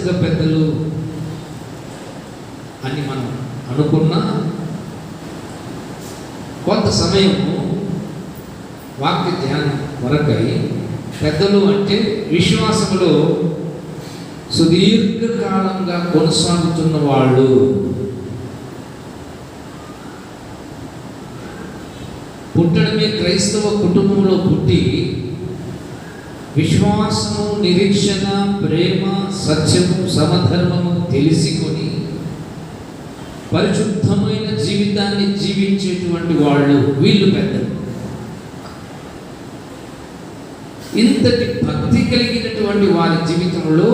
సంఘ పెద్దలు అని మనం అనుకున్నా, కొంత సమయము వాక్య ధ్యానం కొరకై పెద్దలు అంటే విశ్వాసములో సుదీర్ఘకాలంగా కొనసాగుతున్న వాళ్ళు, పుట్టడమే క్రైస్తవ కుటుంబంలో పుట్టి విశ్వాసము, నిరీక్షణ, ప్రేమ, సత్యము, సమధర్మము తెలుసుకొని పరిశుద్ధమైన జీవితాన్ని జీవించేటువంటి వాళ్ళు వీళ్ళు పెద్దలు. ఇంతటి భక్తి కలిగినటువంటి వారి జీవితంలో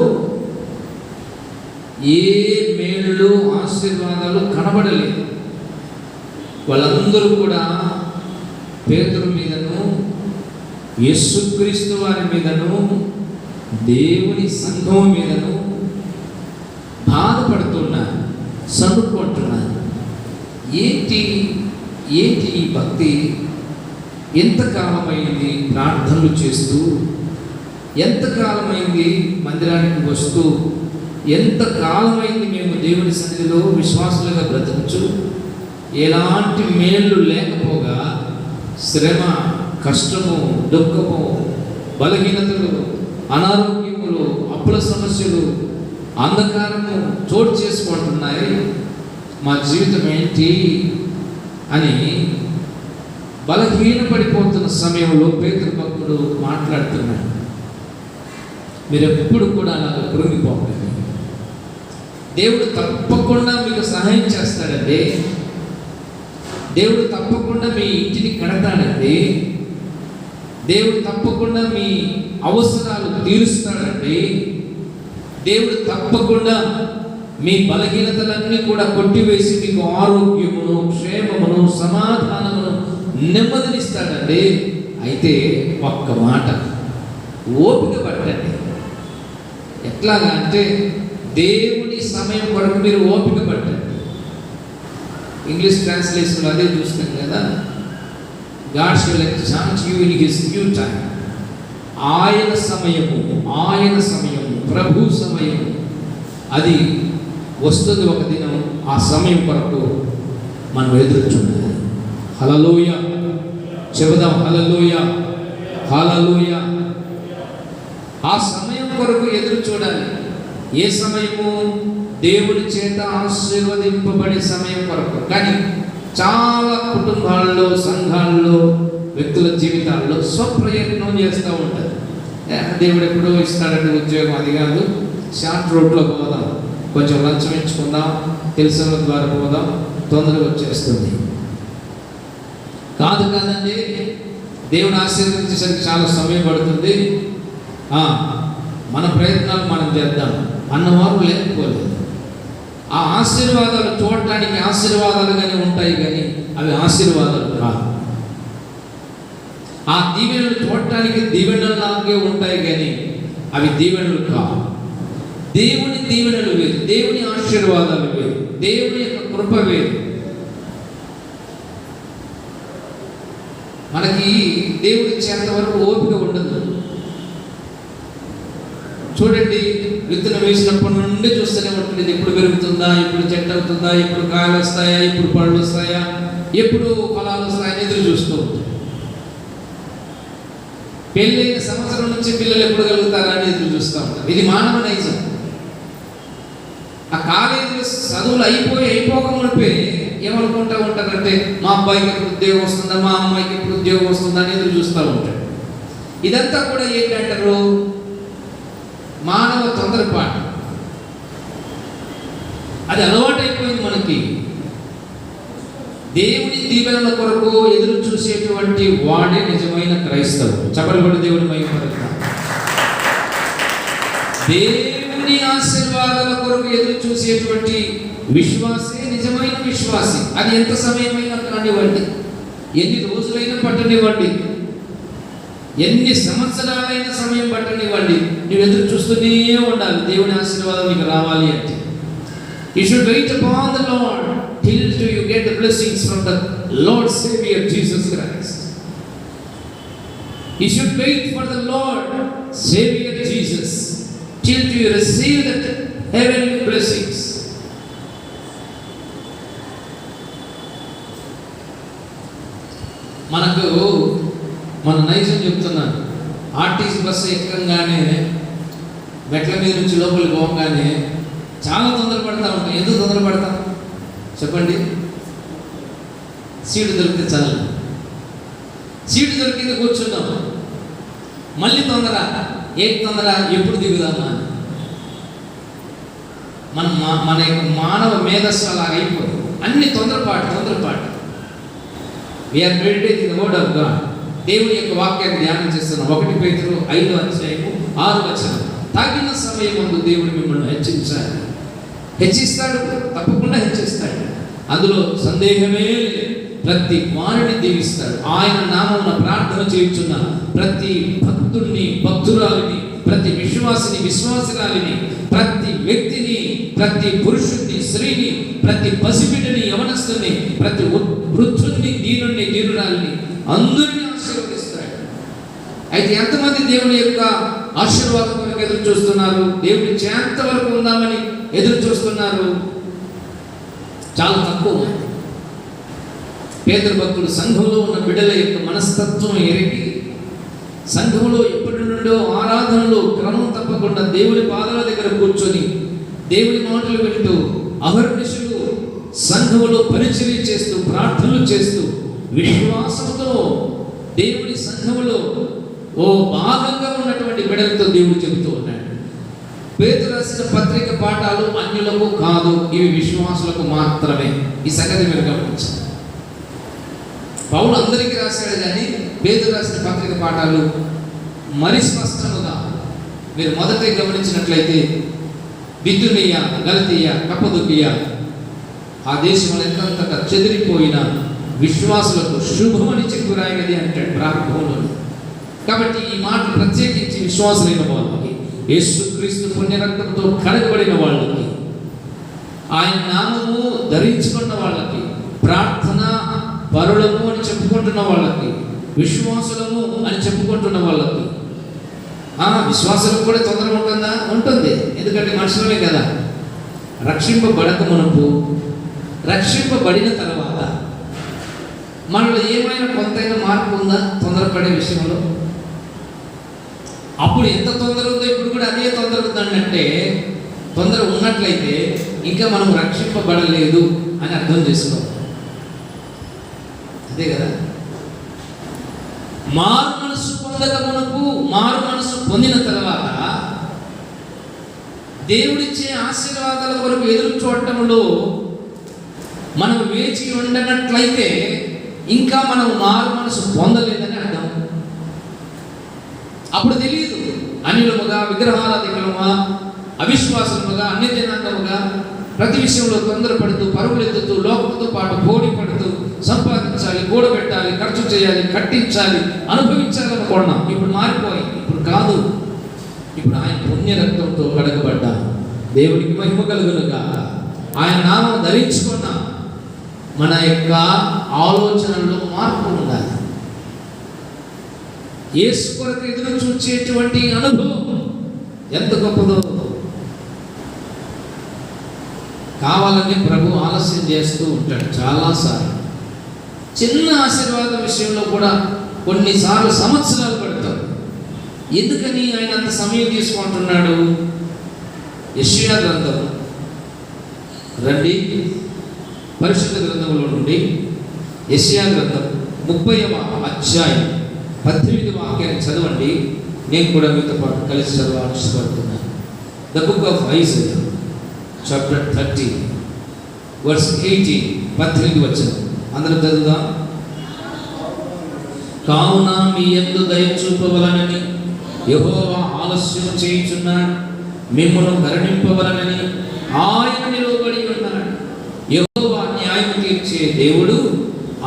ఏ మేళ్ళు, ఆశీర్వాదాలు కనబడలేదు. వాళ్ళందరూ కూడా పేతురు మీదను, యేసుక్రీస్తు వారి మీదను, దేవుని సంఘం మీదను బాధపడుతున్నారు, సనుక్కుంటున్నారు. ఏంటి ఈ భక్తి? ఎంతకాలమైంది ప్రార్థనలు చేస్తూ, ఎంతకాలమైంది మందిరానికి వస్తూ, ఎంతకాలమైంది మేము దేవుని సన్నిధిలో విశ్వాసులుగా బ్రతకచ్చు, ఎలాంటి మేళ్ళు లేకపోగా శ్రమ, కష్టము, దుఃఖము, బలహీనతలు, అనారోగ్యములు, అప్పుల సమస్యలు, అంధకారము చోటు చేసుకుంటున్నాయి, మా జీవితం ఏంటి అని బలహీనపడిపోతున్న సమయంలో పేతురు భక్తుడు మాట్లాడుతున్నాడు. మీరు ఎప్పుడు కూడా అలా కృంగిపోకండి. దేవుడు తప్పకుండా మీకు సహాయం చేస్తాడండి. దేవుడు తప్పకుండా మీ ఇంటిని కడతాడండి. దేవుడు తప్పకుండా మీ అవసరాలు తీరుస్తాడండి. దేవుడు తప్పకుండా మీ బలహీనతలన్నీ కూడా కొట్టివేసి మీకు ఆరోగ్యమును, క్షేమమును, సమాధానమును, నెమ్మదినిస్తాడండి. అయితే ఒక్క మాట, ఓపిక పట్టండి. ఎట్లాగా అంటే దేవుని సమయం కొరకు మీరు ఓపిక పట్టండి. ఇంగ్లీష్ ట్రాన్స్లేషన్లో అదే చూస్తాం కదా, God shall exalt you in his due time. ఆయన సమయము, ప్రభు సమయము అది వస్తుంది ఒక దినం. ఆ సమయం కొరకు మనం ఎదురు చూడాలి. హల్లెలూయా చెబుదాం, హల్లెలూయా, హల్లెలూయా. ఆ సమయం కొరకు ఎదురు చూడాలి. ఏ సమయము? దేవుని చేత ఆశీర్వదింపబడే సమయం కొరకు. కానీ చాలా కుటుంబాల్లో, సంఘాల్లో, వ్యక్తుల జీవితాల్లో స్వప్రయత్నం చేస్తూ ఉంటారు. దేవుడు ఎప్పుడో ఇస్తాడంటే ఉద్యోగం, అది కాదు, షార్ట్ రోడ్లో పోదాం, కొంచెం లంచం ఎంచుకుందాం, తెలిసిన ద్వారా పోదాం, తొందరగా వచ్చేస్తుంది. కాదండి, దేవుని ఆశీర్వదించేసరికి చాలా సమయం పడుతుంది, మన ప్రయత్నాలు మనం చేద్దాం అన్నవారు లేకపోలేదు. ఆ ఆశీర్వాదాలు చూడటానికి ఆశీర్వాదాలుగానే ఉంటాయి, కానీ అవి ఆశీర్వాదాలు కాదు. ఆ దీవెనలు చూడటానికి దీవెనలాగే ఉంటాయి, కానీ అవి దీవెనలు కావు. దేవుని దీవెనలు వేరు, దేవుని ఆశీర్వాదాలు వేరు, దేవుని యొక్క కృప వేరు. మనకి దేవుడి చేత వరకు ఓపిక ఉండదు. చూడండి, విత్తనం వేసినప్పటి నుండి చూస్తూనే ఉంటుంది, ఎప్పుడు పెరుగుతుందా, ఎప్పుడు చెట్టు అవుతుందా, ఎప్పుడు కాయలు వస్తాయా, ఎప్పుడు పళ్ళు వస్తాయా, ఎప్పుడు ఫలాలు వస్తాయని ఎదురు చూస్తూ ఉంటుంది. పెళ్ళైన సంవత్సరం నుంచి పిల్లలు ఎప్పుడు కలుగుతారా అని ఎదురు చూస్తూ ఉంటారు. ఇది మానవ నైజం. ఆ కాలేజీలో చదువులు అయిపోకమునిపే ఏమనుకుంటూ ఉంటారంటే, మా అబ్బాయికి ఎప్పుడు ఉద్యోగం వస్తుందా, మా అమ్మాయికి ఎప్పుడు ఉద్యోగం వస్తుందా అని ఎదురు చూస్తూ ఉంటాడు. ఇదంతా కూడా ఏంటంటారు? మానవ తొందరపాటు. అది అలవాటైపోయింది మనకి. దేవుని దీవెనల కొరకు ఎదురు చూసేటువంటి వాడే నిజమైన క్రైస్తవుడు. చపలబడి దేవుని మహిమపరుస్తాం. దేవుని ఆశీర్వాదాల కొరకు ఎదురు చూసేటువంటి విశ్వాసే నిజమైన విశ్వాసి. అది ఎంత సమయమైనా కానివ్వండి, ఎన్ని రోజులైనా పట్టనివ్వండి, ఎన్ని సంవత్సరాలైన సమయం పట్టనివ్వండి, నువ్వు ఎదురు చూస్తూనే ఉండాలి దేవుని ఆశీర్వాదం నీకు రావాలి అంటే. You should wait upon the Lord till you get the blessings from the Lord Savior Jesus Christ. You should wait for the Lord Savior Jesus till you receive that heavenly blessings. మనకు మన నైజం చెప్తున్నాను, RTC bus ఎక్కగానే మెట్ల మీద నుంచి లోపలికి పోగానే చాలా తొందరపడతా ఉంటాం. ఎందుకు తొందరపడతాం చెప్పండి? సీటు దొరికితే చాలు, సీటు దొరికింది కూర్చున్నాం. మళ్ళీ తొందర, ఏంటి తొందర, ఎప్పుడు దిగుదామా అని. మన యొక్క మానవ మేధస్సు అలా అయిపోదు. అన్ని తొందరపాటు. We are meditating the word of God. దేవుని యొక్క వాక్యాన్ని ధ్యానం చేస్తున్నాం. 1 పేతురు 5:6 తగిన సమయం ముందు దేవుడు మిమ్మల్ని హెచ్చిస్తాడు, తప్పకుండా హెచ్చిస్తాడు. అందులో సందేహమే లేదు. ప్రతి వారిని దీవిస్తాడు. ఆయన నామమున ప్రార్థన చేయుచున్న ప్రతి భక్తుడిని, భక్తురాలిని, ప్రతి విశ్వాసిని, విశ్వాసురాలిని, ప్రతి వ్యక్తిని, ప్రతి పురుషుడిని, స్త్రీని, ప్రతి పసిబిడ్డని, యవనస్తుని, ప్రతి వృద్ధుడిని, దీనుడిని, దీనురాలిని, అందరినీ ఆశీర్వదిస్తాడు. అయితే ఎంతమంది దేవుని యొక్క ఆశీర్వాదం కొరకు ఎదురు చూస్తున్నారు? దేవుడి చేంత వరకు ఉందామని ఎదురు చూస్తున్నారు? చాలా తక్కువ. పేతురు భక్తుడు సంఘంలో ఉన్న బిడ్డల యొక్క మనస్తత్వం ఎరిగి, సంఘంలో ఎప్పటి నుండో ఆరాధనలో క్రమం తప్పకుండా దేవుడి పాదాల దగ్గర కూర్చొని దేవుడి మాటలు వింటూ అహర్నిశలు సంఘంలో పరిచర్య చేస్తూ, ప్రార్థనలు చేస్తూ, విశ్వాసంతో దేవుడి సంఘంలో ఓ భాగంగా ఉన్నటువంటి బిడ్డలతో దేవుడు చెబుతూ ఉన్నాడు. పేతురు రాసిన పత్రిక పాఠాలు అన్యులకు కాదు, ఇవి విశ్వాసులకు మాత్రమే. ఈ సంగతి మీరు గమనించాలి. పౌలు అందరికీ రాశాడు, కానీ పేతురు రాసిన పత్రిక పాఠాలు మరి స్పష్టంగా మీరు మొదటి గమనించినట్లయితే బితునియ, గలతీయ, కప్పదొకియ ఆ దేశంలో ఎంతంతగా చెదిరిపోయిన విశ్వాసులకు శుభమని చెప్పి రాయగది అంటాడు ప్రారంభంలో. కాబట్టి ఈ మాట ప్రత్యేకించి విశ్వాసులైన వాళ్ళకి, యేసుక్రీస్తు పుణ్యరక్తంతో కడగబడిన వాళ్ళకి, ఆయన నామము ధరించుకున్న వాళ్ళకి, ప్రార్థన పరులము అని చెప్పుకుంటున్న వాళ్ళకి, విశ్వాసులము అని చెప్పుకుంటున్న వాళ్ళకి, విశ్వాసులకు కూడా తొందర ఉంటుందా? ఉంటుంది. ఎందుకంటే మనుషులమే కదా. రక్షింపబడక మునుపు, రక్షింపబడిన తర్వాత మనలో ఏమైనా కొంతైనా మార్పు ఉందా తొందరపడే విషయంలో? అప్పుడు ఎంత తొందర ఉందో ఇప్పుడు కూడా అదే తొందర ఉందంటే, తొందర ఉన్నట్లయితే ఇంకా మనం రక్షింపబడలేదు అని అర్థం చేసుకోవాలి. అంతే కదా. మారు మనసు పొందక మునుపు, మారు మనసు పొందిన తర్వాత దేవుడిచ్చే ఆశీర్వాదాల కొరకు ఎదురు చూడటంలో మనం వేచి ఉండనట్లయితే ఇంకా మనం మారు మనసు పొందలేదని అర్థం. అప్పుడు తెలియదు అన్యులముగా, విగ్రహారాధికులముగా, అవిశ్వాసముగా, అన్య జనాంగముగా ప్రతి విషయంలో తొందరపడుతూ, పరుగులెత్తుతూ, లోకంతో పాటు పోటీ పడుతూ సంపాదించాలి, కూడబెట్టాలి, ఖర్చు చేయాలి, కట్టించాలి, అనుభవించాలనుకున్నాం. ఇప్పుడు మారిపోయింది. ఇప్పుడు కాదు. ఇప్పుడు ఆయన పుణ్య రక్తంతో కడగబడ్డా, దేవుడికి మహిమ కలుగునుగా, ఆయన నామం ధరించుకున్న మన యొక్క ఆలోచనలో మార్పు ఉండాలి. యేసు కొరకు ఎదురు చూచేటువంటి అనుభవం ఎంత గొప్పదో. కావాలని ప్రభు ఆలస్యం చేస్తూ ఉంటాడు చాలాసార్లు. చిన్న ఆశీర్వాదం విషయంలో కూడా కొన్నిసార్లు సంవత్సరాలు పడతాడు. ఎందుకని ఆయన అంత సమయం తీసుకుంటున్నాడు? యెషయా గ్రంథం రండి, పరిశుద్ధ గ్రంథంలో నుండి యెషయా గ్రంథం 30వ అధ్యాయం 18వ వాక్యాన్ని చదవండి. నేను కూడా మీతో పాటు కలిసి చదవాలని ఇష్టపడుతున్నాను. The book of Isaiah chapter 30 verse 18, 18 వచనం అందరూ చదువుదాం. కావున మీ యందు దయ చూపవలనని యెహోవా ఆలస్యం చేయుచున్నాడు, మిమ్మును కరుణింపవలనని ఆయన నిలబడి ఉన్నాడు. యెహోవా న్యాయం తీర్చే దేవుడు,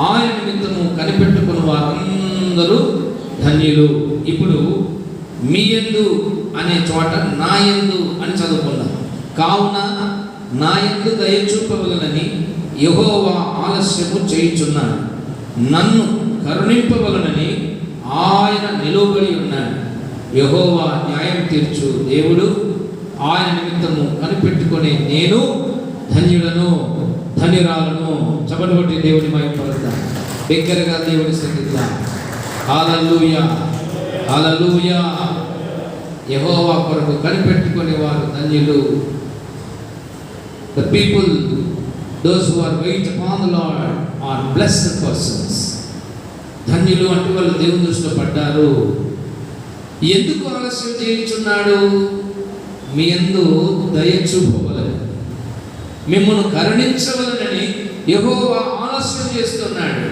ఆయన నిమిత్తము కనిపెట్టుకున్న వారందరూ ధన్యులు. ఇప్పుడు మీ యందు అనే చోట నా యందు అని చదువుకున్నాం. కావున నా యందు దయ చూపవలనని యెహోవా ఆలస్యము చేయుచున్నాడు, నన్ను కరుణింపవలనని ఆయన నిలబడి ఉన్నాడు. యెహోవా న్యాయం తీర్చు దేవుడు, ఆయన నిమిత్తము కనిపెట్టుకొని నేను ధన్యులను ధన్యురాలను. చబడబట్టి దేవుని మహిమపరుద్దాం, దగ్గరగా దేవుని స్తుతిద్దాం. హల్లెలూయా, హల్లెలూయా. యెహోవా కొరకు కనిపెట్టుకునే వారు ధన్యులు. The people, those who are wait upon the Lord are blessed persons. ధన్యులు అంటే వాళ్ళు దేవుని దృష్టిలో పడ్డారు. ఎందుకు ఆలస్యం చేయించున్నాడు? మీ యందు దయ చూపవలెను, మిమ్మల్ని కరుణించవలనని యెహోవా ఆలస్యం చేస్తున్నాడు.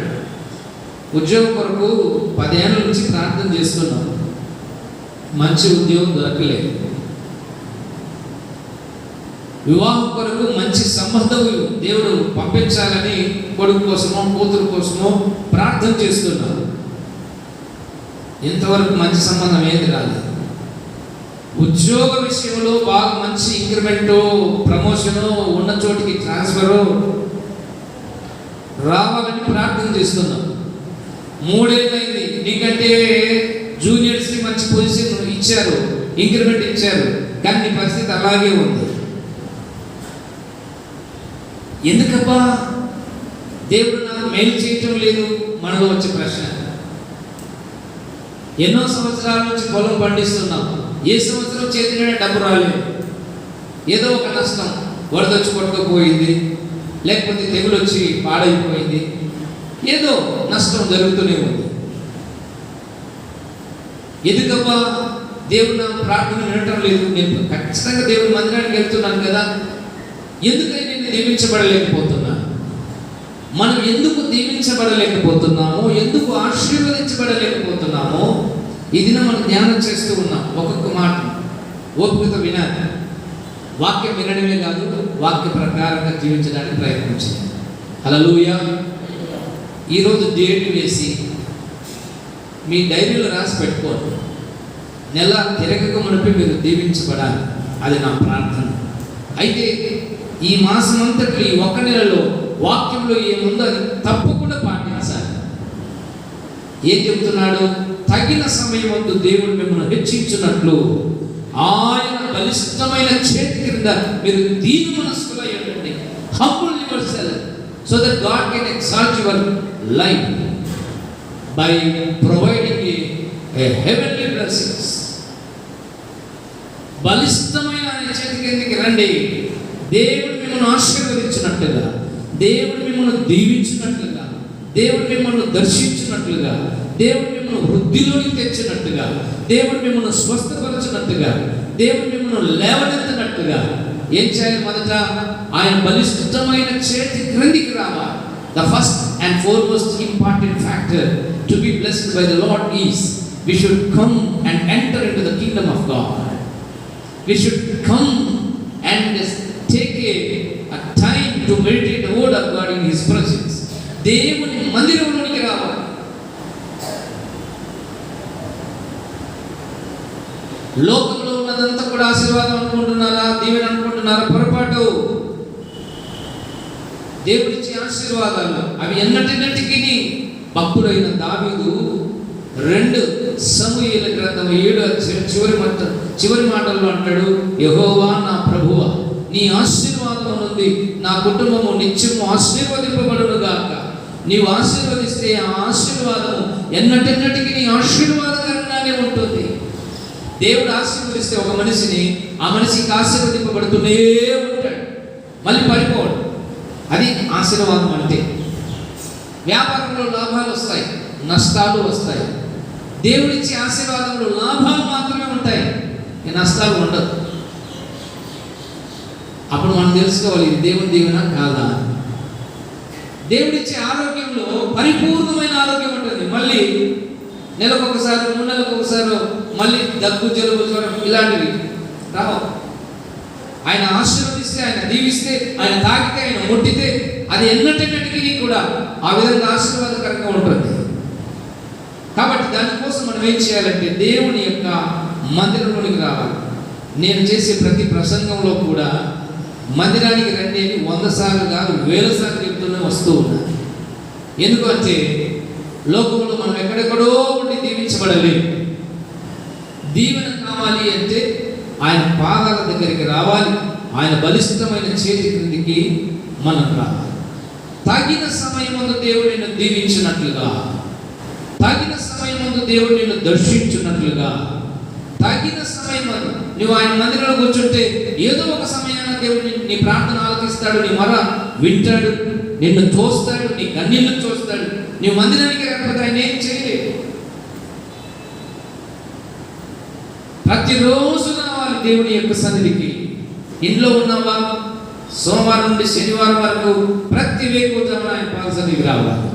ఉద్యోగం కొరకు 10 ఏళ్ళ నుంచి ప్రార్థన చేస్తున్నాం, మంచి ఉద్యోగం దొరకలేదు. వివాహం కొరకు మంచి సంబంధం దేవుడు పంపించాలని కొడుకు కోసమో కూతురు కోసమో ప్రార్థన చేస్తున్నాం. ఇంతవరకు మంచి సంబంధం ఏది రాలేదు. ఉద్యోగ విషయంలో బాగా మంచి ఇంక్రిమెంటు, ప్రమోషను, ఉన్న చోటికి ట్రాన్స్ఫరు రావాలని ప్రార్థన చేస్తున్నాం. 3 ఏళ్ళైంది, నీకంటే జూనియర్స్కి మంచి పొజిషన్ ఇచ్చారు, ఇంక్రిమెంట్ ఇచ్చారు, కానీ నీ పరిస్థితి అలాగే ఉంది. ఎందుకబ్బా దేవుడు నాకు మేలు చేయటం లేదు? మనలో వచ్చే ప్రశ్న. ఎన్నో సంవత్సరాల నుంచి పొలం పండిస్తున్నాం, ఏ సంవత్సరం చేతిలోనే డబ్బు రాలేదు. ఏదో ఒక నష్టం, వరదొచ్చి కొట్టుకుపోయింది, లేకపోతే తెగులు వచ్చి పాడైపోయింది, ఏదో నష్టం జరుగుతూనే ఉంది. ఎందుకబ్బా దేవుడు నా ప్రార్థన వినటం లేదు? నేను ఖచ్చితంగా దేవుని మందిరానికి వెళ్తున్నాను కదా, ఎందుకని నేను దీవించబడలేకపోతున్నా? మనం ఎందుకు దీవించబడలేకపోతున్నామో, ఎందుకు ఆశీర్వదించబడలేకపోతున్నామో ఇది మనం ధ్యానం చేస్తూ ఉన్నాం. ఒక్కొక్క మాట ఓపికతో వినాలి. వాక్యం వినడమే కాదు, వాక్య ప్రకారంగా జీవించడానికి ప్రయత్నించాలి. హల్లెలూయా. ఈరోజు డేట్ వేసి మీ డైరీలో రాసి పెట్టుకోండి. నెల తిరగక మునిపి మీరు దీవించబడాలి, అది నా ప్రార్థన. అయితే ఈ మాసం అంతటి ఈ 1 నెలలో వాక్యంలో ఏముందో అది తప్పకుండా పాటించాలి. ఏం చెబుతున్నాడు? తగిన సమయమందు దేవుడు మిమ్మల్ని హెచ్చించినట్లు ఆయన బలిష్టమైన చేతి క్రింద మీరు దీన మనస్కులై ఉండండి. Humble yourself so that God can exalt your life by providing a heavenly blessings. బలిష్టమైన ఆయన చేతి కిందకి రండి. దేవుడు మిమ్మల్ని ఆశీర్వదించినట్లుగా, దేవుడు మిమ్మల్ని దీవించినట్లుగా, దేవుడు మిమ్మల్ని దర్శించినట్లుగా, దేవుడు మిమ్మల్ని వృద్ధిలోకి తెచ్చినట్టుగా, దేవుడు మిమ్మల్ని స్వస్థపరచినట్టుగా, దేవుడు మిమ్మల్ని లేవనెత్తినట్టుగా ఏం చేయాలి? మొదట ఆయన బలిష్టమైన చేతి క్రిందికి రావాలి. The first and foremost important factor to be blessed by the Lord is we should come and enter into the kingdom of God. We should come and take a time to meditate the word of God in His presence. దేవుని మందిరంలోనికి రావాలి. లోకంలో ఉన్నదంతా కూడా ఆశీర్వాదం అనుకుంటున్నారా, దీవెన అనుకుంటున్నారా? పొరపాటు. దేవుడిచ్చే ఆశీర్వాదాలు అవి ఎన్నటికి భక్తుడైన దావీదు 2 సమూయేలు గ్రంథం 7 చివరి మాటల్లో అంటాడు, యెహోవా నా ప్రభువా, నీ ఆశీర్వాదం నుండి నా కుటుంబము నిత్యము ఆశీర్వదింపబడును గాక. నీవు ఆశీర్వదిస్తే ఆ ఆశీర్వాదము ఎన్నటికి నీ ఆశీర్వాదకరంగానే ఉంటుంది. దేవుడు ఆశీర్వదిస్తే ఒక మనిషిని, ఆ మనిషికి ఆశీర్వదింపబడుతూనే ఉంటాడు, మళ్ళీ పడిపోవడం. అది ఆశీర్వాదం అంటే. వ్యాపారంలో లాభాలు వస్తాయి, నష్టాలు వస్తాయి. దేవుడిచ్చే ఆశీర్వాదంలో లాభాలు మాత్రమే ఉంటాయి, నష్టాలు ఉండదు. అప్పుడు మనం తెలుసుకోవాలి ఇది దేవుని దీవెన కాదా. దేవుడిచ్చే ఆరోగ్యంలో పరిపూర్ణమైన ఆరోగ్యం ఉంటుంది. మళ్ళీ నెలకొకసారి, 3 నెలలకు ఒకసారి మళ్ళీ దగ్గు, జలుబు, జ్వరం ఇలాంటివి రావు. ఆయన ఆశీర్వదిస్తే, ఆయన దీవిస్తే, ఆయన తాకితే, ఆయన ముట్టితే అది ఎన్నటికి కూడా ఆ విధంగా ఆశీర్వాదకరంగా ఉంటుంది. కాబట్టి దానికోసం మనం ఏం చేయాలంటే దేవుని యొక్క మందిరంలోనికి రావాలి. నేను చేసే ప్రతి ప్రసంగంలో కూడా మందిరానికి రండి అని 100 సార్లు కాదు 1000 సార్లు చెప్తూనే వస్తూ ఉన్నాను. ఎందుకంటే లోకంలో మనం ఎక్కడెక్కడో ఉండి దీవించబడలేము. దీవెన కావాలి అంటే ఆయన పాదాల దగ్గరికి రావాలి. ఆయన బలిష్టమైన చేతి క్రిందికి మనం రావాలి. తగిన సమయమందు దేవుడు నిన్ను దీవించినట్లుగా, తగిన సమయమందు దేవుడు నిన్ను దర్శించున్నట్లుగా, తగిన సమయమందు నువ్వు ఆయన మందిరంలో కూర్చుంటే ఏదో ఒక సమయాన దేవుడు నీ ప్రార్థన ఆలకిస్తాడు, నీ మొర వింటాడు, నిన్ను చూస్తాడు, నీ కన్నీళ్లు చూస్తాడు. నువ్వు మందిరానికి రాకపోతే ఆయన ఏం చేయలేడు. ప్రతిరోజు రావాలి దేవుని యొక్క సన్నిధికి. ఇంట్లో ఉన్నావా, సోమవారం నుండి శనివారం వరకు ప్రతి వేకువజామున ఆయన పాద సన్నిధికి రావాలి.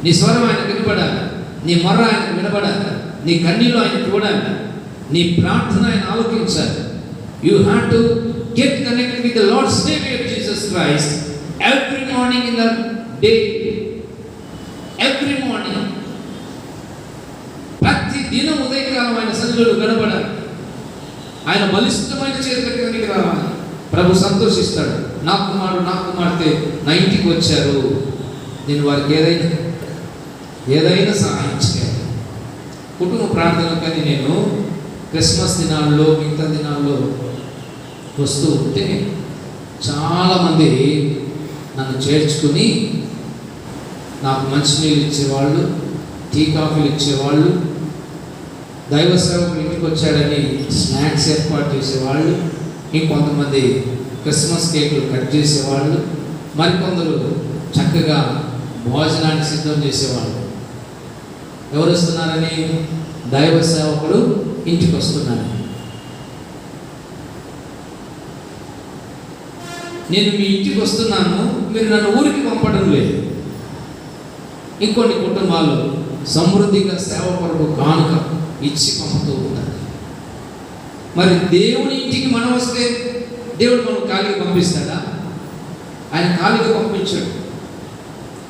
నీ స్వరం ఆయన వినపడాలి, నీ మొర ఆయన వినపడాలి, నీ కన్నీళ్ళు ఆయన చూడాలి, నీ ప్రార్థన ఆయన ఆలోకించాలి. You have to get connected with the Lord Saviour Jesus Christ every morning in the day. Every morning, ప్రతి దినం ఉదయకాలం ఆయన సన్నిధిలో గడపడాలి. ఆయన బలిష్టమైన చేతి దగ్గరికి రావాలి. ప్రభు సంతోషిస్తాడు. నా కుమారుడు నా కుమార్తె నా ఇంటికి వచ్చారు, నేను వారికి ఏదైనా సహాయం చేయాలి. కుటుంబ ప్రార్థనకని నేను క్రిస్మస్ దినాల్లో మిగతా దినాల్లో వస్తూ ఉంటే చాలామంది నన్ను చేర్చుకుని నాకు మంచినీళ్ళు ఇచ్చేవాళ్ళు, టీ కాఫీలు ఇచ్చేవాళ్ళు, దైవ సేవకులు ఇంటికి వచ్చాడని స్నాక్స్ ఏర్పాటు చేసేవాళ్ళు, ఇంకొంతమంది క్రిస్మస్ కేకులు కట్ చేసేవాళ్ళు, మరికొందరు చక్కగా భోజనాన్ని సిద్ధం చేసేవాళ్ళు. ఎవరు వస్తున్నారని? దైవ సేవకుడు ఇంటికి వస్తున్నారు. నేను మీ ఇంటికి వస్తున్నాను, మీరు నన్ను ఊరికి పంపడం లేదు. ఇంకొన్ని కుటుంబాలు సమృద్ధిగా సేవ కొరకు కానుక ఇచ్చి పంపుతూ ఉంటారు. మరి దేవుని ఇంటికి మనం వస్తే దేవుడు మనం ఖాళీగా పంపిస్తాడా? ఆయన ఖాళీగా పంపించాడు.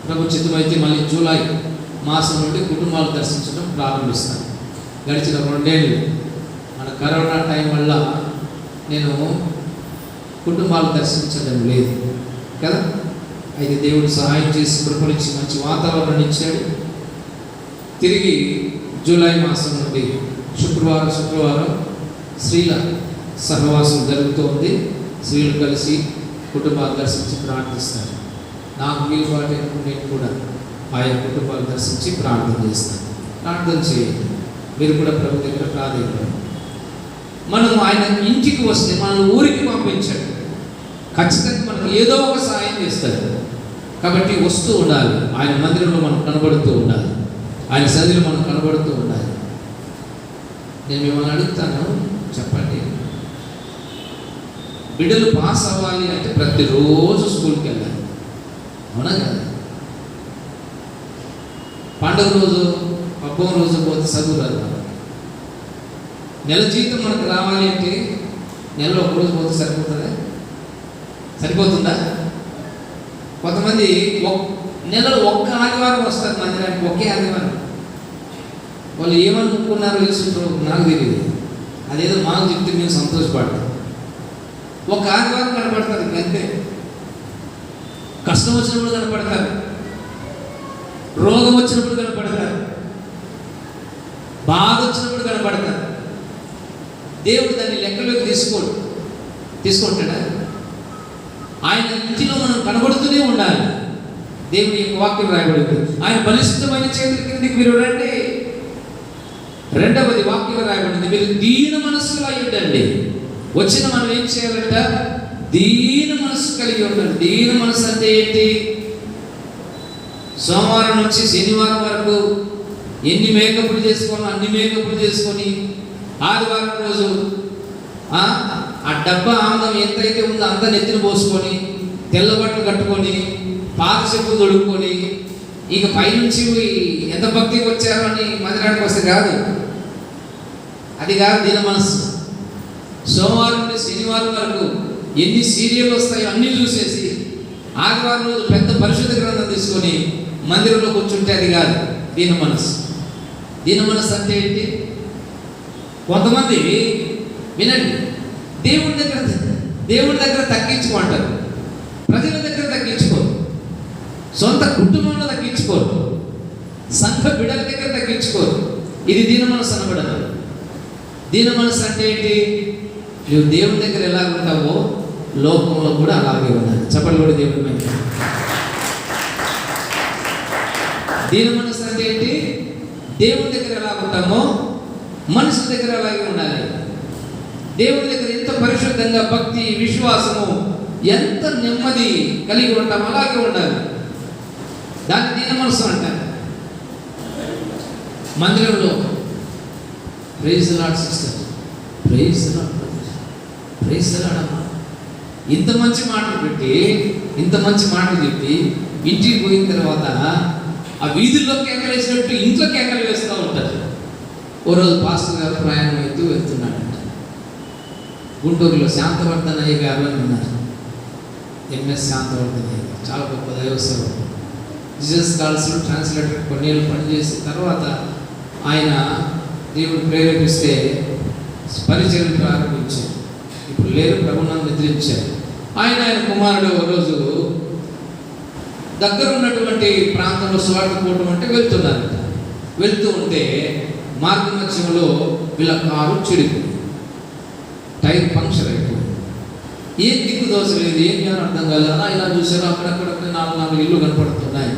ప్రభు చిత్తమైతే మళ్ళీ జూలై మాసం నుండి కుటుంబాలు దర్శించడం ప్రారంభిస్తాను. గడిచిన 2 ఏళ్ళు మన కరోనా టైం వల్ల నేను కుటుంబాలు దర్శించడం లేదు కదా. అయితే దేవుడు సహాయం చేసి కృపనిచ్చి మంచి వాతావరణం ఇచ్చాడు. తిరిగి జూలై మాసం నుండి శుక్రవారం స్త్రీల సహవాసం జరుగుతోంది. స్త్రీలు కలిసి కుటుంబాలు దర్శించి ప్రార్థిస్తారు. నాకు వీలుబాటు నేను కూడా ఆయా కుటుంబాలు దర్శించి ప్రార్థన చేస్తాను. ప్రార్థన చేయండి, మీరు కూడా ప్రభు దగ్గర ప్రార్థించండి. మనం ఆయన ఇంటికి వస్తే మనం ఊరికి పంపించాడు, ఖచ్చితంగా మనకు ఏదో ఒక సహాయం చేస్తాడు. కాబట్టి వస్తూ ఉండాలి, ఆయన మందిరంలో మనం కనబడుతూ ఉండాలి, ఆయన సన్నిధిలో మనం కనబడుతూ ఉండాలి. నేను మిమ్మల్ని అడుగుతాను, చెప్పండి, బిడ్డలు పాస్ అవ్వాలి అంటే ప్రతిరోజు స్కూల్కి వెళ్ళాలి, అవునా కదా? పండుగ రోజు పబ్బం రోజు పోతే చదువు రాదు. నెల జీతం మనకు రావాలి అంటే నెలలో ఒకరోజు పోతే సరిపోతుందా? కొంతమంది నెలలో ఒక్క ఆదివారం వస్తారు మందిరానికి, ఒకే ఆదివారం. వాళ్ళు ఏమనుకున్నారో తెలుసుకుంటారో నాకు తెలియదు. అదేదో మాకు చెప్తే మేము సంతోషపడతాం. ఒక ఆదివారం కనపడతారు, అంతే. కష్టం వచ్చినప్పుడు కనపడతారు, రోగం వచ్చినప్పుడు కనపడతారు, బాధ వచ్చినప్పుడు కనపడతారు. దేవుడు దాన్ని లెక్కలోకి తీసుకుంటాడా? ఆయన ఇంటిలో మనం కనబడుతూనే ఉండాలి. దేవుని యొక్క వాక్యం రాయబడింది, ఆయన బలిష్టమైన చేతుల కిందకి మీరు రండి. 2వది వాక్యం రాయబడింది, మీరు దీన మనస్సులో అయ్యండి. వచ్చిన మనం ఏం చేయాలంట? దీన మనస్సు కలిగి ఉండాలి. దీన మనస్సు అంటే ఏంటి? సోమవారం నుంచి శనివారం వరకు ఎన్ని మేకప్లు చేసుకోవాలో అన్ని మేకప్లు చేసుకొని, ఆదివారం రోజు ఆ డబ్బా ఆనందం ఎంతైతే ఉందో అంత నెత్తిన పోసుకొని, తెల్ల బట్టలు కట్టుకొని, పాత చెప్పులు తొడుక్కొని, ఇక పైనుంచి ఎంత భక్తికి వచ్చారో అని మందిరానికి వస్తే కాదు, అది కాదు దీన మనస్సు. సోమవారం నుండి శనివారం వరకు ఎన్ని సీరియల్ వస్తాయో అన్నీ చూసేసి ఆదివారం రోజు పెద్ద పరిశుద్ధ గ్రంథం తీసుకొని మందిరంలో కూర్చుంటే అది కాదు దీన మనస్సు. దీన మనస్సు అంటే ఏంటి? కొంతమంది వినండి, దేవుడి దగ్గర తగ్గించుకుంటారు, ప్రజల దగ్గర తగ్గించుకోరు, సొంత కుటుంబంలో తగ్గించుకోరు, సంఘ బిడ్డల దగ్గర తగ్గించుకోరు. ఇది దీన మనస్సు అనబడదు. దీన మనస్సు అంటే ఏంటి? నువ్వు దేవుని దగ్గర ఎలా ఉంటావో లోకంలో కూడా అలాగే ఉండాలి. చెప్పలు కూడా దేవుని మీద. దీన మనసు అంటే ఏంటి? దేవుని దగ్గర ఎలా ఉంటామో మనుషుల దగ్గర అలాగే ఉండాలి. దేవుని దగ్గర ఎంత పరిశుద్ధంగా భక్తి, విశ్వాసము, ఎంత నెమ్మది కలిగి ఉంటాం అలాగే ఉండాలి. దాన్ని దీన మనసు అంటారు. మందిరంలో praise the Lord sister, praise the Lord, praise the Lord అమ్మా, ఇంత మంచి మాటలు పెట్టి, ఇంత మంచి మాటలు చెప్పి ఇంటికి పోయిన తర్వాత ఆ వీధుల్లో కేకలు వేసినట్టు ఇంట్లో కేకలు వేస్తూ ఉంటారు. ఓ రోజు పాస్టర్ గారు ప్రయాణం అవుతూ వెళ్తున్నాడంట. గుంటూరులో శాంతవర్ధనయ్య గారు అని ఉన్నారు. ఎంఎస్ శాంతవర్ధనయ్య గారు చాలా గొప్ప దైవసేవకుడు. జీసస్ కాల్స్లో ట్రాన్స్లేటర్ కొన్నేళ్ళు పనిచేసిన తర్వాత ఆయన దేవుడు ప్రేరేపిస్తే పరిచయం ప్రారంభించారు. ఇప్పుడు లేరు, ప్రభుత్వం నిద్రించారు. ఆయన కుమారుడు ఓ రోజు దగ్గర ఉన్నటువంటి ప్రాంతంలో స్వార్థ కూటం అంటే వెళ్తున్నారంట. వెళ్తూ ఉంటే మార్గ మధ్యంలో వీళ్ళ కారు చెడిపోయింది, టైర్ పంక్చర్ అయిపోయింది. ఏం దిక్కు దోశ లేదు, ఏం చేయాలో అర్థం కాలేదు. అలా ఇలా చూసారు, అక్కడక్కడ 4 ఇల్లు కనపడుతున్నాయి,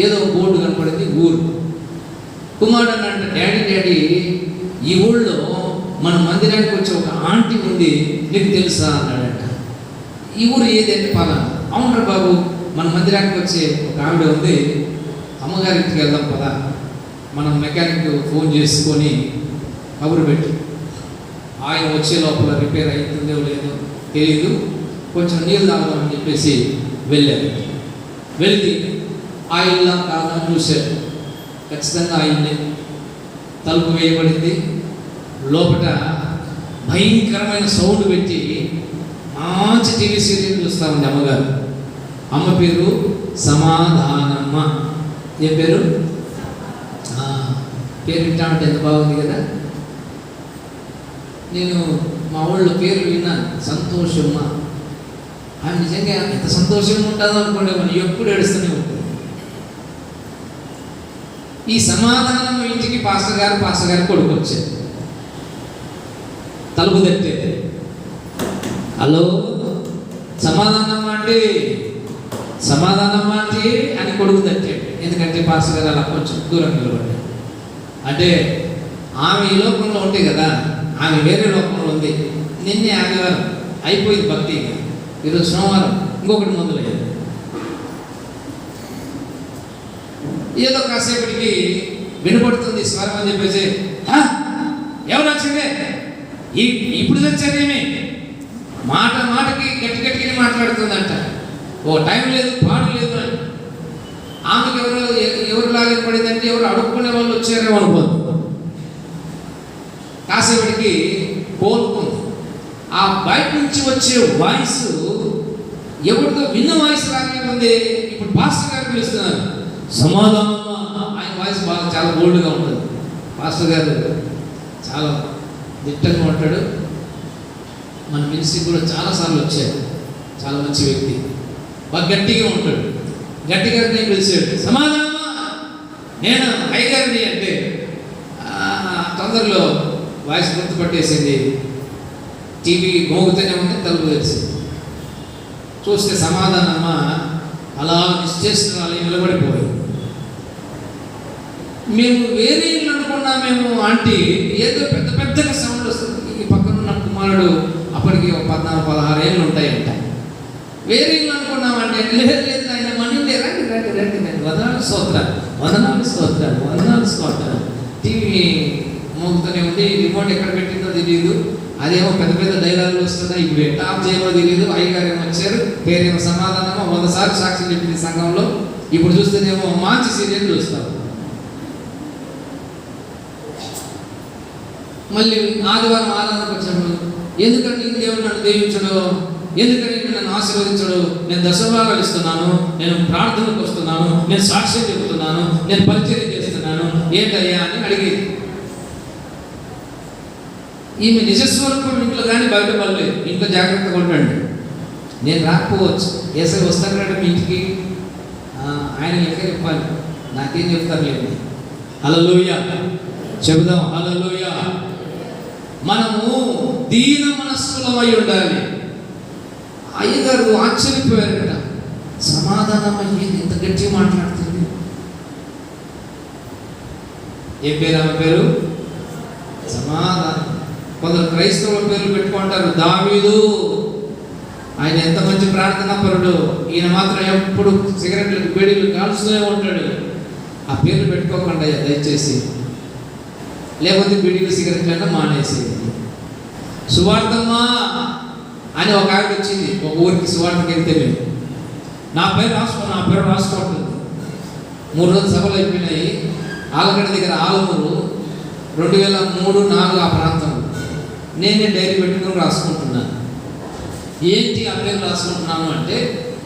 ఏదో బోర్డు కనపడింది, ఊరు. కుమారుడు అన్నాడు, డాడీ ఈ ఊళ్ళో మన మందిరానికి వచ్చే ఒక ఆంటీ ఉంది, నీకు తెలుసా అన్నాడంట. ఈ ఊరు ఏదంటే పలానా. అవునరా బాబు, మన మందిరానికి వచ్చే ఒక ఆవిడ ఉంది, అమ్మగారింటికి వెళ్దాం పదా, మనం మెకానిక్ ఫోన్ చేసుకొని కబురు పెట్టి ఆయన వచ్చే లోపల రిపేర్ అవుతుందో లేదో తెలియదు, కొంచెం నీళ్ళు తాగుదామని చెప్పేసి వెళ్ళారు. వెళ్తే ఆ ఇల్లు కాదని చూశారు. ఖచ్చితంగా ఆ ఇల్లు తలుపు వేయబడింది. లోపల భయంకరమైన సౌండ్ పెట్టి మంచి టీవీ సీరియల్ చూస్తూ ఉంది అమ్మగారు. అమ్మ పేరు సమాధానమ్మ. ఏ పేరు? పేరు వింటా అంటే ఎంత బాగుంది కదా. నేను మా ఊళ్ళో పేరు విన్నాను, సంతోషమ్మ. ఆమె నిజంగా ఎంత సంతోషంగా ఉంటుందో అనుకోండి, మనం ఎప్పుడు ఏడుస్తూనే ఉంటుంది. ఈ సమాధానం ఇంటికి పాస్టర్ గారు కొడుకు వచ్చారు. తలుపు తట్టేది, హలో సమాధానమ్మా అంటే అని కొడుకు తట్టాడు. ఎందుకంటే పాస్టర్ గారు అలా కొంచెం దూరం నిలబడ్డాడు. అంటే ఆమె ఈ లోకంలో ఉంటే కదా, ఆమె వేరే లోకంలో ఉంది. నిన్నే ఆదివారం అయిపోయింది భక్తి, ఈరోజు సోమవారం ఇంకొకటి మొదలయ్యేది. ఏదో కాసేపటికి వినపడుతుంది స్వరం అని చెప్పేసి, ఎవరు వచ్చిందే, ఇప్పుడు తెచ్చారేమి, మాటకి గట్టి మాట్లాడుతుందంట. ఓ టైం లేదు, పాడు లేదు అని. ఆమెకి ఎవరు లాగా పడిందంటే ఎవరు అడుక్కునే వాళ్ళు వచ్చారేమో అనుకోదు. కాసేపటికి కోలుకుంది. ఆ బయట నుంచి వచ్చే వాయిస్ ఎవరితో విన్న వాయిస్ లాగే ఉంది. ఇప్పుడు పాస్టర్ గారు పిలుస్తున్నారు, సమాధానం. ఆయన వాయిస్ బాగా చాలా బోల్డ్గా ఉంటుంది. పాస్టర్ గారు చాలా దిట్టంగా ఉంటాడు. మన మినిస్ట్రీ కూడా చాలాసార్లు వచ్చారు. చాలా మంచి వ్యక్తి, బాగా గట్టిగా ఉంటాడు. గట్టిగా నేను పిలిచాడు, సమాధానమా, నేను అయ్యగారిని అంటే తొందరలో వాయిస్ గుర్తుపట్టేసింది. టీవీ మోగుతూనే ఉంది, తలుపు తెలిసింది. చూస్తే సమాధానమా అలా నిశ్చేస్తున్నాను నిలబడిపోయి. మేము వేరే ఇల్లు అనుకున్నా, మేము ఆంటీ ఏదో పెద్దగా సౌండ్ వస్తుంది. ఈ పక్కన ఉన్న కుమారుడు అప్పటికి 14-16 ఏళ్ళు ఉంటాయంట. వేరే ఇల్లు అనుకున్నామంటే లేదు ఆయన మన ఇల్లే, రండి నేను వందనాలు స్తోత్రాలు. టీవీ మోగుతూనే ఉంది. రిమోట్ ఎక్కడ పెట్టిందో తెలియదు. అదేమో పెద్ద డైలాగులు వస్తున్నాయి. ఇప్పుడు ఎట్లా ఆఫ్ చేయమో తెలియదు. అయ్యగారు ఏమో వచ్చారు, పేరేమో సమాధానమో 100 సార్లు సాక్ష్యం చెప్పింది సంఘంలో. ఇప్పుడు చూస్తేనేమో మంచి సీరియల్ చూస్తాం. మళ్ళీ ఆదివారం ఆరాధనకు వచ్చినప్పుడు, ఎందుకంటే దేవుడు నన్ను దీవించడు, ఎందుకంటే నన్ను ఆశీర్వదించడు, నేను దశభాగాలు ఇస్తున్నాను, నేను ప్రార్థనకు వస్తున్నాను, నేను సాక్ష్యం చెబుతున్నాను, నేను పరిచర్య చేస్తున్నాను, ఏంటయ్యా అని అడిగేది. ఈమె నిజస్వరూపం ఇంట్లో కానీ బయట పడలేదు. ఇంట్లో జాగ్రత్తగా ఉండండి, నేను రాకపోవచ్చు, ఏసై వస్తాడు మీ ఇంటికి, ఆయన లెక్క చెప్పాలి, నాకేం చెప్తారు లేదు. హల్లెలూయా చెబుదాం, హల్లెలూయా. మనము దీన మనస్కులమై ఉండాలి. అయ్యగారు ఆశ్చర్యపోయారట. సమాధానం అయ్యేది ఇంత గట్టిగా మాట్లాడుతుంది. ఏ పేరు ఆమె పేరు? సమాధానం. కొందరు క్రైస్తవుల పేర్లు పెట్టుకుంటారు. దావీదు, ఆయన ఎంత మంచి ప్రార్థనా పరుడు, ఈయన మాత్రం ఎప్పుడు సిగరెట్లకు బీడీలు కాల్స్తూనే ఉంటాడు. ఆ పేర్లు పెట్టుకోకుండా దయచేసి, లేకపోతే బీడీలు సిగరెట్లైనా మానేసేది. సువార్తమ్మా అని ఒక ఆవిడ వచ్చింది ఒక ఊరికి సువార్తకి వెళ్తే, మేము నా పేరు రాసుకోవట్లేదు. 3 రోజులు సభలు అయిపోయినాయి. ఆలగడ్డ దగ్గర ఆలమూరు, 2003-04 ఆ ప్రాంతం. నేనే డైరీ పెట్టుకుని రాసుకుంటున్నాను. ఏంటి ఆ పేరు రాసుకుంటున్నాను అంటే,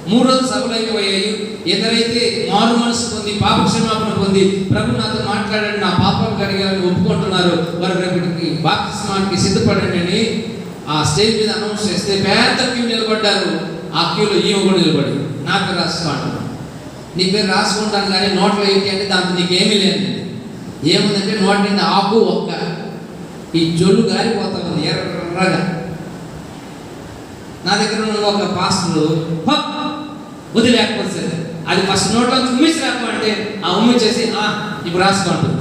3 రోజులు సభలు అయిపోయాయి. ఎందరైతే మారు మనసు పొంది పాపక్షమాపణ పొంది ప్రభు నాతో మాట్లాడండి, నా పాపాలు కడిగాలని ఒప్పుకుంటున్నారు, వారు రేపటికి బాప్తిస్మానికి సిద్ధపడండి అని ఆ స్టేజ్ మీద అనౌన్స్ చేస్తే పెద్ద క్యూ నిలబడ్డారు. ఆ క్యూలో ఈమె కూడా నిలబడి నా పేరు రాసుకోండి. నీ పేరు రాసుకుంటాను కానీ నోట్లో ఏంటి అంటే దాంట్లో నీకేమీ లేదు. ఏముందంటే నోటి నిండా ఆకు ఒక్క, ఈ జొల్లు గారిపోతా ఉంది ఎర్రగా. నా దగ్గర ఉన్న ఒక పాస్టరు వదిలేకపోతే అది ఫస్ట్ నోట్లో ఉమ్మించి రాకపోతే ఆ ఉమ్మించేసి ఇప్పుడు రాసుకుంటుంది.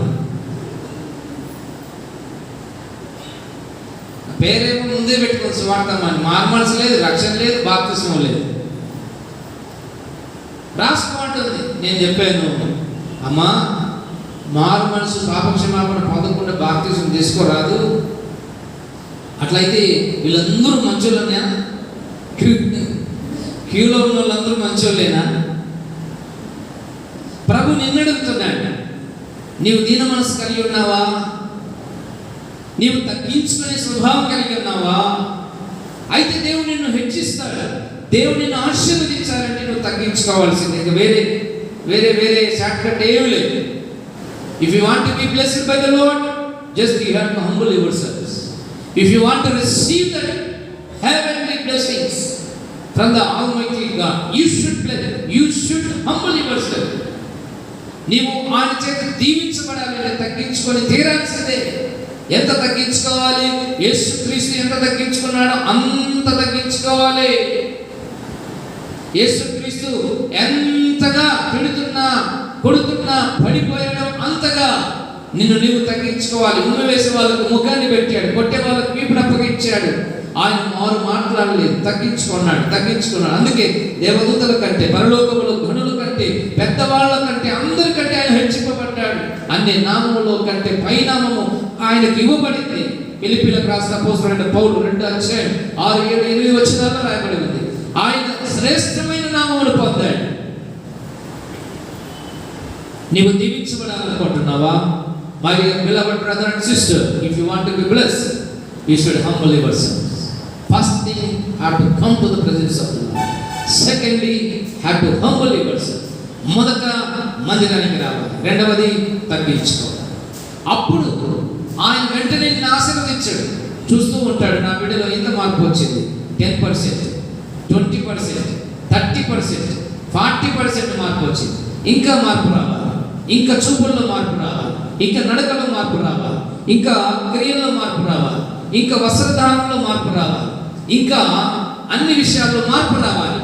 పేరేమో ముందే పెట్టుకొని సువార్తమని, మారు మనసు లేదు, రక్షణ లేదు, బాప్తిస్మం లేదు, రాసుకోమంటుంది. నేను చెప్పాను, అమ్మా మారు మనసు పాపక్షమాపణ పొందకుండా బాప్తిస్మం తీసుకోరాదు. అట్లయితే వీళ్ళందరూ మంచోళ్ళేనా? క్యూలో ఉన్న వాళ్ళందరూ మంచోళ్ళేనా? ప్రభు నిన్నడుగుతున్నాడు, నీవు దీన మనసు కలిగి ఉన్నావా? నీవు తగ్గించుకునే స్వభావం కలిగి ఉన్నావా? అయితే దేవుడు నిన్ను హెచ్చిస్తాడు. దేవుడు నిన్ను ఆశీర్వదించాలంటే నువ్వు తగ్గించుకోవాల్సింది. ఇంకా వేరే వేరే వేరే షార్ట్ కట్ ఏమీ లేదు. If you want to be blessed by the lord, just you have to humble your self. If you want to receive the heavenly blessings from the Almighty God, you should humble yourself. నీవు ఆయన చేత దీవించబడాలి, తగ్గించుకొని తీరాల్సిందే. ఎంత తగ్గించుకోవాలి? యేసుక్రీస్తు ఎంత తగ్గించుకున్నాడో అంత తగ్గించుకోవాలి. యేసుక్రీస్తు ఎంతగా తిడుతున్నా కొడుతున్నా పడిపోయడం అంతగా నిన్ను నీవు తగ్గించుకోవాలి. ఉమ్మ వేసే వాళ్ళకు ముఖాన్ని పెట్టాడు, కొట్టే వాళ్ళకు వీపును అప్పగించాడు. ఆయన మారు మాట్లాడలేదు, తగ్గించుకున్నాడు. అందుకే దేవదూతల కంటే, పరలోకములో గణుల కంటే, పెద్దవాళ్ళ కంటే, అందరికంటే ఆయన హెచ్చింపబడ్డాడు. అన్ని నామములో కంటే పైనామము ఆయనకు ఇవ్వబడింది. ఫిలిప్పీలకు రాసిన అపోస్తలుడైన పౌలు 2:6-7-8 రాయబడి ఉంది. ఆయన శ్రేష్టమైన నామమును పొందాడు. నీవు దీవించబడాలనుకుంటున్నావా? My beloved brother and sister, if you want to be blessed, you should humble yourselves. First thing, have to come to the presence of the Lord. Secondly, have to humble yourself. మొదట మందిరానికి రావాలి. రెండవది తగ్గించుకోవాలి. అప్పుడు ఆయన వెంటనే నిన్ను ఆశీర్వదించాడు. చూస్తూ ఉంటాడు, నా బిడ్డలో ఎంత మార్పు వచ్చింది. 10%, 20%, 30%, 40% మార్పు వచ్చింది. ఇంకా మార్పు రావాలి, ఇంకా చూపుల్లో మార్పు రావాలి, ఇంకా నడకలో మార్పు రావాలి, ఇంకా క్రియల్లో మార్పు రావాలి, ఇంకా వస్త్రధారణలో మార్పు రావాలి, ఇంకా అన్ని విషయాల్లో మార్పు రావాలి.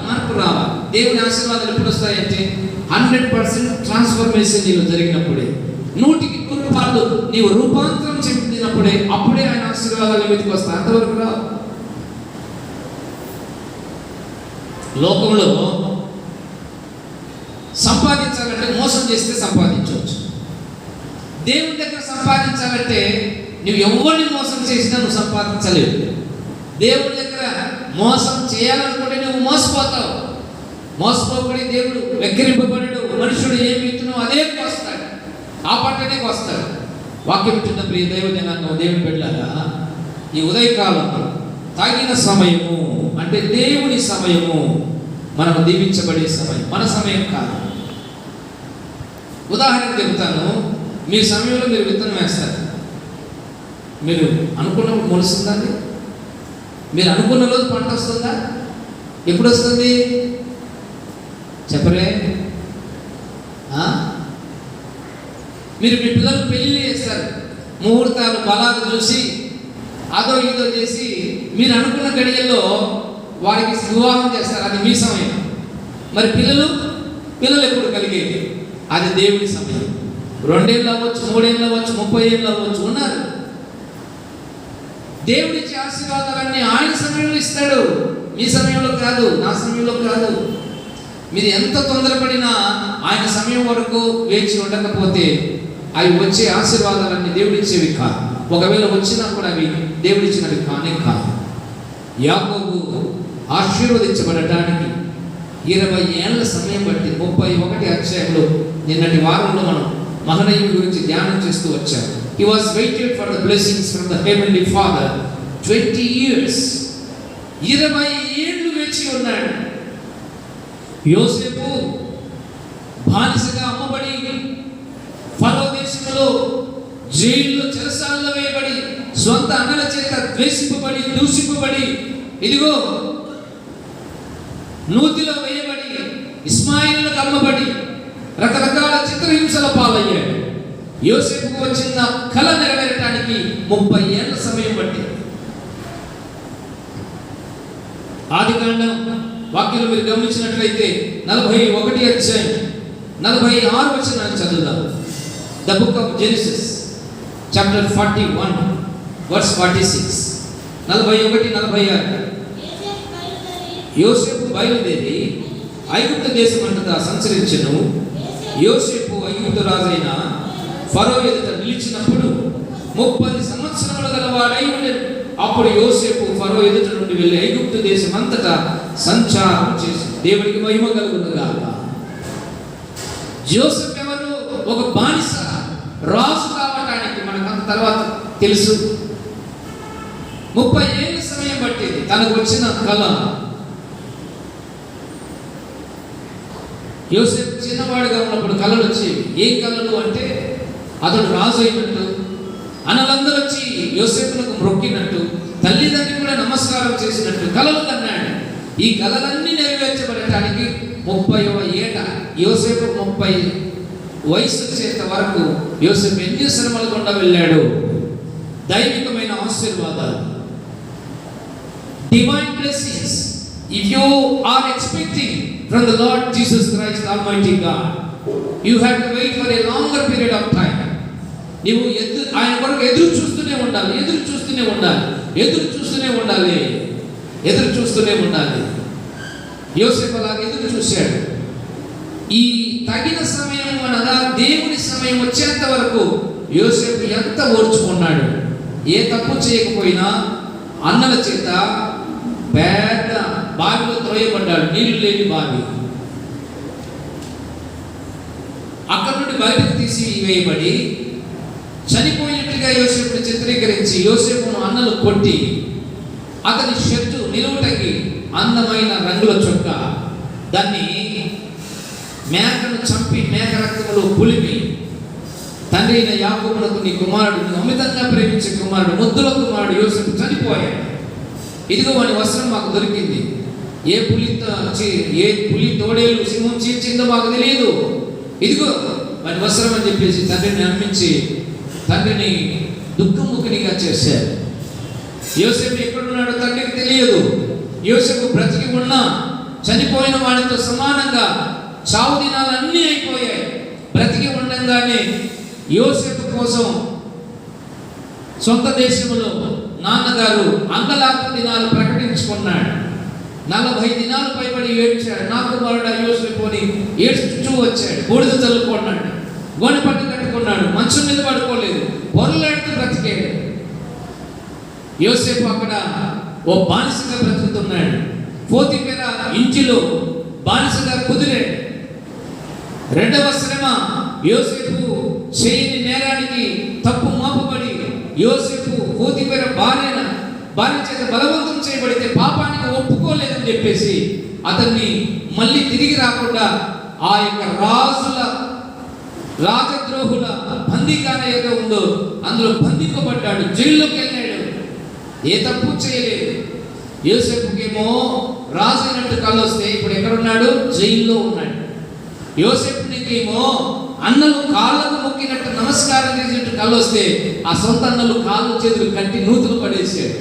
దేవుని ఆశీర్వాదాలు ఎప్పుడు వస్తాయంటే 100% ట్రాన్స్ఫర్మేషన్ నీవు జరిగినప్పుడే, 100% నీవు రూపాంతరం చెందినప్పుడే, అప్పుడే ఆయన ఆశీర్వాదాలు మీదకి వస్తాయి. అంతవరకు రావు. లోకంలో సంపాదించాలంటే మోసం చేస్తే సంపాదించవచ్చు. దేవుని దగ్గర సంపాదించాలంటే నువ్వు ఎవరిని మోసం చేసినా నువ్వు సంపాదించలేవు. దేవుని దగ్గర మోసం చేయాలనుకుంటే నువ్వు మోసపోతావు. మోసపోబడి దేవుడు వెక్కిరింపబడడు. మనుషుడు ఏమి ఇస్తునో అదే కోస్తాడు, ఆ పట్టనే కోస్తాడు. వాక్యం వింటున్న ప్రియ దైవజనాంగం, దేవుని బిడ్డలారా, ఈ ఉదయకాలం తగిన సమయము అంటే దేవుని సమయము, మనము దీవించబడే సమయం, మన సమయం కాదు. ఉదాహరణకు చెబుతాను. మీ సమయంలో మీరు విత్తనం వేస్తారు. మీరు అనుకున్నప్పుడు మొలుస్తుందా? మీరు అనుకున్న రోజు పంట వస్తుందా? ఎప్పుడు వస్తుంది చెప్పరే? మీరు మీ పిల్లలకు పెళ్లి చేస్తారు. ముహూర్తాలు బలాలు చూసి అదో ఇదో చేసి మీరు అనుకున్న గడియల్లో వారికి వివాహం చేస్తారు, అది మీ సమయం. మరి పిల్లలు ఎప్పుడు కలిగేది? అది దేవుడి సమయం. 2 ఏళ్ళు అవ్వచ్చు, 3 ఏళ్ళు అవ్వచ్చు, 30 ఏళ్ళు అవ్వచ్చు, ఉన్నారు. దేవుడిచ్చే ఆశీర్వాదాలన్నీ ఆయన సమయంలో ఇస్తాడు, మీ సమయంలో కాదు, నా సమయంలో కాదు. మీరు ఎంత తొందరపడినా ఆయన సమయం వరకు వేచి ఉండకపోతే అవి వచ్చే ఆశీర్వాదాలన్నీ దేవుడిచ్చేవి కాదు. ఒకవేళ వచ్చినా కూడా అవి దేవుడిచ్చినవి కానే కాదు. యాకోబు ఆశీర్వదించబడటానికి 20 ఏళ్ల సమయం పట్టి 31 అధ్యాయంలో నిన్నటి వారంలో మనం మహనీయుడి గురించి ధ్యానం చేస్తూ వచ్చారు. He was waited for the blessings from the heavenly Father 20 years. 20 ఏళ్ళు వేచి ఉన్నాడు. యోసేపు బానిసగా అమ్మబడి ఫరో దేశంలో జైల్లో చెరసాలలో వేయబడి సొంత అన్నల చేత ద్వేషింపబడి దూషింపబడి ఇదిగో నూతిలో వేయబడి ఇస్మాయిలులకు అమ్మబడి రకరకాల చిత్రహింసల పాలయ్యాడు. యోసేపుకు వచ్చిన కళ నెరవేరటానికి 30 ఏళ్ల సమయం పట్టింది. ఆదికాండం వాక్యం మీరు గమనించినట్లయితే 41 అధ్యాయం 46 వచనాన్ని చదువుదాం. The book of Genesis chapter 41 verse 46. 41, 46. యోసేపు బయలుదేరి ఐగుప్తు దేశం అంతటా సంచరించెను. యోసేపు ఐగుప్తు రాజైన ఫరో ఎదుట నిలిచినప్పుడు 30 సంవత్సరములు గలవాడై ఉండెను. అప్పుడు యోసేపు ఫరో ఎదుట నుండి వెళ్ళి ఐగుప్తు దేశం అంతటా సంచారం చేసి దేవుడికి మహిమ కలుగునుగాక. యోసేపు ఎవరు? ఒక బానిస రాజు కావటానికి మనకంత తర్వాత తెలుసు. 30 ఏళ్ళ సమయం పట్టింది తనకు వచ్చిన కళ. యోసేపు చిన్నవాడిగా ఉన్నప్పుడు కళలు వచ్చేవి. ఏ కళలు అంటే అతడు రాజు అయినట్టు, అన్నలందరూ వచ్చి యోసేపునకు మొక్కినట్టు, తల్లిదండ్రులు కూడా నమస్కారం చేసినట్టు కళలు కన్నాడు. ఈ కళలన్నీ నెరవేర్చబడటానికి 30వ ఏట యోసేపు 30 వయసు చేత వరకు యోసేపు ఎన్ని శ్రమల గుండా వెళ్ళాడు. దైవికమైన ఆశీర్వాదాలు, divine blessings. If you are expecting from the Lord Jesus Christ Almighty God, you have to wait for a longer period of time. నీవు ఆయన కొరకు ఎదురు చూస్తూనే ఉండాలి. యోసేపు అలాగే ఎదురు చూశాడు. ఈ తగిన సమయం అనగా దేవుని సమయం వచ్చేంత వరకు యోసేపు ఎంత ఓర్చుకున్నాడు. ఏ తప్పు చేయకపోయినా అన్నల చేత పెద్ద బావిలో త్రోయబడ్డాడు, నీళ్లు లేని బావి. అక్కడి నుండి బయటకు తీసి వేయబడి చనిపోయినట్టుగా యోసేపును చిత్రీకరించి యోసేపును అన్నలు కొట్టి అతని షర్టు నిలువుటకి అందమైన రంగుల చొక్కా, దాన్ని మేకను చంపి మేక రక్తములో పులిమి తండ్రి అయిన యాకోబునకు నీ కుమారుడు అమితంగా ప్రేమించే కుమారుడు ముద్దుల కుమారుడు యోసేపు చనిపోయాడు. ఇదిగో వాని వస్త్రం మాకు దొరికింది. ఏ పులి తోడేలు సింహం చీల్చిందో మాకు తెలియదు. ఇదిగో వాని వస్త్రం అని చెప్పేసి తండ్రిని నమ్మించి తండ్రిని దుఃఖముఖినిగా చేశారు. యోసేపు ఎక్కడున్నాడో తండ్రికి తెలియదు. యోసేపు బ్రతికి ఉన్నా చనిపోయిన వాడితో సమానంగా చావు దినాలన్నీ అయిపోయాయి. బ్రతికి ఉండంగానే యోసేపు కోసం సొంత దేశంలో నాన్నగారు అంగలార్పు దినాలు ప్రకటించుకున్నాడు. 40 దినాలు పైబడి ఏడ్చాడు. నా కుమారుడు యోసేపు అని ఏడ్చుతూ వచ్చాడు. బూడిద చల్లుకున్నాడు, గోనె పట్టు కట్టుకున్నాడు, మంచం మీద పడుకోలేదు, పొరలాడుతూ బ్రతికాడు. యోసేపు అక్కడ ఓ బానిసగా బ్రతుకుతున్నాడు. పోతిఫెర ఇంటిలో బానిసగా కుదిరాడు. 2వ శ్రమ యోసేపు చేయని నేరానికి తప్పు మోపబడి యోసేపు పోతిఫెర భార్య చేత బలవంతం చేయబడితే పాపానికి ఒప్పుకోలేదని చెప్పేసి అతన్ని మళ్ళీ తిరిగి రాకుండా ఆ యొక్క రాజద్రోహుల బందీఖాన ఏదో ఉందో అందులో బంధింపబడ్డాడు, జైల్లోకి వెళ్ళాడు. ఏ తప్పు చేయలేదు. యోసేపుకేమో రాజు అయినట్టు కళ్ళు వస్తే ఇప్పుడు ఎక్కడున్నాడు? జైల్లో ఉన్నాడు. యోసేపునికేమో అన్నలు కాళ్ళకు మొక్కినట్టు నమస్కారం చేసినట్టు కళ్ళు వస్తే ఆ సొంత అన్నలు కాళ్ళు చేతులు కట్టి నూతులు పడేసాడు.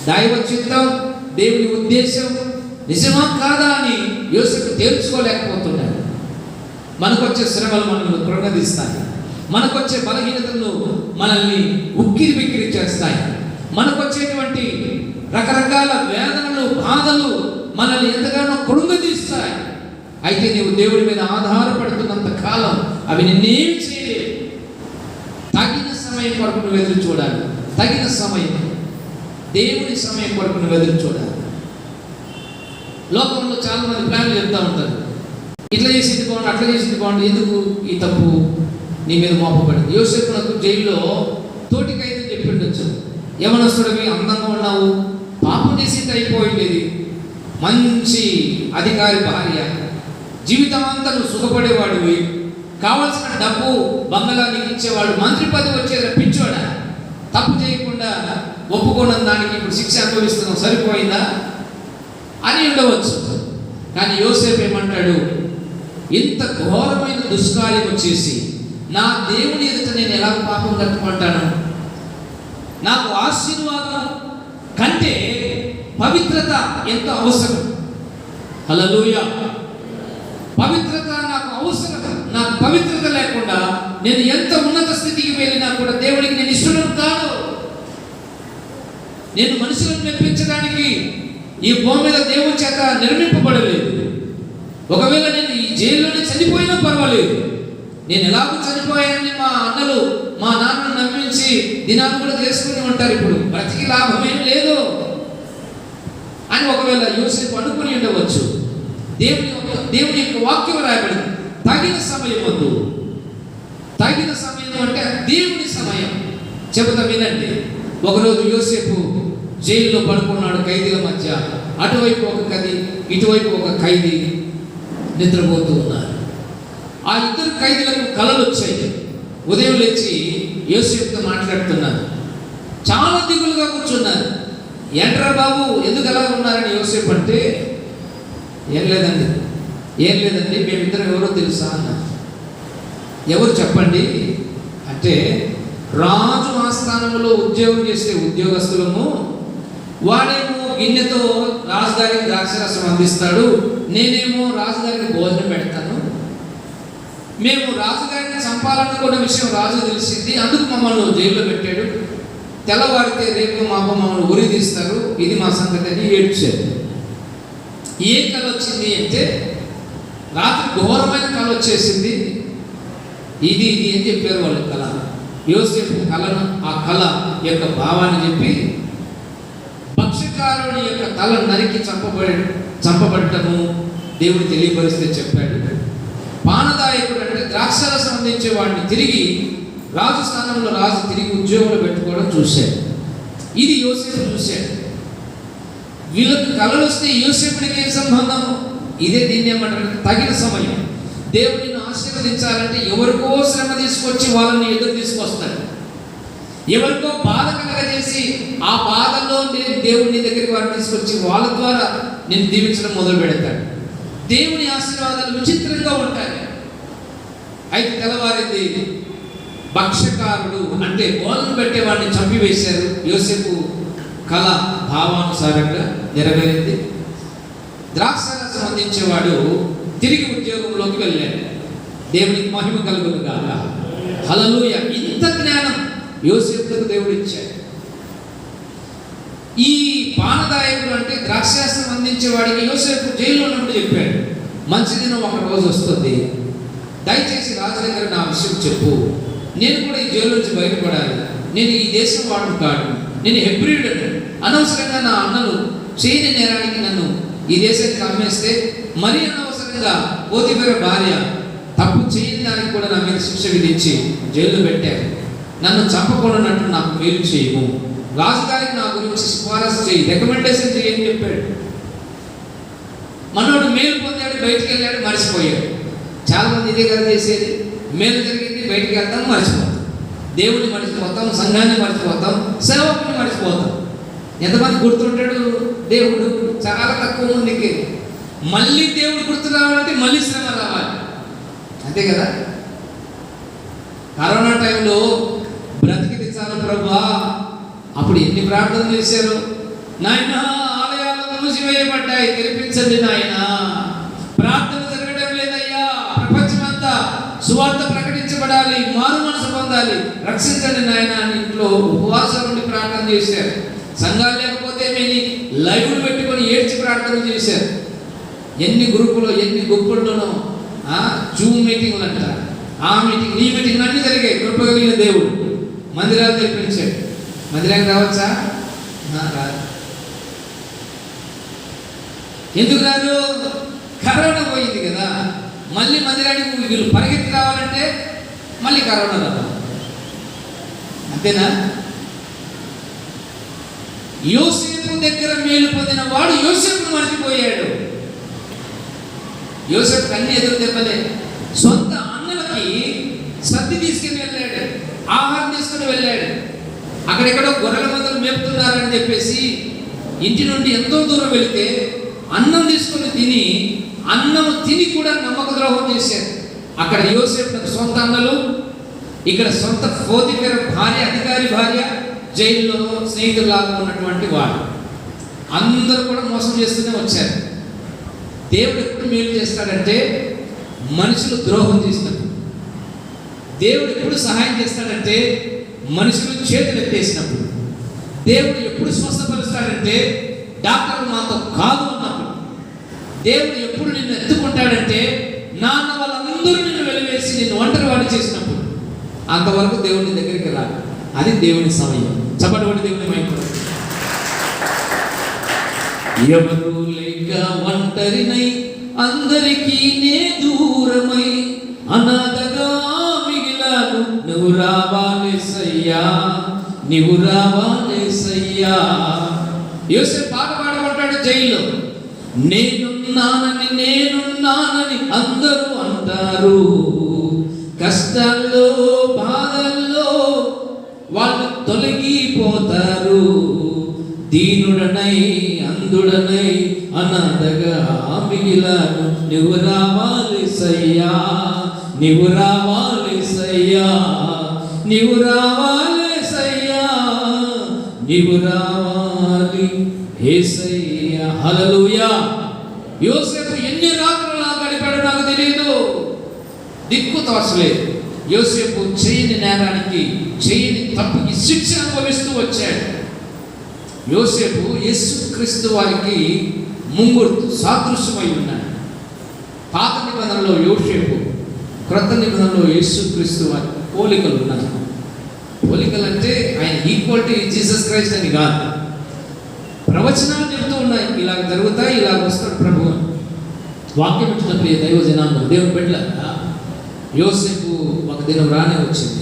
దైవ చిత్తం, దేవుని ఉద్దేశం నిజమా కాదా అని యోసేపు తేల్చుకోలేకపోతున్నాడు. మనకొచ్చే శ్రమలు మనల్ని కృంగదీస్తాయి, మనకొచ్చే బలహీనతలు మనల్ని ఉక్కిరి బిక్కిరి చేస్తాయి, మనకొచ్చేటువంటి రకరకాల వేదనలు బాధలు మనల్ని ఎంతగానో కృంగదీస్తాయి. అయితే నీవు దేవుడి మీద ఆధారపడుతున్నంత కాలం అవి నిన్నేమి చేయలేవు. తగిన సమయం కొరకు నువ్వు ఎదురు చూడాలి. తగిన సమయం, దేవుని సమయం కొరకు నువ్వు ఎదురు చూడాలి. లోకంలో చాలా మంది ప్లాన్లు చెప్తూ ఉంటారు, ఇట్లా చేసింది బాగుండు, అట్లా చేసింది బాగుండు, ఎందుకు ఈ తప్పు నీ మీద మోపబడింది. యోసేపునకు జైల్లో తోటి ఖైదీ చెప్పిండొచ్చు, యవనస్తుడివి, అందంగా ఉన్నావు, పాపం చేసింది అయిపోయింది, మంచి అధికారి భార్య, జీవితం అంతా నువ్వు సుఖపడేవాడివి, కావలసిన డబ్బు బంగళా నీకు ఇచ్చేవాడు, మంత్రి పదవి వచ్చేది పిచ్చోడా, తప్పు చేయకుండా ఒప్పుకున్న దానికి ఇప్పుడు శిక్ష అనుభవిస్తున్నావు, సరిపోయిందా అని ఉండవచ్చు. కానీ యోసేపు ఏమంటాడు, ఇంత ఘోరమైన దుష్కార్యం వచ్చేసి నా దేవుని ఎదుట నేను ఎలా పాపం కట్టుకుంటాను? నాకు ఆశీర్వాదం కంటే పవిత్రత ఎంతో అవసరం. హల్లెలూయా. పవిత్రత నాకు అవసరం. నాకు పవిత్రత లేకుండా నేను ఎంత ఉన్నత స్థితికి వెళ్ళినా కూడా దేవుడికి నేను ఇష్టం కాదు. నేను మనుషులను మెప్పించడానికి ఈ భూమి మీద దేవుని చేత నిర్మింపబడలేదు. ఒకవేళ నేను ఈ జైల్లోనే చనిపోయినా పర్వాలేదు, నేను ఎలాగో చనిపోయానని మా అన్నలు మా నాన్నను నమ్మించి దినాలు కూడా చేసుకుని ఉంటారు, ఇప్పుడు బ్రతికి లాభమేం లేదు అని ఒకవేళ యోసేపు అనుకుని ఉండవచ్చు. దేవుని యొక్క వాక్యం రాయబడింది, తగిన సమయం వద్దు. తగిన సమయం అంటే దేవుని సమయం. చెబుతా వినండి. ఒకరోజు యోసేపు జైల్లో పడుకున్నాడు, ఖైదీల మధ్య. అటువైపు ఒక ఖైదీ, ఇటువైపు ఒక ఖైదీ నిద్రపోతూ ఉన్నారు. ఆ ఇద్దరు ఖైదీలకు కలలు వచ్చాయి. ఉదయం లేచి యోసేపుతో మాట్లాడుతున్నారు. చాలా దిగులుగా కూర్చున్నారు. ఏంట్రా బాబు, ఎందుకు అలా ఉన్నారని యోసేపు అంటే, ఏం లేదండి మేమిద్దరం ఎవరో తెలుసా అన్న. ఎవరు చెప్పండి అంటే, రాజు ఆస్థానంలో ఉద్యోగం చేసే ఉద్యోగస్తులము, వాడేమో గిన్నెతో రాజుగారికి ద్రాక్షరసం అందిస్తాడు, నేనేమో రాజుగారికి భోజనం పెడతాను. మేము రాజుగారిని చంపాలనుకున్న విషయం రాజు తెలిసింది, అందుకు మమ్మల్ని జైల్లో పెట్టాడు. తెల్లవారితే రేపు మమ్మల్ని ఉరి తీస్తారు, ఇది మా సంగతి అని ఏడ్చారు. ఏ కళ వచ్చింది అంటే, రాత్రి ఘోరమైన కళ వచ్చేసింది. ఇది అని చెప్పారు వాళ్ళు కళ. యోసేపు కళను, ఆ కళ యొక్క భావాన్ని చెప్పి, భక్ష్యకారుని యొక్క తల నరికి చంపబడటము దేవుడు తెలియపరిస్తే చెప్పాడు. పానదాయకుడు అంటే ద్రాక్షరసం అందించే వాడిని తిరిగి రాజు స్థానంలో రాజు తిరిగి ఉద్యోగంలో పెట్టుకోవడం చూశాడు. ఇది యోసేపు చూశాడు. వీళ్ళకి కళలు వస్తే యోసేపునికి ఏం సంబంధం? ఇదే దీన్ని ఏమంటారు, తగిన సమయం. దేవుడిని ఆశీర్వదించాలంటే ఎవరికో శ్రమ తీసుకొచ్చి వాళ్ళని ఎదురు తీసుకొస్తాడు. ఎవరికో బాధ కలగజేసి ఆ బాధలో నేను దేవుని దగ్గరికి వారిని తీసుకొచ్చి వాళ్ళ ద్వారా నేను దీవించడం మొదలు పెడతాడు. దేవుని ఆశీర్వాదాలు విచిత్రంగా ఉంటాయి. అయితే తెల్లవారింది, భక్ష్యకారుడు అంటే గోలను పెట్టేవాడిని చంపివేశారు. యోసేపు కళ భావానుసారంగా నెరవేరింది. ద్రాక్షరసం అందించేవాడు తిరిగి ఉద్యోగంలోకి వెళ్ళాడు. దేవునికి మహిమ కలుగును గాక. హల్లెలూయా. ఇంత జ్ఞానం యోసేపుకు దేవుడు ఇచ్చాడు. ఈ పానదాయకుడు అంటే ద్రాక్షరసం అందించేవాడికి యోసేపు జైల్లో ఉన్నప్పుడు చెప్పాడు, మంచి దినం ఒక రోజు వస్తుంది, దయచేసి రాజు దగ్గర నా విషయం చెప్పు, నేను కూడా ఈ జైలు నుంచి బయటపడాలి, నేను ఈ దేశం వాడు కాదు, నేను హెబ్రీయుడు, అనవసరంగా నా అన్నలు చేయని నేరానికి నన్ను ఈ దేశానికి అమ్మేస్తే, మరీ అనవసరంగా పోతిఫెర భార్య తప్పు చేయని దానికి కూడా నా మీద శిక్ష విధించి జైల్లో పెట్టారు, నన్ను చంపకూడనట్టు నాకు మేలు చేయము, రాజుగారికి నా గురించి సిఫారసు చేయి, రికమెండేషన్ చేయని చెప్పాడు. మనోడు మేలు పొందాడు, బయటికి వెళ్ళాడు, మర్చిపోయాడు. చాలా మంది ఇదే కదా చేసేది, మేలు జరిగింది, బయటికి వెళ్తాం, మర్చిపోతాం, దేవుడిని మర్చిపోతాం, సంఘాన్ని మర్చిపోతాం, సేవకుని మర్చిపోతాం. ఎంతమంది గుర్తుంటాడు దేవుడు? చాలా తక్కువ మందికి. మళ్ళీ దేవుడు గుర్తు రావాలంటే మళ్ళీ శ్రమ రావాలి, అంతే కదా. కరోనా టైంలో బ్రతికితే చాలు ప్రభువా. అప్పుడు ఎన్ని ప్రార్థనలు చేశారు. నాయన ఆలయాలు మూసివేయబడ్డాయి, తెరిపించండి నాయన. ప్రార్థన జరగడం లేదయ్యా. ప్రపంచమంతా సువార్త ప్రకటించబడాలి, మారు మనసు పొందాలి, రక్షించండి నాయన అని ఇంట్లో ఉపవాసం నుండి ప్రార్థన చేశారు. సంఘాలు లేకపోతే మేము లైవ్లు పెట్టుకొని ఏడ్చి ప్రార్థన చేశారు. ఎన్ని గ్రూపులో ఎన్ని గుంపుల్లోనో జూమ్ మీటింగ్లు అంట, ఆ మీటింగ్ ఈ మీటింగ్ అన్నీ జరిగాయి. కృప కలిగిన దేవుడు మందిరాలు తెరిపించాడు. మందిరానికి రావచ్చా? రాదు. ఎందుకు రాదు? కరోనా పోయింది కదా. మళ్ళీ మందిరానికి వీళ్ళు పరిగెత్తి రావాలంటే మళ్ళీ కరోనా రావాలి. అంతేనా? యోసేపు దగ్గర మేలు పొందిన వాడు యోసేపును మర్చిపోయాడు. యోసేపుకి అన్ని ఎదురు దెబ్బలే. సొంత అన్నలకి సర్ది తీసుకుని వెళ్ళాడు, ఆహారం తీసుకుని వెళ్ళాడు. అక్కడెక్కడో గొర్రెల మందలు మేపుతున్నారని చెప్పేసి ఇంటి నుండి ఎంతో దూరం వెళితే అన్నం తీసుకుని తిని, అన్నం తిని కూడా నమ్మక ద్రోహం చేశారు. అక్కడ యోసేపు సొంత అన్నలు, ఇక్కడ సొంత పోతీఫెర భార్య, అధికారి భార్య, జైల్లో స్నేహితులాగా ఉన్నటువంటి వాడు, అందరూ కూడా మోసం చేస్తూనే వచ్చారు. దేవుడు ఎప్పుడు మేలు చేస్తాడంటే మనుషులు ద్రోహం చేసినప్పుడు. దేవుడు ఎప్పుడు సహాయం చేస్తాడంటే మనుషులు చేతులు ఎత్తేసినప్పుడు. దేవుడు ఎప్పుడు స్వస్థపరుస్తాడంటే డాక్టర్లు మాతో కాదు అన్నప్పుడు. దేవుడు ఎప్పుడు నిన్ను ఎత్తుకుంటాడంటే నాన్న వాళ్ళందరూ నిన్ను వెలివేసి నిన్ను ఒంటరి వాడు చేసినప్పుడు. అంతవరకు దేవుని దగ్గరికి రాదు. అది దేవుని సమయం. చెప్పటువంటి దేవుని మైండ్. ఎవరు లేక ఒంటరినై అందరికీ నే దూరమై అనాథగా మిగిలాను, నువ్వు రావాలేసయ్యా, నువ్వు రావాలేసయ్యా. యోసేపు పాట పాడమంటాడు జైల్లో. నేనున్నానని అందరూ అంటారు, కష్టాల్లో బాధల్లో వాళ్ళు తొలగిపోతారు. దీనుడనై అందుడనై అనాథగా మిగిలాను, నువ్వు రావాలేసయ్యా, నువ్వు రావాలేసయ్యా, నువ్వు రావాలేసయ్యా, నువ్వు రావాలి యేసయ్యా. హల్లెలూయా. యోసేపు ఎన్ని రాత్రులు గడిపాడో నాకు తెలియదు. దిక్కు తోచలేదు. యోసేపు చేయని నేరానికి, చేయని తప్పుకి శిక్ష అనుభవిస్తూ వచ్చాడు. యోసేపు యేసుక్రీస్తు వారికి ముంగుర్తు, సాదృశ్యమై ఉన్నాడు. పాత నిబంధనలో యోసేపు, క్రొత్త నిబంధనలో యేసుక్రీస్తు వారి పోలికలు ఉన్నాయి. పోలికలు అంటే ఆయన ఈక్వల్ టు జీసస్ క్రైస్ట్ అని కాదు. ప్రవచనాలు చెబుతూ ఉన్నాయి, ఇలాగ జరుగుతాయి, ఇలాగ వస్తాడు ప్రభు. వాక్యం ఇచ్చిన ప్రియ దైవ జనాంగం, దేవుని బిడ్డల, యోసేపు ఒక దినం రానే వచ్చింది.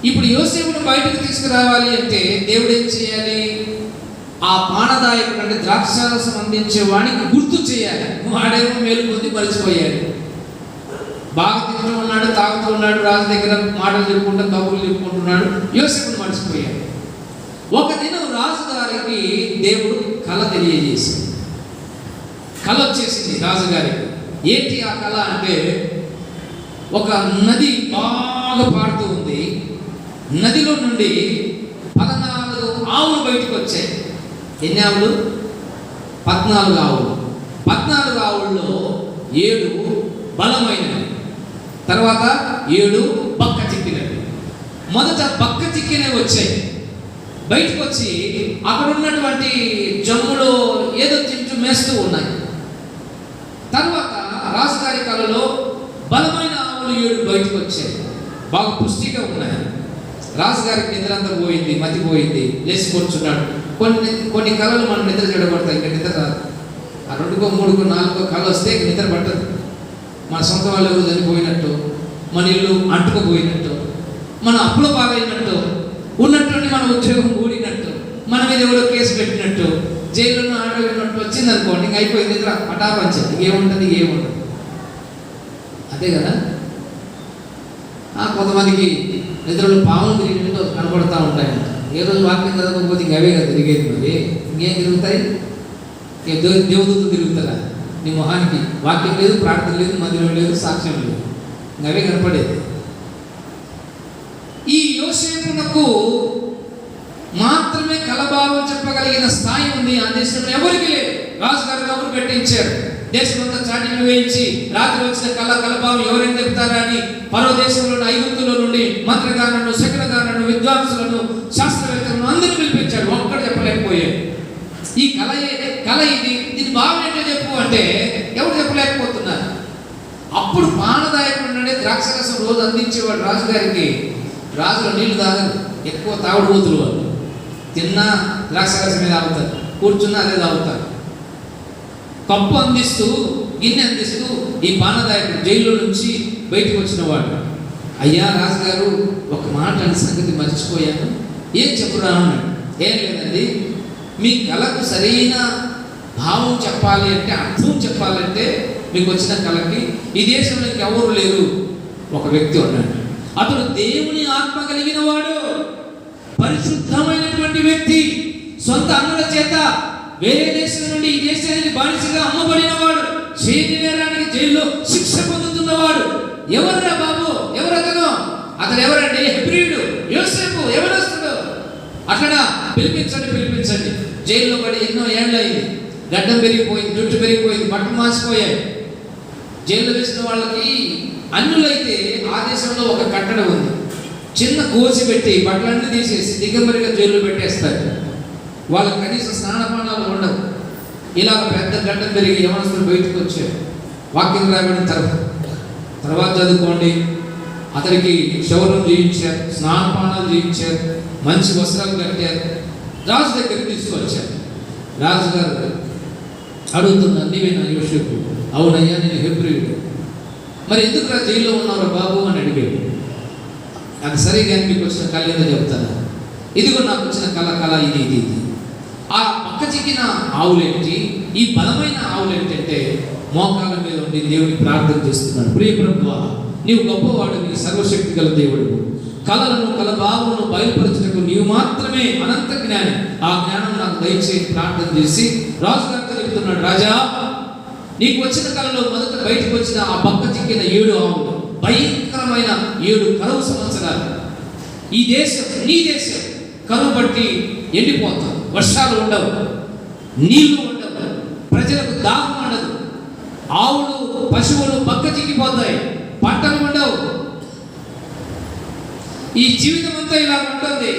ఇప్పుడు యోసేపును బయటకు తీసుకురావాలి అంటే దేవుడు ఏం చేయాలి? ఆ పానదాయకుడు అంటే ద్రాక్షారసం అందించే వాడికి గుర్తు చేయాలి. వాడేమో మేలు పొంది మరిచిపోయాడు. బాగా తింటూ ఉన్నాడు, తాగుతూ ఉన్నాడు, రాజు దగ్గర మాటలు చెప్పుకుంటూ కబుర్లు చెప్పుకుంటున్నాడు. యోసేపును మర్చిపోయాడు. ఒక దినం రాజుగారికి దేవుడు కళ తెలియజేసింది. కళ వచ్చేసింది రాజుగారికి. ఏంటి ఆ కళ అంటే, ఒక నది బాగా పారుతూ ఉంది. నదిలో నుండి 14 ఆవులు బయటకు వచ్చాయి. ఎన్ని ఆవులు? 14 ఆవులు. 14 ఆవుల్లో 7 బలమైనవి, తర్వాత 7 బక్క చిక్కినవి. మొదట బక్క చిక్కినవి వచ్చాయి. బయటకు వచ్చి అక్కడ ఉన్నటువంటి జమ్ములో ఏదో తింటూ మేస్తూ ఉన్నాయి. తర్వాత రాజుగారి కళలో బలమైన ఆవులు 7 బయటకు వచ్చాయి, బాగా పుష్టిగా ఉన్నాయి. రాజుగారికి నిద్ర అంతా పోయింది, మతిపోయింది, లేచి కూర్చున్నాడు. కొన్ని కళలు మనం నిద్ర చెడగొడతాయి, ఇంకా నిద్ర రాదు. ఆ 2కో 3కో 4కో కళ వస్తే నిద్ర పట్టదు. మన సొంత వాళ్ళు ఎవరు చనిపోయినట్టు, మన ఇల్లు అంటుకుపోయినట్టు, మన అప్పుల పాలైనట్టు, ఉన్నట్టుండి మన ఉద్యోగం కూడినట్టు, మన మీద ఎవరో కేసు పెట్టినట్టు, జైల్లో ఆడవినట్టు వచ్చింది అనుకోండి, ఇంక అయిపోయింది నిద్ర పటాపంచండి. ఏముంటుంది? ఏముంటుంది. అంతే కదా. కొంతమందికి నిద్రలో పాములు తిరిగినట్టు కనపడుతూ ఉంటాయంట. ఏ రోజు వాక్యం చదవకపోతే ఇంక అవే కదా తిరిగేది. మరి ఇంకేం తిరుగుతాయి? దేవదూతలు తిరుగుతారా? నీ మొహానికి వాక్యం లేదు, ప్రార్థన లేదు, మందిరం లేదు, సాక్ష్యం లేదు, ఇంక అవే కనపడేది. యోసేపునకు మాత్రమే కలభావం చెప్పగలిగిన స్థాయి ఉంది. ఆ దేశంలో ఎవరికి లేదు. రాజుగారు కబురు పెట్టించారు. దేశమంతా చాటింగ్లు వేయించి రాత్రి వచ్చిన కలభావం ఎవరైనా చెప్తారా అని పరో దేశంలోని ఐగుప్తులో నుండి మంత్రగారులను, శకునగారులను, విద్వాంసులను, శాస్త్రవేత్తలను అందరూ పిలిపించాడు. ఒక్కడు చెప్పలేకపోయాడు. ఈ కళ దీని భావం ఏంటో చెప్పు అంటే ఎవరు చెప్పలేకపోతున్నారు. అప్పుడు పానదాయకుడు ద్రాక్షరసం రోజు అందించేవాడు రాజుగారికి. రాజులో నీళ్లు తాగరు, ఎక్కువ తాగుడుబోతులు వాళ్ళు. తిన్నా ద్రాక్షరసం మీద తాగుతారు, కూర్చున్నా అదే తాగుతారు. కప్పు అందిస్తూ, గిన్నె అందిస్తూ ఈ పానదాయకుడు జైల్లో నుంచి బయటకు వచ్చిన వాడు. అయ్యా రాజుగారు, ఒక మాట అని సంగతి మర్చిపోయాను, ఏం చెప్పురా అన్నాడు. ఏం లేదండి, మీ కళకు సరైన భావం చెప్పాలి అంటే, అర్థం చెప్పాలంటే మీకు వచ్చిన కళకి ఈ దేశంలో ఇంకెవరు లేరు. ఒక వ్యక్తి ఉన్నాడు. అతడు దేవుని ఆత్మ కలిగిన వాడు, పరిశుద్ధమైనటువంటి వ్యక్తి, సొంత అన్నుల చేత వేరే దేశం నుండి ఈ దేశానికి బానిసగా అమ్మబడిన వాడు, చేతి నేరానికి జైల్లో శిక్ష పొందుతున్నవాడు. ఎవర్రా బాబు, ఎవరతను? అతను ఎవరండి? హెబ్రీయుడు, యోసేపు, ఎవరొస్తాడు? అక్కడ పిలిపించండి. జైల్లో పడి ఎన్నో ఏళ్ళయింది. గడ్డం పెరిగిపోయింది, జుట్టు పెరిగిపోయింది, బట్టలు మాసిపోయాయి. జైల్లో వేసిన వాళ్ళకి అన్నులైతే ఆ దేశంలో ఒక కట్టడం ఉంది. చిన్న కోసి పెట్టి బట్టలన్నీ తీసేసి దిగంబరిగా జైల్లో పెట్టేస్తారు. వాళ్ళకి కనీసం స్నానపానాలు ఉండవు. ఇలా పెద్ద గడ్డం పెరిగి యవనస్తులు బయటకు వచ్చారు. వాక్యం రాబడిన తర్వాత చదువుకోండి. అతనికి క్షౌరం చేయించారు, స్నానపానాలు చేయించారు, మంచి వస్త్రాలు కట్టారు, రాజు దగ్గరికి తీసుకొచ్చారు. రాజుగారు అడుగుతున్నాను, నీవేనా యోసేపు? అవునయ్యా, నేను హెబ్రీయుడు. మరి ఎందుకు జైల్లో ఉన్నావు బాబు అని అడిగాడు. అది సరిగా మీకు వచ్చిన కళ ఏదో చెప్తాను. ఇదిగో నాకు వచ్చిన కళ ఇది. ఆ పక్క చిక్కిన ఆవులేంటి, ఈ బలమైన ఆవులేంటంటే మోకాళ్ళ మీద ఉండి దేవుని ప్రార్థన చేస్తున్నాడు. ప్రియ ప్రభువా, నీవు గొప్పవాడు, నీ సర్వశక్తి గల దేవుడు. కళలను, కళభావములను బయలుపరచుటకు నీవు మాత్రమే అనంత జ్ఞాని. ఆ జ్ఞానం నాకు దయచేసి ప్రార్థన చేసి రాజుగారితో చెప్తున్నాడు. రాజా, నీకు వచ్చిన కళలో మొదట బయటకు వచ్చిన ఆ పక్క చిక్కిన 7 ఆవులు భయంకరమైన 7 కరువు సంవత్సరాలు. ఈ దేశం, నీ దేశం కరువు బట్టి ఎండిపోతాం. వర్షాలు ఉండవు, నీళ్లు ఉండవు, ప్రజలకు దాహం ఉండదు, ఆవులు, పశువులు పక్క చిక్కిపోతాయి, పంటలు ఉండవు. ఈ జీవితం అంతా ఇలా ఉంటుంది.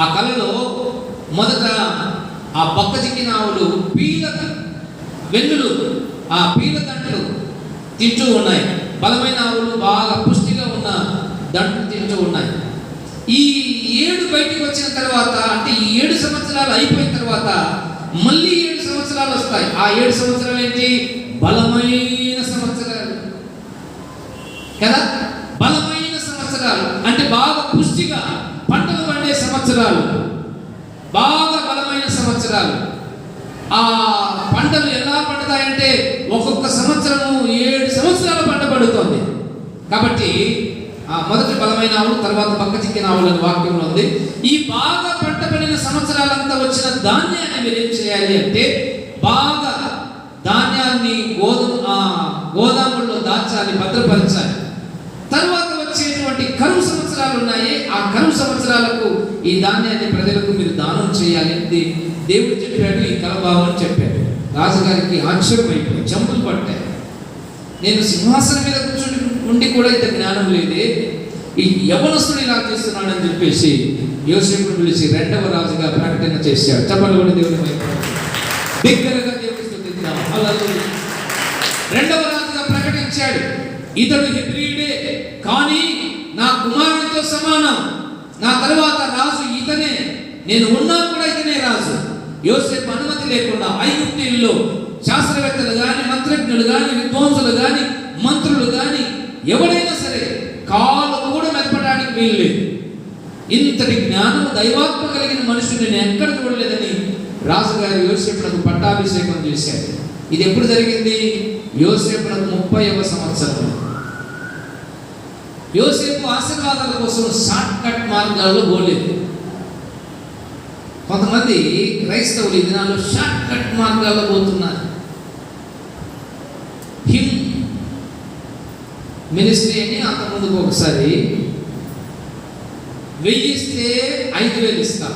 ఆ కళలో మొదట ఆ పక్క చిక్కిన ఆవులు వెన్నులు, ఆ పీల దంట్లు తింటూ ఉన్నాయి. బలమైన ఆవులు బాగా పుష్టిగా ఉన్న దంట్లు తింటూ ఉన్నాయి. ఈ 7 బయటికి వచ్చిన తర్వాత, అంటే ఈ 7 సంవత్సరాలు అయిపోయిన తర్వాత మళ్ళీ 7 సంవత్సరాలు వస్తాయి. ఆ 7 సంవత్సరాలు ఏంటి? బలమైన సంవత్సరాలు కదా. బలమైన సంవత్సరాలు అంటే బాగా పుష్టిగా పంటలు పండే సంవత్సరాలు, బాగా బలమైన సంవత్సరాలు. ఆ పంటలు ఎలా పండుతాయంటే ఒక్కొక్క సంవత్సరము 7 సంవత్సరాల పంట పడుతుంది. కాబట్టి ఆ మొదటి బలమైన ఆవులు, తర్వాత పక్క చిక్కిన ఆవులు అని వాక్యంలో ఉంది. ఈ బాగా పంట పడిన సంవత్సరాలంతా వచ్చిన ధాన్యాన్ని మీరు ఏం చేయాలి అంటే, బాగా ధాన్యాన్ని గోదాముల్లో దాచాలి, భద్రపరచాలి. తర్వాత వచ్చేటువంటి కరువు సంవత్సరాలు ఉన్నాయి. ఆ కరువు సంవత్సరాలకు ఈ ధాన్యాన్ని ప్రజలకు మీరు దానం చేయాలి అని దేవుడు చెప్పాడు. ఈ కలభావం చెప్పాడు. రాజుగారికి ఆశ్చర్యమైపోయి చెంపులు పట్టాయి. నేను సింహాసనం మీద కూర్చుని ఉండి కూడా ఇంత జ్ఞానం లేదే, ఈ యవనస్తుడు ఇలా చేస్తున్నాడని చెప్పేసి యోసేపును పిలిచి 2వ రాజుగా ప్రకటన చేశాడు. చెప్పండి కూడా దేవుని బిగ్గరగా దేవుని స్తుతిద్దాం. హల్లెలూయా. 2వ రాజుగా ప్రకటించాడు. ఇతడు హెబ్రీయుడే, కానీ నా కుమారునితో సమానం. నా తర్వాత రాజు ఇతనే, నేను ఉన్నా కూడా ఇతనే రాజు. యోసేపు అనుమతి లేకుండా ఐగుప్తీయుల్లో శాస్త్రవేత్తలు కానీ, మంత్రజ్ఞులు కానీ, విద్వాంసులు కానీ, మంత్రులు కానీ ఎవరైనా సరే కాలు కూడా మెదపడానికి వీలు లేదు. ఇంతటి జ్ఞానము, దైవాత్మ కలిగిన మనుషుని నేను ఎక్కడ చూడలేదని రాజుగారు యోసేపునకు పట్టాభిషేకం చేశారు. ఇది ఎప్పుడు జరిగింది? యోసేపునకు 30వ సంవత్సరం. యోసేపు ఆశీర్వాదాల కోసం షార్ట్ కట్ మార్గాల్లో పోలేదు. కొంతమంది క్రైస్తవులు ఈ దినాల్లో షార్ట్ కట్ మార్గాల్లో పోతున్నారు. హిమ్ మినిస్ట్రీ అని అంతకుముందుకు ఒకసారి 1000 ఇస్తే 5000 ఇస్తాం,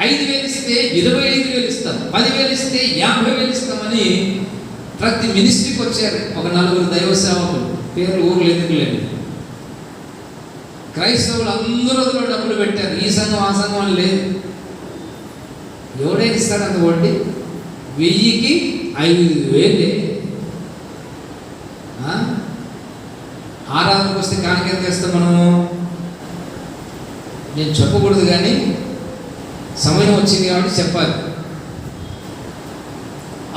5000 ఇస్తే 25,000 ఇస్తాం, 10,000 ఇస్తే 50,000 ఇస్తామని ప్రతి మినిస్ట్రీకి వచ్చారు ఒక 4 దైవ సేవకులు. పేర్లు ఊర్లు ఎందుకు లేదు. క్రైస్తవులు అందరూ అందులో డబ్బులు పెట్టారు. ఈ సంఘం ఆ సంఘం అని లేదు. ఎవడైనా ఇస్తాడు అంత వడ్డీ? 1000కి 5,000. ఆరాధనకు వస్తే కానుక ఎంత వేస్తాం మనము? నేను చెప్పకూడదు కానీ సమయం వచ్చింది కాబట్టి చెప్పాలి.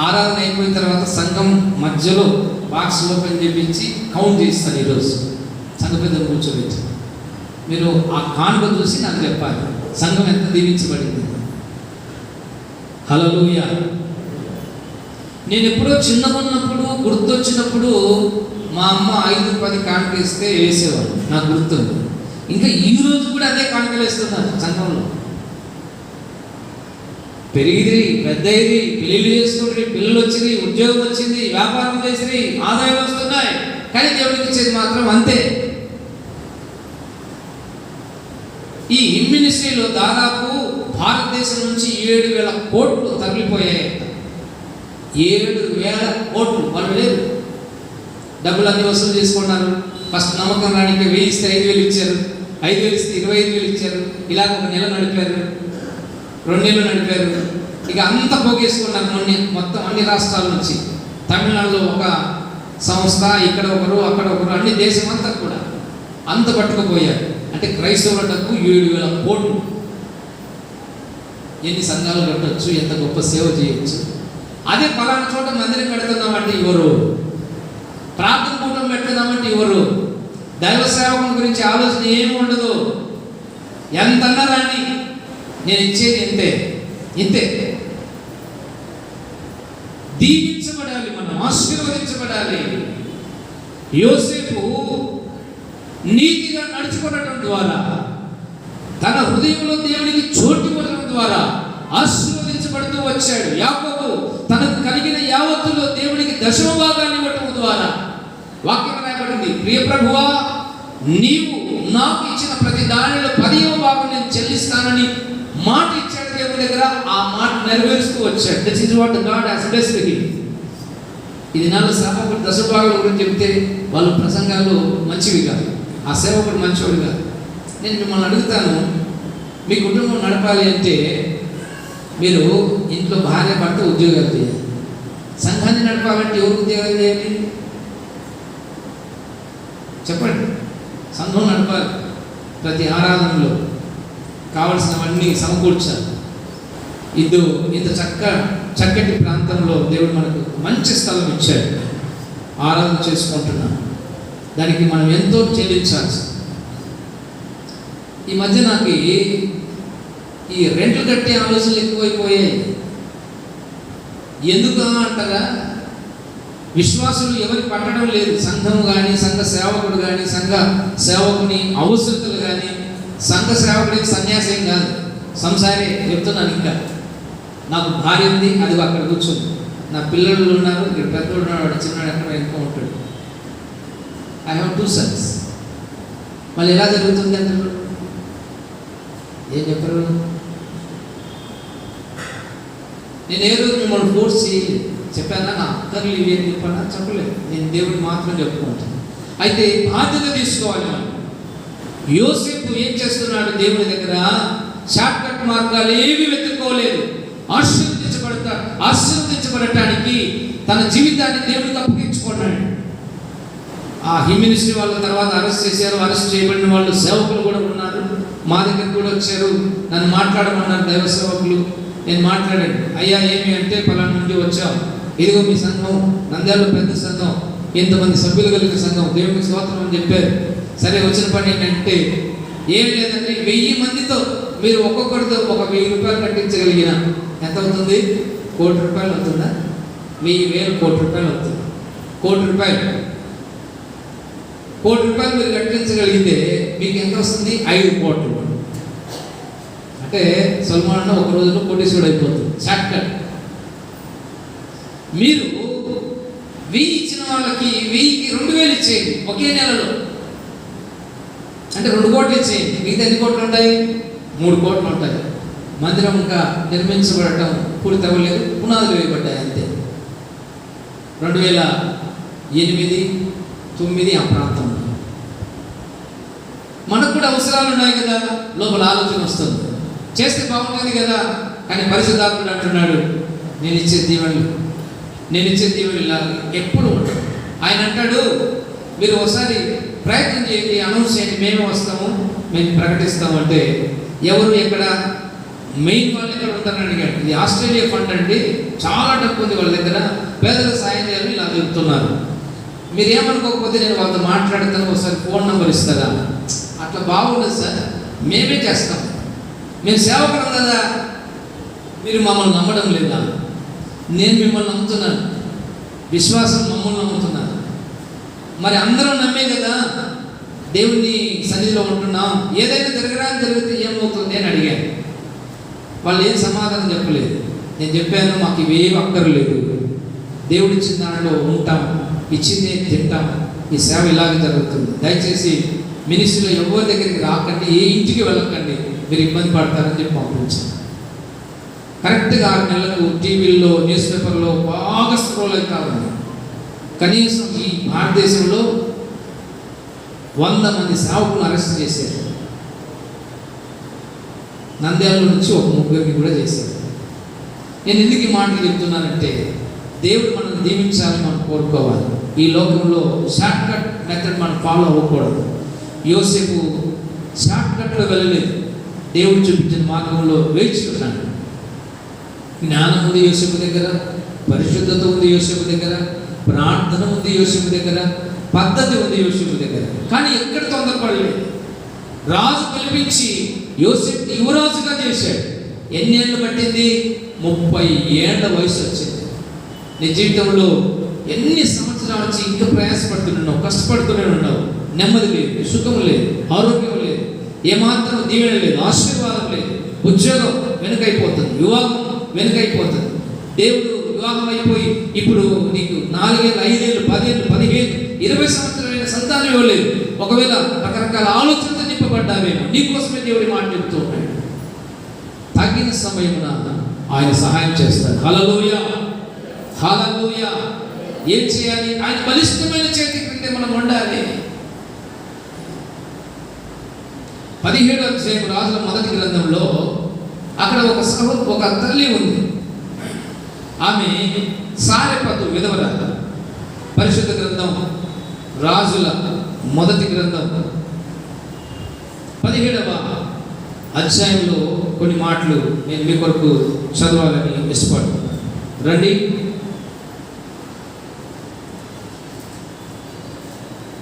ఆరాధన అయిపోయిన తర్వాత సంఘం మధ్యలో బాక్స్ ఓపెన్ చేయించి కౌంట్ చేస్తాను. ఈరోజు సంఘ పెద్దలు కూర్చోబెట్టి మీరు ఆ కానుక చూసి నాకు చెప్పాలి సంఘం ఎంత దీవించబడింది. హల్లెలూయా. నేను ఎప్పుడో చిన్నగా ఉన్నప్పుడు గుర్తొచ్చినప్పుడు మా అమ్మ 5-10 కానుక ఇస్తే వేసేవాడు, నాకు గుర్తుంది. ఇంకా ఈ రోజు కూడా అదే కానుకలు వేస్తున్నారు సంఘంలో. పెరిగిది, పెద్దది, పెళ్ళిళ్ళు చేసుకుంటారు, పిల్లలు వచ్చింది, ఉద్యోగం వచ్చింది, వ్యాపారం చేసి ఆదాయం వస్తున్నాయి, కానీ దేవుడికి ఇచ్చేది మాత్రం అంతే. ఈ మినిస్ట్రీలో దాదాపు భారతదేశం నుంచి 7,000 కోట్లు తరలిపోయాయి. 7,000 కోట్లు. వాళ్ళు లేదు, డబ్బులు అన్ని వసూలు చేసుకున్నారు. ఫస్ట్ నమ్మకం రానికి 1000 ఇస్తే 5,000 ఇచ్చారు, 5,000 ఇస్తే 25,000 ఇచ్చారు. ఇలా 1 నెల నడిపారు, 2 నెలలు నడిపారు. ఇక అంతా పోగేసుకున్నారు మొత్తం అన్ని రాష్ట్రాల నుంచి. తమిళనాడులో ఒక సంస్థ, ఇక్కడ ఒకరు, అక్కడ ఒకరు, అన్ని దేశం అంతా కూడా అంత పట్టుకుపోయారు. అంటే క్రైస్తవుల డబ్బు 7,000 కోట్లు. ఎన్ని సంఘాలు కట్టవచ్చు, ఎంత గొప్ప సేవ చేయొచ్చు. అదే పలానా చోట మందిరం కడుతున్నామంటే ఇవ్వరు, ప్రార్థన కూటం పెడుతున్నామంటే ఇవ్వరు, దైవ సేవకుల గురించి ఆలోచన ఏమి ఉండదు. ఎంత అన్నారని నేను ఇచ్చేది ఇంతే ఇంతే. దీవించబడాలి, మనం ఆశీర్వదించబడాలి. యోసేపు నీతిగా నడుచుకోవడం ద్వారా, తన హృదయంలో దేవునికి చోటు ఇవ్వడం ద్వారా ఆశీర్వదించబడుతూ వచ్చాడు. యాకోబు తనకు కలిగిన యావత్తులో దేవునికి 10వ భాగాన్ని ఇవ్వటం ద్వారా వాక్యం రాయబడింది, ప్రియ ప్రభువా నీవు నాకు ఇచ్చిన ప్రతి దానిలో 10వ భాగం నేను చెల్లిస్తానని మాట ఇచ్చాడు దేవుని దగ్గర. ఆ మాట నెరవేరుస్తూ వచ్చాడు. That is what God has blessed him. ఇది నాలుగు సేవకుడు 10వ భాగం గురించి చెప్తే వాళ్ళు ప్రసంగాలు మంచివి కాదు, ఆ సేవకుడు మంచివాడు కాదు. నేను మిమ్మల్ని అడుగుతాను, మీ కుటుంబం నడపాలి అంటే మీరు ఇంట్లో భార్య భర్త ఉద్యోగాలు చేయాలి. సంఘాన్ని నడపాలంటే ఎవరు ఉద్యోగాలు చేయాలి చెప్పండి? సంఘం నడపాలి. ప్రతి ఆరాధనలో కావలసినవన్నీ సమకూర్చాలి. ఇంత చక్కటి ప్రాంతంలో దేవుడు మనకు మంచి స్థలం ఇచ్చాడు, ఆరాధన చేసుకుంటున్నాం. దానికి మనం ఎంతో చెల్లించాల్సి. ఈ మధ్య నాకు ఈ రెంట్లు కట్టే ఆలోచనలు ఎక్కువైపోయాయి. ఎందుకు అంటారా? విశ్వాసులు ఎవరి పట్టడం లేదు. సంఘం కానీ, సంఘ సేవకుడు కానీ, సంఘ సేవకుని అవసరతలు కానీ, సంఘ సేవకుడికి సన్యాసం కాదు, సంసారే. చెప్తున్నాను, ఇంకా నాకు భార్య ఉంది, అది అక్కడ కూర్చోండి, నా పిల్లలు ఉన్నారు, ఇక్కడ పెద్దోడు ఉన్నాడు, వాడు చిన్నాడు, అక్కడ వెనుక ఉంటాడు. I have 2 sons. మళ్ళీ ఎలా జరుగుతుంది అంటారు? ఏం చెప్పరు? నేను ఏ రోజు మిమ్మల్ని ఫోర్స్ చేయలేదు. చెప్పానా? నా అక్కర్లు ఇవి అని చెప్పానా? చెప్పలేదు. నేను దేవుడిని మాత్రం చెప్పుకుంటాను. అయితే బాధ్యత తీసుకోవాలి మనం. యోసేపు ఏం చేస్తున్నాడు? దేవుడి దగ్గర షార్ట్ కట్ మార్గాలు ఏవి వెతుక్కోలేదు. ఆశీర్వదించబడటానికి తన జీవితాన్ని దేవుడికి అప్పగించుకున్నాడు. ఆ మినిస్ట్రీ వాళ్ళ తర్వాత అరెస్ట్ చేశారు. అరెస్ట్ చేయబడిన వాళ్ళు సేవకులు కూడా ఉన్నారు, మా దగ్గర కూడా వచ్చారు, నన్ను మాట్లాడమన్నారు దైవ సేవకులు. నేను మాట్లాడాను. అయ్యా ఏమి అంటే, పలానా నుండి వచ్చాం, ఇదిగో మీ సంఘం నంద్యాలలో పెద్ద సంఘం, ఇంతమంది సభ్యులు కలిగిన సంఘం, దేవునికి స్తోత్రం అని చెప్పారు. సరే, వచ్చిన పని ఏంటంటే ఏం లేదండి, 1000 మందితో మీరు ఒక్కొక్కరితో ఒక 1000 రూపాయలు కట్టించగలిగిన ఎంత అవుతుంది? 1 కోటి రూపాయలు అవుతుందా? 1000 కోటి రూపాయలు అవుతుంది. 1 కోటి రూపాయలు, 1 కోటి రూపాయలు మీరు కట్టించగలిగితే మీకు ఎంత వస్తుంది? 5 కోట్లు. అంటే సల్మాన్ ఒక రోజులో కోటీశ్వరుడు అయిపోతుంది. Short cut. మీరు 1000 ఇచ్చిన వాళ్ళకి 1000కి 2000 ఇచ్చేయండి ఒకే నెలలో. అంటే 2 కోట్లు ఇచ్చేయండి, మిగతా ఎన్ని కోట్లు ఉంటాయి? 3 కోట్లు ఉంటాయి. మందిరం ఇంకా నిర్మించబడటం పూర్తి అవ్వలేదు, పునాదులు వేయబడ్డాయి అంతే. 2008, 2009 ఆ ప్రాంతంలో మనకు కూడా అవసరాలు ఉన్నాయి కదా, లోపల ఆలోచన వస్తుంది, చేస్తే బాగుంటుంది కదా. కానీ పరిశుద్ధాత్ముడు అంటున్నాడు, నేను ఇచ్చే దీవెనలు ఇలా ఎప్పుడు ఉంటాయి. ఆయన అంటాడు, మీరు ఒకసారి ప్రయత్నం చేయండి, అనౌన్స్ చేయండి, మేము వస్తాము, మేము ప్రకటిస్తాము అంటే ఎవరు ఎక్కడ మెయిన్ వాళ్ళు ఎక్కడ ఉంటారని అడిగాడు. ఇది ఆస్ట్రేలియా ఫండ్ అండి, చాలా డబ్బు ఉంది వాళ్ళ దగ్గర, పేదలకు సాయం చేయాలని ఇలా చెప్తున్నారు. మీరు ఏమనుకోకపోతే నేను వాళ్ళతో మాట్లాడతాను, ఒకసారి ఫోన్ నెంబర్ ఇస్తారా? అట్లా బాగుండదు సార్, మేమే చేస్తాం, మేము సేవకులం కదా, మీరు మమ్మల్ని నమ్మడం లేదా? నేను మిమ్మల్ని నమ్ముతున్నాను, విశ్వాసం మమ్మల్ని నమ్ముతున్నాను. మరి అందరం నమ్మే కదా దేవుని సన్నిధిలో ఉంటున్నాం. ఏదైనా జరిగితే ఏమవుతుంది అని అడిగాను. వాళ్ళు ఏం సమాధానం చెప్పలేదు. నేను చెప్పాను, మాకు ఇవేం అక్కర్లేదు, దేవుడు ఇచ్చిన దానిలో ఉంటాం, ఇచ్చిందే తింటాం, ఈ సేవ ఇలాగే జరుగుతుంది. దయచేసి మినిస్ట్రీలో ఎవరి దగ్గరికి రాకండి, ఏ ఇంటికి వెళ్ళకండి, మీరు ఇబ్బంది పడతారని చెప్పి పంపించాను. కరెక్ట్గా 6 నెలలకు టీవీల్లో, న్యూస్ పేపర్లో బాగా స్క్రోల్ అవుతా ఉంది. కనీసం ఈ భారతదేశంలో 100 మంది సేవకులను అరెస్ట్ చేశారు. నంద్యాల నుంచి ఒక 3 కూడా చేశారు. నేను ఎందుకు ఈ మాటలు చెప్తున్నానంటే, దేవుడు మనం దీవించాలని మనం కోరుకోవాలి. ఈ లోకంలో షార్ట్ కట్ మెథడ్ మనం ఫాలో అవ్వకూడదు. యోసేపు షార్ట్ కట్లో వెళ్ళలేదు, దేవుడు చూపించిన మార్గంలో వేచుకున్నాడు. జ్ఞానం ఉంది యోసేపు దగ్గర, పరిశుద్ధత ఉంది యోసేపు దగ్గర, ప్రార్థన ఉంది యోసేపు దగ్గర, పద్ధతి ఉంది యోసేపు దగ్గర. కానీ ఎక్కడ తొందరపడలేదు. రాజు పిలిపించి యోసేపు యువరాజుగా చేశాడు. ఎన్ని ఏళ్ళు పట్టింది? 30 ఏళ్ల వయసు వచ్చింది. నీ జీవితంలో ఎన్ని సంవత్సరాల నుంచి ఇంకా ప్రయాసపడుతున్నావు, కష్టపడుతూనే ఉన్నావు, నెమ్మది లేదు, సుఖం లేదు, ఆరోగ్యం లేదు, ఏమాత్రం దీవెన లేదు, ఆశీర్వాదం లేదు, ఉద్యోగం వెనుకైపోతుంది, వివాహం వెనుకైపోతుంది. దేవుడు వివాహం అయిపోయి ఇప్పుడు నీకు 4 ఏళ్ళు, 5 ఏళ్ళు, 10 ఏళ్ళు, 15, 20 సంవత్సరాలైన సంతానం ఇవ్వలేదు. ఒకవేళ రకరకాల ఆలోచనతో నింపబడ్డావేమో, నీకోసమే దేవుడి మాట చెప్తూ ఉన్నాడు. తగిన సమయమున ఆయన సహాయం చేస్తాడు. హల్లెలూయా, హల్లెలూయా. ఏం చేయాలి? ఆయన బలిష్టమైన చేతి క్రింద మనం ఉండాలి. 17వ అధ్యాయం రాజుల మొదటి గ్రంథంలో అక్కడ ఒక తల్లి ఉంది. ఆమె సారెపతు విధవరాలు. పరిశుద్ధ గ్రంథం రాజుల మొదటి గ్రంథం 17వ అధ్యాయంలో కొన్ని మాటలు నేను మీ కొరకు చదవాలని ఇష్టపడుతున్నాను. రండి.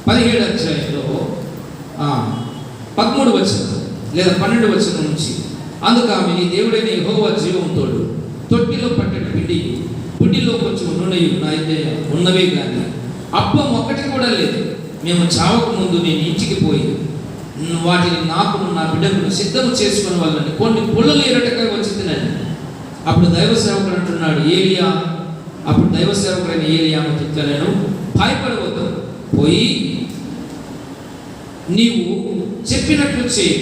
17వ అధ్యాయంలో 13వ వచనం లేదా 12వ వచనం నుంచి, అందుకు ఆమె, నీ దేవుడైన యెహోవా జీవం తోడు, తొట్టిలో పట్టెడు పిండి, పుట్టిలో కొంచెం నూనె నా అయితే ఉన్నవే కానీ అప్పం ఒక్కటి కూడా లేదు. మేము చావక ముందు నేను ఇంటికి పోయి వాటిని నాకును నా బిడ్డకును సిద్ధం చేసుకుని వాళ్ళని కొన్ని పుల్లలు ఎరటకై వచ్చిందని. అప్పుడు దైవ సేవకుడు అంటున్నాడు, అప్పుడు దైవ సేవకుడైన ఏలియాను తిట్టలేను, భయపడవద్దు, పోయి నీవు చెప్పినట్లు చేయి.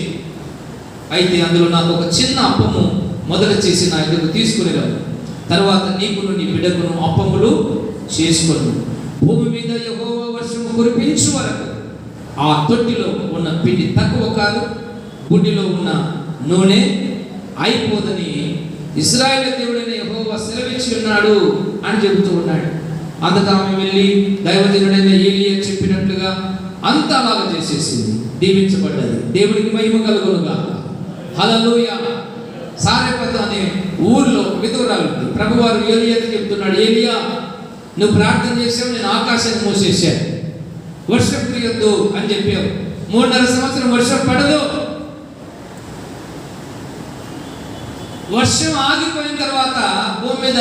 అయితే అందులో నాకు ఒక చిన్న అప్పము మొదట చేసి నా ఎదుగు తీసుకుని రాదు. తర్వాత నీకును నీ బిడ్డకును అప్పములు చేసుకొను. భూమి మీద యెహోవా వర్షము కురిపించు వరకు ఆ తొట్టిలో ఉన్న పిండి తక్కువ కాదు, బుడ్డిలో ఉన్న నూనె అయిపోదని ఇశ్రాయేలు దేవుడైన యెహోవా సెలవిచ్చి ఉన్నాడు అని చెబుతూ ఉన్నాడు. అందుకు ఆమె వెళ్ళి దైవజనుడైన ఏలియా చెప్పినట్లుగా అంతా అలాగా చేసేసింది. దీవించబడ్డది. దేవుడికి మహిమ కలుగునుగా. హల్లెలూయా. సారెపతు అనే ఊర్లో విధురాలు ఉంది. ప్రభువారు ఏలియాకి చెప్తున్నాడు, ఏలియా నువ్వు ప్రార్థన చేసావు, నేను ఆకాశాన్ని మూసేశాను, వర్షం కురియొద్దు అని చెప్పావు. 3.5 సంవత్సరం వర్షం పడదు. వర్షం ఆగిపోయిన తర్వాత భూమి మీద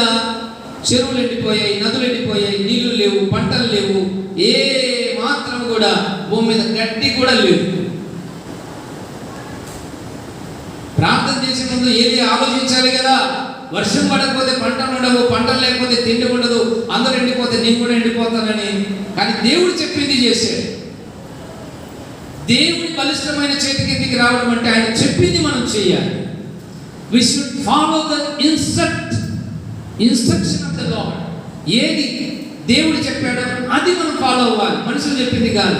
చెరువులు ఎండిపోయాయి, నదులు ఎండిపోయాయి, నీళ్లు లేవు, పంటలు లేవు, ఏ మాత్రం కూడా భూమి మీద గడ్డి కూడా లేదు. ప్రార్థన చేసే ముందు ఏది ఆలోచించాలి కదా. వర్షం పడకపోతే పంటలు ఉండవు, పంటలు లేకపోతే తిండి ఉండదు, అందరూ ఎండిపోతే నేను కూడా ఎండిపోతానని. కానీ దేవుడు చెప్పింది చేశాడు. దేవుని బలిష్టమైన చేతి కిందికి రావడం అంటే ఆయన చెప్పింది మనం చేయాలి. We should follow the instruction of the Lord. ఏది దేవుడు చెప్పాడో అది మనం ఫాలో అవ్వాలి, మనుషులు చెప్పింది కాదు.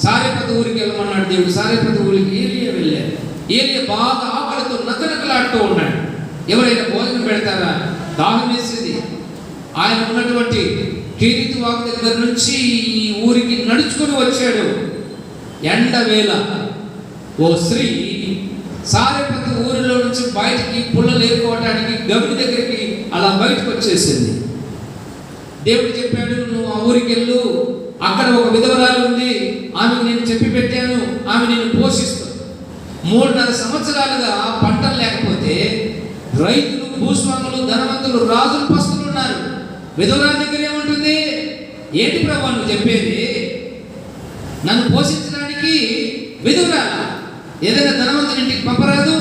సారేపత ఊరికి వెళ్ళమన్నాడు దేవుడు. సారేపత ఊరికి ఏలియా వెళ్ళాడు. ఏలియా బాగా ఆకలితో నకనకలాడుతూ ఉన్నాడు. ఎవరైనా భోజనం పెడతారా? దాహం వేసేది. ఆయన ఉన్నటువంటి కెరీతు వాగు దగ్గర నుంచి ఈ ఊరికి నడుచుకొని వచ్చాడు. ఎండ వేళ ఓ స్త్రీ సారేపతి ఊరిలో నుంచి బయటికి పుల్లలు ఏరుకోవడానికి గవిని దగ్గరికి అలా బయటకు వచ్చేసింది. దేవుడు చెప్పాడు, నువ్వు ఆ ఊరికి వెళ్ళు, అక్కడ ఒక విధవరాలు ఉంది, ఆమెకు నేను చెప్పి పెట్టాను, ఆమె నేను పోషిస్తాను. 3.5 సంవత్సరాలుగా పంటలు లేకపోతే రైతులు, భూస్వాములు, ధనవంతులు, రాజులు పస్తులు ఉన్నారు. విధవరాల దగ్గర ఏముంటుంది? ఏంటి ప్రభు నువ్వు చెప్పేది? నన్ను పోషించడానికి విధవరాల? ఏదైనా ధనవంతుని ఇంటికి పంపరాదు?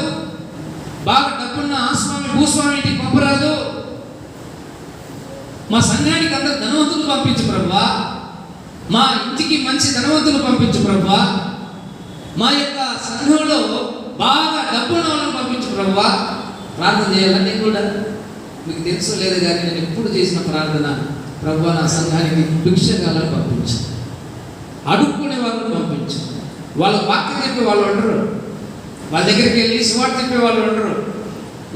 బాగా డబ్బున్న ఆస్వామి, భూస్వామి ఇంటికి పంపరాదు? మా సంఘానికి అందరు ధనవంతులు పంపించు ప్రభా, మా ఇంటికి మంచి ధనవంతులు పంపించు ప్రభా, మా యొక్క సంఘంలో బాగా డబ్బున్న వాళ్ళని పంపించు ప్రభా. ప్రార్థన చేయాలని కూడా మీకు తెలుసు లేదు కానీ నేను ఎప్పుడు చేసిన ప్రార్థన, ప్రభా నా సంఘానికి భిక్షగాలను పంపించు, అడుక్కునే వాళ్ళని పంపించు. వాళ్ళ వాక్యం చెప్పే వాళ్ళు ఉండరు, వాళ్ళ దగ్గరికి వెళ్ళి సువార్త చెప్పే వాళ్ళు ఉండరు,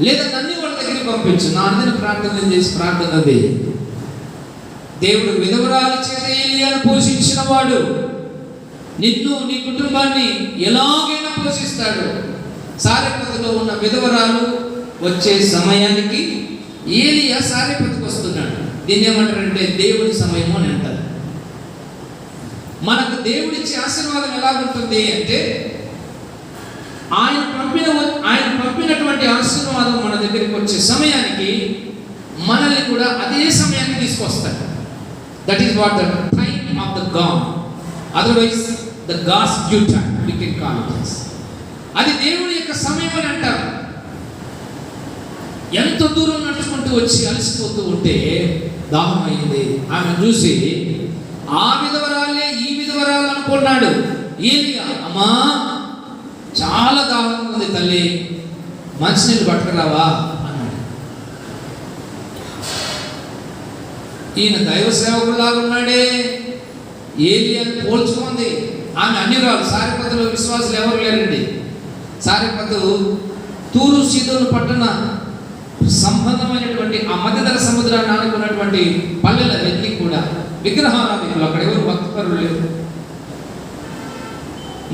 లేదా నన్ను వాళ్ళ దగ్గరికి పంపించు. నా అందరిని ప్రార్థన చేసి ప్రార్థన అది. దేవుడు విధవరాల చేత ఏలియాను పోషించిన వాడు నిన్ను, నీ కుటుంబాన్ని ఎలాగైనా పోషిస్తాడు. సారెపతిలో ఉన్న విధవరాలు వచ్చే సమయానికి ఏలియా సారెపతికి వస్తున్నాడు. దీన్ని ఏమంటారంటే దేవుడి సమయము అని అంటారు. మనకు దేవుడిచ్చే ఆశీర్వాదం ఎలా ఉంటుంది అంటే ఆయన పంపినటువంటి ఆశీర్వాదం మన దగ్గరికి వచ్చే సమయానికి మనల్ని కూడా అదే సమయానికి తీసుకొస్తాడు. That is what the time of the God, otherwise the God's due time we can call it. అది దేవుడి యొక్క సమయం అని అంటారు. ఎంత దూరం నడుచుకుంటూ వచ్చి అలసిపోతూ ఉంటే దాహం అయింది. ఆమె చూసి ఆ విధవరాలే ఈ విధవరాలు అనుకున్నాడు. ఏలియా, అమ్మా చాలా దాహం ఉంది తల్లి, మంచినీళ్ళు పట్టుకురావా అన్నాడు. ఈయన దైవ సేవకులాగా ఉన్నాడే, ఏలియాని పోల్చుకుంది. ఆమె అన్యురాలు. సారెపతిలో విశ్వాసులు ఎవరు లేరండి. సారెపతు తూరు సీదోను పట్టణ సంబంధమైనటువంటి ఆ మధ్యధర సముద్రాన్ని ఆనుకున్నటువంటి పల్లెలన్నీ కూడా విగ్రహారాధికులు, అక్కడ ఎవరు భక్తిపరులు లేరు.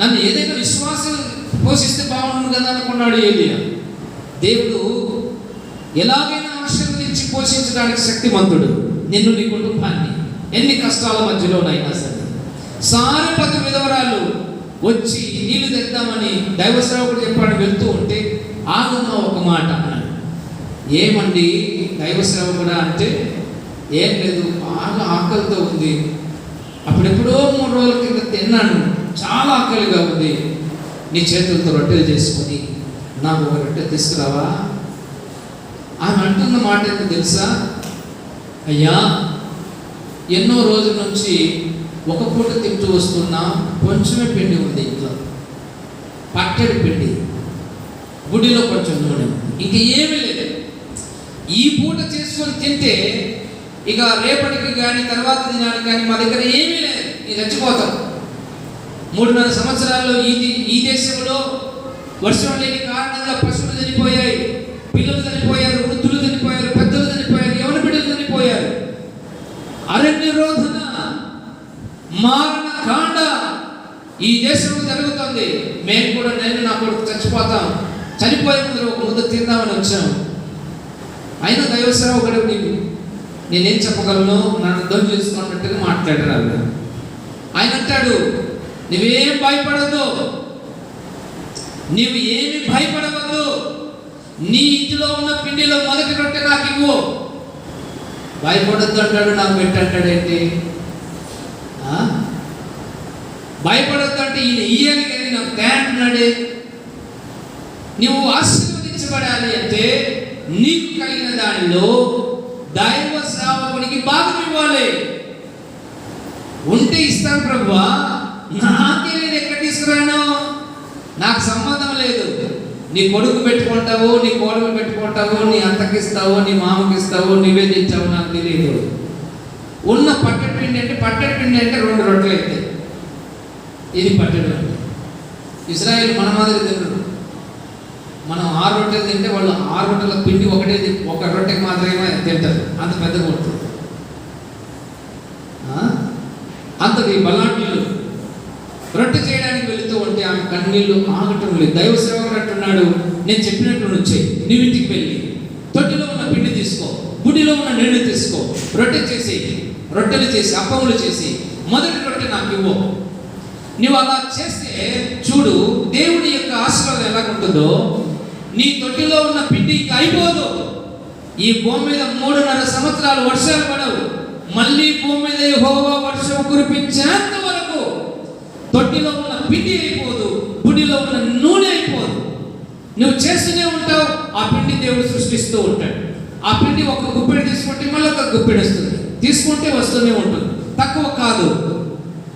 నన్ను ఏదైనా విశ్వాసం పోషిస్తే బాగుండు కదా అనుకున్నాడు ఏలియా. దేవుడు ఎలాగైనా ఆశీర్వదించి పోషించడానికి శక్తిమంతుడు నిన్ను, నీ కుటుంబాన్ని, ఎన్ని కష్టాల మధ్యలోనైనా సరే. సారెపతు విధవరాలు వచ్చి నీళ్లు తెద్దామని దైవ సేవకుడు చెప్పాడు. వెళ్తూ ఉంటే ఆగున్న ఒక మాట అన్నాడు. ఏమండి దైవ సేవకుడా అంటే, ఏం లేదు, బాగా ఆకలితో ఉంది, అప్పుడెప్పుడో 3 రోజుల కింద తిన్నాను, చాలా ఆకలిగా ఉంది, నీ చేతులతో రొట్టెలు చేసుకొని నాకు ఒక రొట్టె తీసుకురావా? ఆమె అంటున్న మాట ఏంటో తెలుసా? అయ్యా, ఎన్నో రోజుల నుంచి ఒక పూట తింటూ వస్తున్నా, కొంచెమే పిండి ఉంది ఇంట్లో, పట్టెడి పిండి, గుడిలో కొంచెం నూనె, ఇంక ఏమీ లేదు. ఈ పూట చేసుకొని తింటే ఇక రేపటికి కానీ తర్వాత దినానికి కానీ మా దగ్గర ఏమీ లేదు, ఇది చచ్చిపోతాం. 3.5 సంవత్సరాల్లో ఈ దేశంలో వర్షం లేని కారణంగా పశువులు చనిపోయాయి, పిల్లలు చనిపోయారు, వృద్ధులు చనిపోయారు, పెద్దలు చనిపోయారు, యవన బిడ్డలు చనిపోయారు. అరణ్య రోధన, మారణ కాండ ఈ దేశంలో జరుగుతుంది. మేము కూడా నేను నా కొడుకు చచ్చిపోతాం, చనిపోయే ముందు ఒక ముద్ద తిందామని వచ్చాం. అయినా దైవ సేవకుడు నేనేం చెప్పగలను, నన్ను అర్థం చేసుకున్నట్టుగా మాట్లాడారు. ఆయన అంటాడు, నువ్వేం భయపడద్దు, నీవు ఏమి భయపడవద్దు, నీ ఇంటిలో ఉన్న పిండిలో మొదటి రొట్టె నాకు ఇవ్వు. భయపడద్దు అంటాడు, నాకు పెట్టంటాడు ఏంటి? భయపడద్దు అంటే ఈయన ఇయ్యాలి కానీ నాకు తేంటున్నాడే. నువ్వు ఆశీర్వదించబడాలి అంటే నీకు కలిగిన దానిలో దైవ సేవకునికి భాగం ఇవ్వాలి. ఉంటే ఇస్తాను ప్రభువా, నాకే నేను ఎక్కడ తీసుకురాను, నాకు సంబంధం లేదు. నీ కొడుకు పెట్టుకుంటావు, నీ కోడలు పెట్టుకుంటావు, నీ అత్తకిస్తావు, నీ మామకిస్తావు, నివేదించావు, నాకు తెలియదు. ఉన్న పట్టడి పిండి అంటే 2 రొట్టెలు అయితే ఇది పట్టడి. ఇజ్రాయేల్ మన మాదిరి తినరు. మనం 6 రొట్టెలు తింటే వాళ్ళు 6 రొట్టెల పిండి ఒక రొట్టెకి మాత్రమే తింటారు. అంత పెద్ద కొడుతుంది, అంతది బలాఢ్యులు. రొట్టె చేయడానికి వెళుతూ ఉంటే ఆమె కన్నీళ్లు ఆగటం లేదు. దైవ సేవకుడు అంటున్నాడు, నేను చెప్పినట్లు నువ్వు చేయి. నువ్వు ఇంటికి వెళ్ళి తొట్టిలో ఉన్న పిండి తీసుకో, బుడిలో ఉన్న నీళ్లు తీసుకో, రొట్టెలు చేసి అప్పములు చేసి మొదటి రొట్టె నాకు ఇవ్వు. నువ్వు అలా చేస్తే చూడు దేవుడి యొక్క ఆశీర్వాదం ఎలా ఉంటుందో. నీ తొట్టిలో ఉన్న పిండి ఇంకా అయిపోదు. ఈ భూమి మీద 3.5 సంవత్సరాలు వర్షాలు పడవు. మళ్ళీ భూమి మీద యెహోవా వర్షం కురిపించేంత వరకు తొట్టిలో ఉన్న పిండి అయిపోదు, బుడిలో ఉన్న నూనె అయిపోదు. నువ్వు చేస్తూనే ఉంటావు. ఆ పిండి దేవుడు సృష్టిస్తూ ఉంటాడు. ఆ పిండి ఒక గుప్పెడు తీసుకుంటే మళ్ళీ ఒక గుప్పెడు వస్తుంది, తీసుకుంటే వస్తూనే ఉంటుంది, తక్కువ కాదు.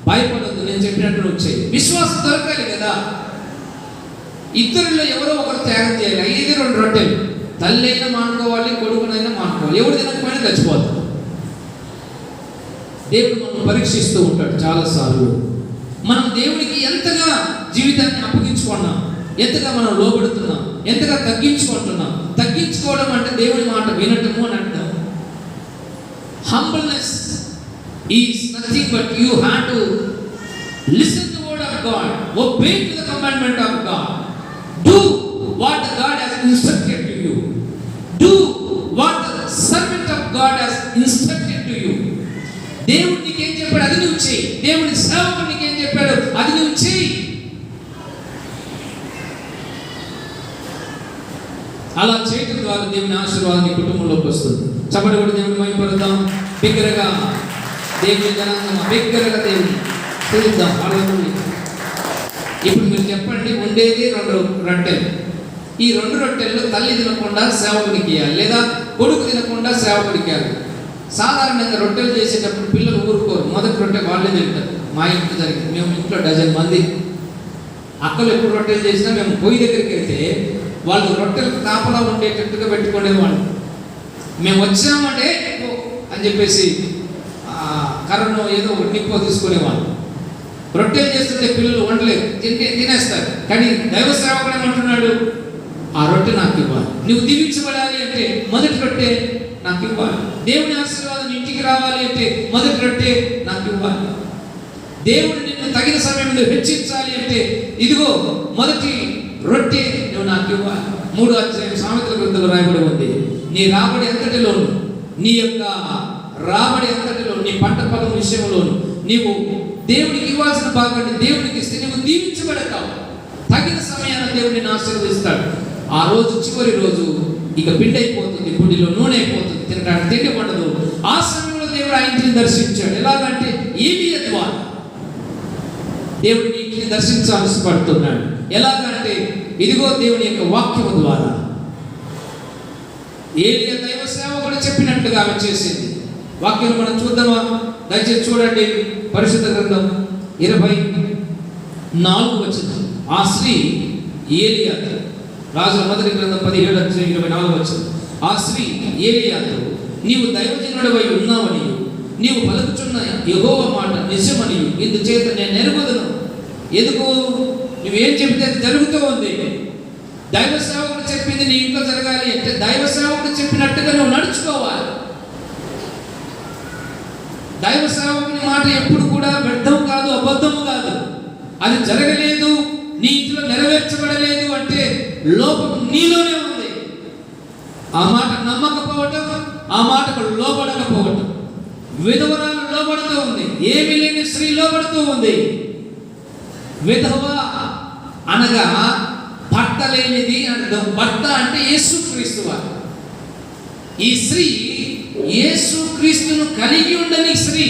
భయపడద్దు, నేను చెప్పినట్టు నువ్వు చేయి. విశ్వాసం దొరకాలి కదా. ఇద్దరిలో ఎవరో ఒకరు త్యాగం చేయాలి. 5-2 రొట్టెలు. తల్లి అయినా మానుకోవాలి, కొడుకునైనా మానుకోవాలి. ఎవరు తినకపోయినా చచ్చిపోతాం. దేవుడు మనం పరీక్షిస్తూ ఉంటాడు చాలాసార్లు. మనం దేవునికి ఎంతగా జీవితాన్ని అప్పగించుకున్నాం, ఎంతగా మనం లోబడుతున్నాం, ఎంతగా తగ్గించుకుంటున్నాం. తగ్గించుకోవడం అంటే దేవుని మాట వినటము అని అంటాం. Humbleness is nothing but you have to listen to the word of God, obey to the commandment of God, do what God has instructed to you, do what the servant of God has instructed to you. దేవుడు నీకేం చెప్పాడు అది నువ్వు చేయి. దేవుడి సేవకుడు నీకేం చెప్పాడు అది నువ్వు చేయి. అలా చేయడం ద్వారా దేవుని ఆశీర్వాదం నీ కుటుంబంలోకి వస్తుంది. చప్పటి కూడా దేవుని మహిమపడదాం. బిగ్గరగా దేవుని జనాంగం, బిగ్గరగా దేవుని స్తుతిద్దాం. ఇప్పుడు మీరు చెప్పండి, ఉండేది 2 రొట్టెలు. ఈ 2 రొట్టెల్లో తల్లి తినకుండా సేవకుడికి ఇవ్వాలి, లేదా కొడుకు తినకుండా సేవకుడికి ఇవ్వాలి. సాధారణంగా రొట్టెలు చేసేటప్పుడు పిల్లలు ఊరుకోరు. మొదటి రొట్టె వాళ్ళే తింటారు. మా ఇంట్లో జరిగింది. మేము ఇంట్లో 12 మంది అక్కలు ఎప్పుడు రొట్టెలు చేసినా మేము పొయ్యి దగ్గరికి వెళ్తే వాళ్ళు రొట్టెలు కాపలా ఉండేటట్టుగా పెట్టుకునేవాళ్ళు. మేము వచ్చామంటే అని చెప్పేసి కర్రను ఏదో నిప్పో తీసుకునేవాళ్ళు. రొట్టెలు చేస్తుంటే పిల్లలు వండలేదు, తినేస్తారు. కానీ దైవ సేవకుడు ఏమంటున్నాడు, ఆ రొట్టె నాకు ఇవ్వాలి. నువ్వు దీవించబడాలి అంటే మొదటి రొట్టె నాకు ఇవ్వాలి. దేవుని ఆశీర్వాదం ఇంటికి రావాలి అంటే మొదటి రొట్టె నాకు ఇవ్వాలి. దేవుడు నిన్ను తగిన సమయంలో హెచ్చించాలి అంటే ఇదిగో మొదటి రొట్టె నువ్వు నాకు ఇవ్వాలి. 3వ అధ్యాయం సామెతల గ్రంథంలో రాయబడి ఉంది, నీ రాబడి ఎంతటిలోను, నీ యొక్క రాబడి ఎంతటిలోను, నీ పంట పొలం విషయంలోను నీవు దేవుడికి ఇవ్వాల్సిన భాగాన్ని దేవుడికి ఇస్తే నువ్వు దీవించబడతావు. తగిన సమయాన్ని దేవుడిని ఆశీర్వదిస్తాడు. ఆ రోజు చివరి రోజు ఇక పిండి అయిపోతుంది, గుడిలో నూనె అయిపోతుంది, తినడానికి తిండి పండదు. ఆ సమయంలో దేవుడు ఆ ఇంటిని దర్శించాడు. ఎలాగంటే ఏలియా ద్వారా దేవుడిని ఇంటిని దర్శించాల్సి పడుతున్నాడు. ఎలాగంటే ఇదిగో దేవుని యొక్క వాక్యము ద్వారా. ఏలియా దైవ సేవకుడు చెప్పినట్టుగా ఆమె చేసింది. వాక్యం మనం చూద్దామా? దయచేసి చూడండి, పరిశుద్ధ గ్రంథం 24వ వచనం. ఆ స్త్రీ ఏలియాతో, రాజుల మొదటి గ్రంథం 17:24 వచనం. ఆ స్త్రీ ఏలియాతో, నీవు దైవజనుడవై ఉన్నావని, నీవు పలుకుచున్న యెహోవా మాట నిజమని ఇందుచేత నేను ఎరుగుదును. ఎందుకు? నువ్వేం చెబితే అది జరుగుతూ ఉంది. దైవ సేవకుడు చెప్పింది నీ ఇంట్లో జరగాలి అంటే దైవ సేవకుడు చెప్పినట్టుగా నువ్వు నడుచుకోవాలి. దైవ సేవకుని మాట ఎప్పుడు కూడా వ్యర్థం కాదు, అబద్ధము కాదు. అది జరగలేదు, నీ ఇంట్లో నెరవేర్చబడలేదు అంటే లోపం నీలోనే ఉంది. ఆ మాట నమ్మకపోవటం, ఆ మాటకు లోబడకపోవటం. విధవరాలు లోబడుతూ ఉంది, ఏమీ లేని స్త్రీ లోబడుతూ ఉంది. విధవ అనగా భర్త లేనిది అర్థం. భర్త అంటే యేసుక్రీస్తు వారు. ఈ స్త్రీ యేసుక్రీస్తును కలిగి ఉండని స్త్రీ,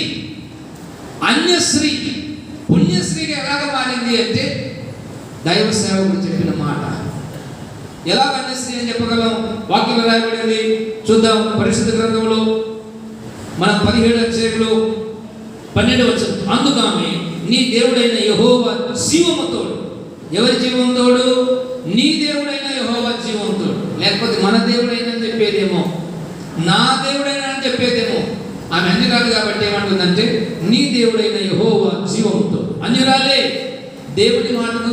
అన్య స్త్రీ, పుణ్యశ్రీగా ఎలాగ మారింది అంటే దైవ సేవకుడు చెప్పిన మాట. ఎలాగ అన్య స్త్రీ అని చెప్పగలం? వాక్యంలో రాయబడింది, చూద్దాం పరిశుద్ధ గ్రంథంలో. మనం 17వ అధ్యాయంలో 12వ వచనం. అందుకు ఆమె నీ దేవుడైన యెహోవా జీవము తోడు. ఎవరి జీవం తోడు? నీ దేవుడైన యెహోవా జీవం తోడు. లేకపోతే మన దేవుడైనా చెప్పేదేమో, నా దేవుడైనా అని చెప్పేదేమో. ఆమె అన్యురాలు కాబట్టి ఏమంటుందంటే నీ దేవుడైన యెహోవా జీవంతో. అన్యురాలే దేవుని మాటను,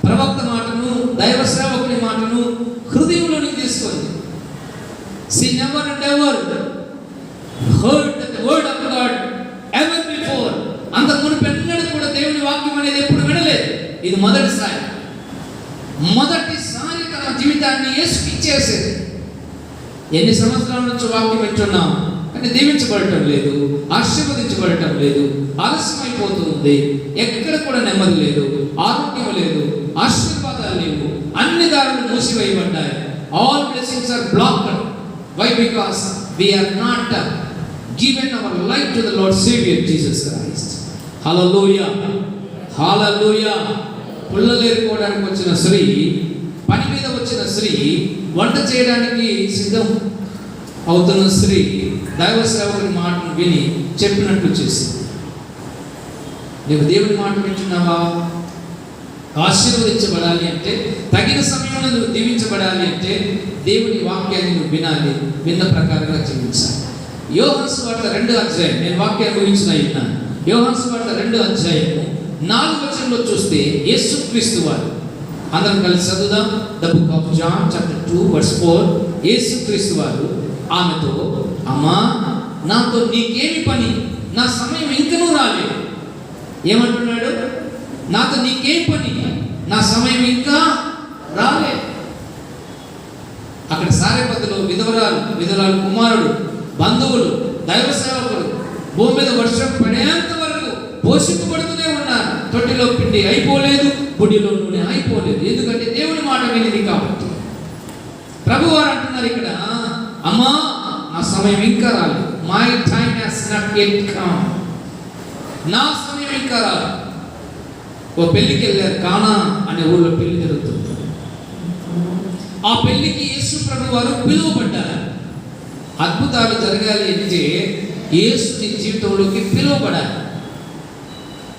ప్రవక్త మాటను, దైవ సేవకుని మాటను హృదయంలోనికి తీసుకుంది. She never and ever heard the word of God ever before. అంతకు మునుపు ఎన్నడూ కూడా దేవుని వాక్యం అనేది ఎప్పుడు వినలేదు. ఇది మొదటిసారి తన జీవితాన్ని యేసుకి ఇచ్చేసేది. ఎన్ని సంవత్సరాల నుంచి వాక్యం వింటున్నాం కానీ దీవించబడటం లేదు, ఆశీర్వదించబడటం లేదు, ఆలస్యమైపోతుంది. ఎక్కడ కూడా నెమ్మది లేదు, ఆరోగ్యం లేదు, ఆశీర్వాదాలు లేవు, అన్ని దారులు మూసివేయబడ్డాయి. All blessings are blocked. Why? Because we are not given our life to the Lord Savior Jesus Christ. Hallelujah, hallelujah. పుల్లలేరుకోవడానికి వచ్చిన స్త్రీ, పని మీద వచ్చిన స్త్రీ, వంట చేయడానికి సిద్ధం అవుతున్న స్త్రీ దైవ సేవకుని మాటను విని చెప్పినట్లు చేసింది. నీవు దేవుని మాట వింటున్నావా? ఆశీర్వదించబడాలి అంటే, తగిన సమయంలో నువ్వు దీవించబడాలి అంటే దేవుని వాక్యాన్ని నువ్వు వినాలి, విన్న ప్రకారంగా జీవించాలి. యోహాను సువార్త 2వ అధ్యాయం, నేను వాక్యాన్ని ఊహించిన యోహాను సువార్త 2వ అధ్యాయము 4వ వచనంలో చూస్తే యేసుక్రీస్తు వారు, అందరం కలిసి చదువుదాం. The book of John chapter 2 verse 4. యేసుక్రీస్తు వారు ఆమెతో, అమ్మా నాతో నీకేమి పని, నా సమయం ఇంకనూ రాలేదు. ఏమంటున్నాడు? నాతో నీకేం పని, నా సమయం ఇంకా రాలేదు. అక్కడ సారేపతిలో విధవరాలు కుమారుడు, బంధువులు, దైవ సేవకులు భూమి మీద వర్షం పడేంత వరకు పోషింపబడుతూనే ఉన్నారు. తొట్టిలో పిండి అయిపోలేదు, బుడిలో నూనె అయిపోలేదు. ఎందుకంటే దేవుని మాట వినిది కాబట్టి. ప్రభువారు అంటున్నారు ఇక్కడ, అమ్మా నా సమయం ఇంకా రాలేదు. My time has not yet come. నా సమయం ఇంకా రాలేదు. ఓ పెళ్లికి వెళ్ళారు. కానా అనే ఊళ్ళో పెళ్లి జరుగుతుంది. ఆ పెళ్లికి యేసు ప్రభు వారు పిలువబడ్డారు. అద్భుతాలు జరగాలి అంటే యేసు నీ జీవితంలోకి పిలువబడాలి.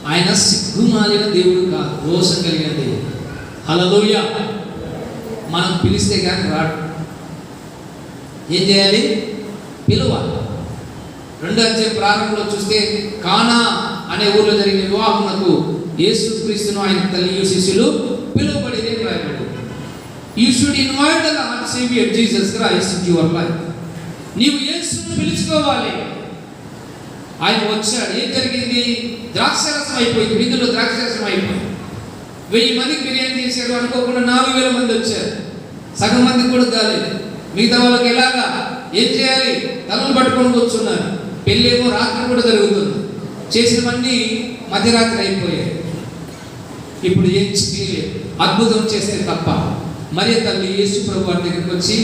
ఆయన సిగ్గుమాలిన దేవుడు కాదు, రోషం కలిగిన దేవుడు. హల్లెలూయా. మనం పిలిస్తే కానీ రాడు. ఏం చేయాలి? పిలవాలి. 2వ అధ్యాయం ప్రారంభంలో చూస్తే కానా అనే ఊళ్ళో జరిగిన వివాహమునకు యేసుక్రీస్తును ఆయన తల్లి శిష్యులు పిలువబడితే రాయబడింది. You should invite the Lord Savior Jesus Christ into your life. నీవు యేసును పిలుచుకోవాలి. ఆయన వచ్చాడు. ఏం జరిగింది? ద్రాక్షరసం అయిపోయింది. విందులో ద్రాక్షరసం అయిపోయింది. 1000 మందికి బిర్యానీ చేశారు. అనుకోకుండా 4000 మంది వచ్చారు. సగం మందికి కూడా కాలేదు. మిగతా వాళ్ళకి ఎలాగా? ఏం చేయాలి? తలలు పట్టుకొని కూర్చున్నారు. పెళ్ళేమో రాత్రి కూడా జరుగుతుంది. చేసినవన్నీ మధ్యరాత్రి అయిపోయాయి. ఇప్పుడు ఏం చేయలేదు, అద్భుతం చేస్తే తప్ప. మరి తల్లి యేసు ప్రభు వారి దగ్గరికి వచ్చి,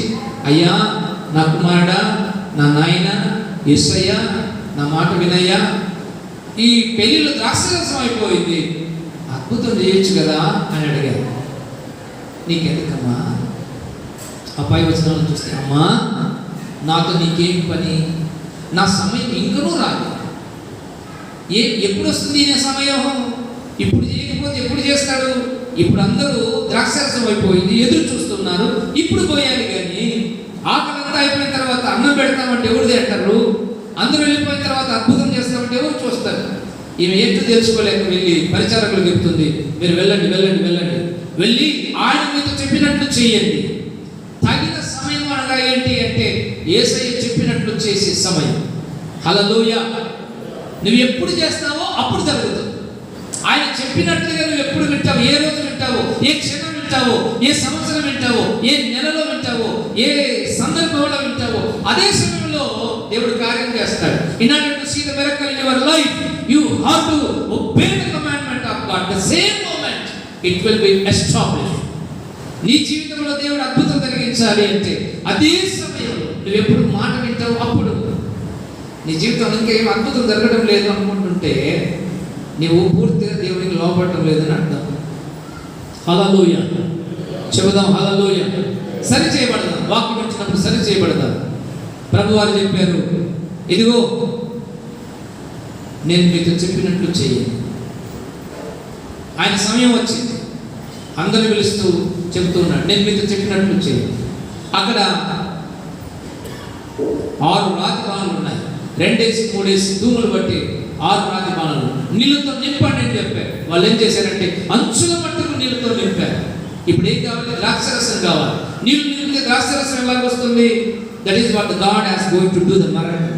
అయ్యా నా కుమారుడా, నా నాయన యేసయ్యా, నా మాట వినయ్యా, ఈ పెళ్లిలో ద్రాక్షరసం అయిపోయింది, అద్భుతం చేయొచ్చు కదా అని అడిగారు. నీకెందుకమ్మా? ఆ పై వచనాలను చూస్తే, అమ్మా నాతో నీకేం పని, నా సమయం ఇంకనూ రాదు. ఎప్పుడు వస్తుంది నీ సమయం? ఇప్పుడు చేయకపోతే ఎప్పుడు చేస్తాడు? ఇప్పుడు అందరూ ద్రాక్షరసం అయిపోయింది, ఎదురు చూస్తున్నారు, ఇప్పుడు పోయాలి. కానీ ఆకలంతా అయిపోయిన తర్వాత అన్నం పెడతామంటే ఎవరు తింటారు? అందరూ వెళ్ళిపోయిన తర్వాత అద్భుతం చేస్తామంటే ఎవరు చూస్తారు? ఈమె ఏంటో తెలుసుకోలేక వెళ్ళి పరిచారకులు చెప్తుంది, మీరు వెళ్ళండి వెళ్ళండి వెళ్ళండి, వెళ్ళి ఆయన మీతో చెప్పినట్లు చేయండి. తగిన సమయం అనగా ఏంటి అంటే యేసయ్య చెప్పినట్లు చేసే సమయం. హల్లెలూయా. నువ్వు ఎప్పుడు చేస్తావో అప్పుడు జరుగుతుంది. ఆయన చెప్పినట్లుగా నువ్వు ఎప్పుడు వింటావు, ఏ రోజు వింటావో, ఏ క్షణం వింటావో, ఏ సంవత్సరం వింటావో, ఏ నెలలో వింటావో, ఏ సందర్భంలో వింటావో, అదే సమయంలో దేవుడు కార్యం చేస్తాడు. In order to see the miracle in your life, you have to obey the commandment of God. The same moment it will be established. నీ జీవితంలో దేవుడు అద్భుతం జరిగించాలి అంటే అదే సమయంలో నువ్వు ఎప్పుడు మాట వింటావు అప్పుడు. నీ జీవితంలో ఇంకేం అద్భుతం జరగడం లేదు అనుకుంటుంటే నీవు పూర్తిగా దేవునికి లోపడటం లేదని అర్థం. హల్లెలూయా. చెబుదాం హల్లెలూయా. సరి చేయబడదాం. వాక్యం వచ్చినప్పుడు సరి చేయబడదాం. ప్రభు వారు చెప్పారు, ఇదిగో నేను మీతో చెప్పినట్లు చేయండి. ఆయన సమయం వచ్చింది. అందరిని పిలుస్తూ చెబుతున్నాడు, నేను మీతో చెప్పినట్లు చేయండి. అక్కడ 6 రాతి బాణాలు ఉన్నాయి. 2 3 తూములు బట్టి 6 రాతి బాణాలు నీళ్ళతో నింపండి అని చెప్పారు. వాళ్ళు ఏం చేశారంటే అంచుల మట్టుకు నీళ్ళతో నింపారు. ఇప్పుడు ఏం కావాలి? ద్రాక్షరసం కావాలి. నీళ్ళు నింపితే ద్రాక్షరసం ఎలా వస్తుంది? That is what God has going to do the miracle.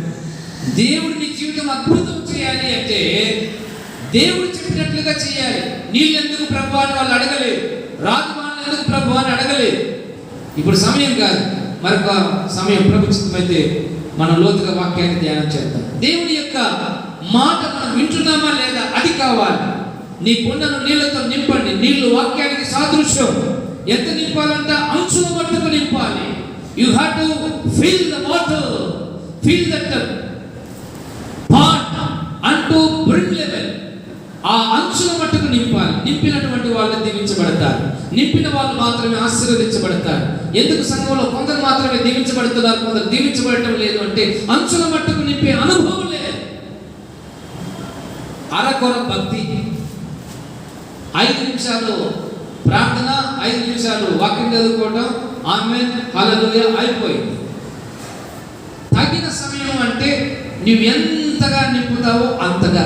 దేవుడు నీ జీవితం అద్భుతం చేయాలి అంటే దేవుడు చెప్పినట్లుగా చేయాలి. నీళ్ళు ఎందుకు ప్రభు అని వాళ్ళు అడగలేదు. రాతి బాణాలు ఎందుకు ప్రభు అని అడగలేదు. ఇప్పుడు సమయం కాదు, మరొక సమయం ప్రభుత్వమైతే మనం లోతుగా వాక్యాన్ని ధ్యానం చేద్దాం. దేవుని యొక్క మాట మనం వింటున్నామా లేదా అది కావాలి. నీ కుండను నీళ్లతో నింపండి. నీళ్లు వాక్యానికి సాదృశ్యం. ఎంత నింపాలంట? అంచుల మట్టుకు నింపాలి. You have to fill the water, fill that pot అంటూ బ్రిమ్ లెవెల్. ఆ అంచుల మట్టుకు నింపాలి. నింపినటువంటి వాళ్ళు దీవించబడతారు. నింపిన వాళ్ళు మాత్రమే ఆశీర్వదించబడతారు. ఎందుకు సంఘంలో కొందరు మాత్రమే దీవించబడుతున్నారు, కొందరు దీవించబడటం లేదు అంటే అంచుల మట్టుకు నింపే అనుభవం లేదు. అరకొర భక్తి, 5 నిమిషాలు ప్రార్థన, 5 నిమిషాలు వాక్యం చదువుకోవడం, ఆమేన్ హల్లెలూయా అయిపోయింది. తగిన సమయం అంటే నువ్వు ఎంతగా నింపుతావో అంతగా.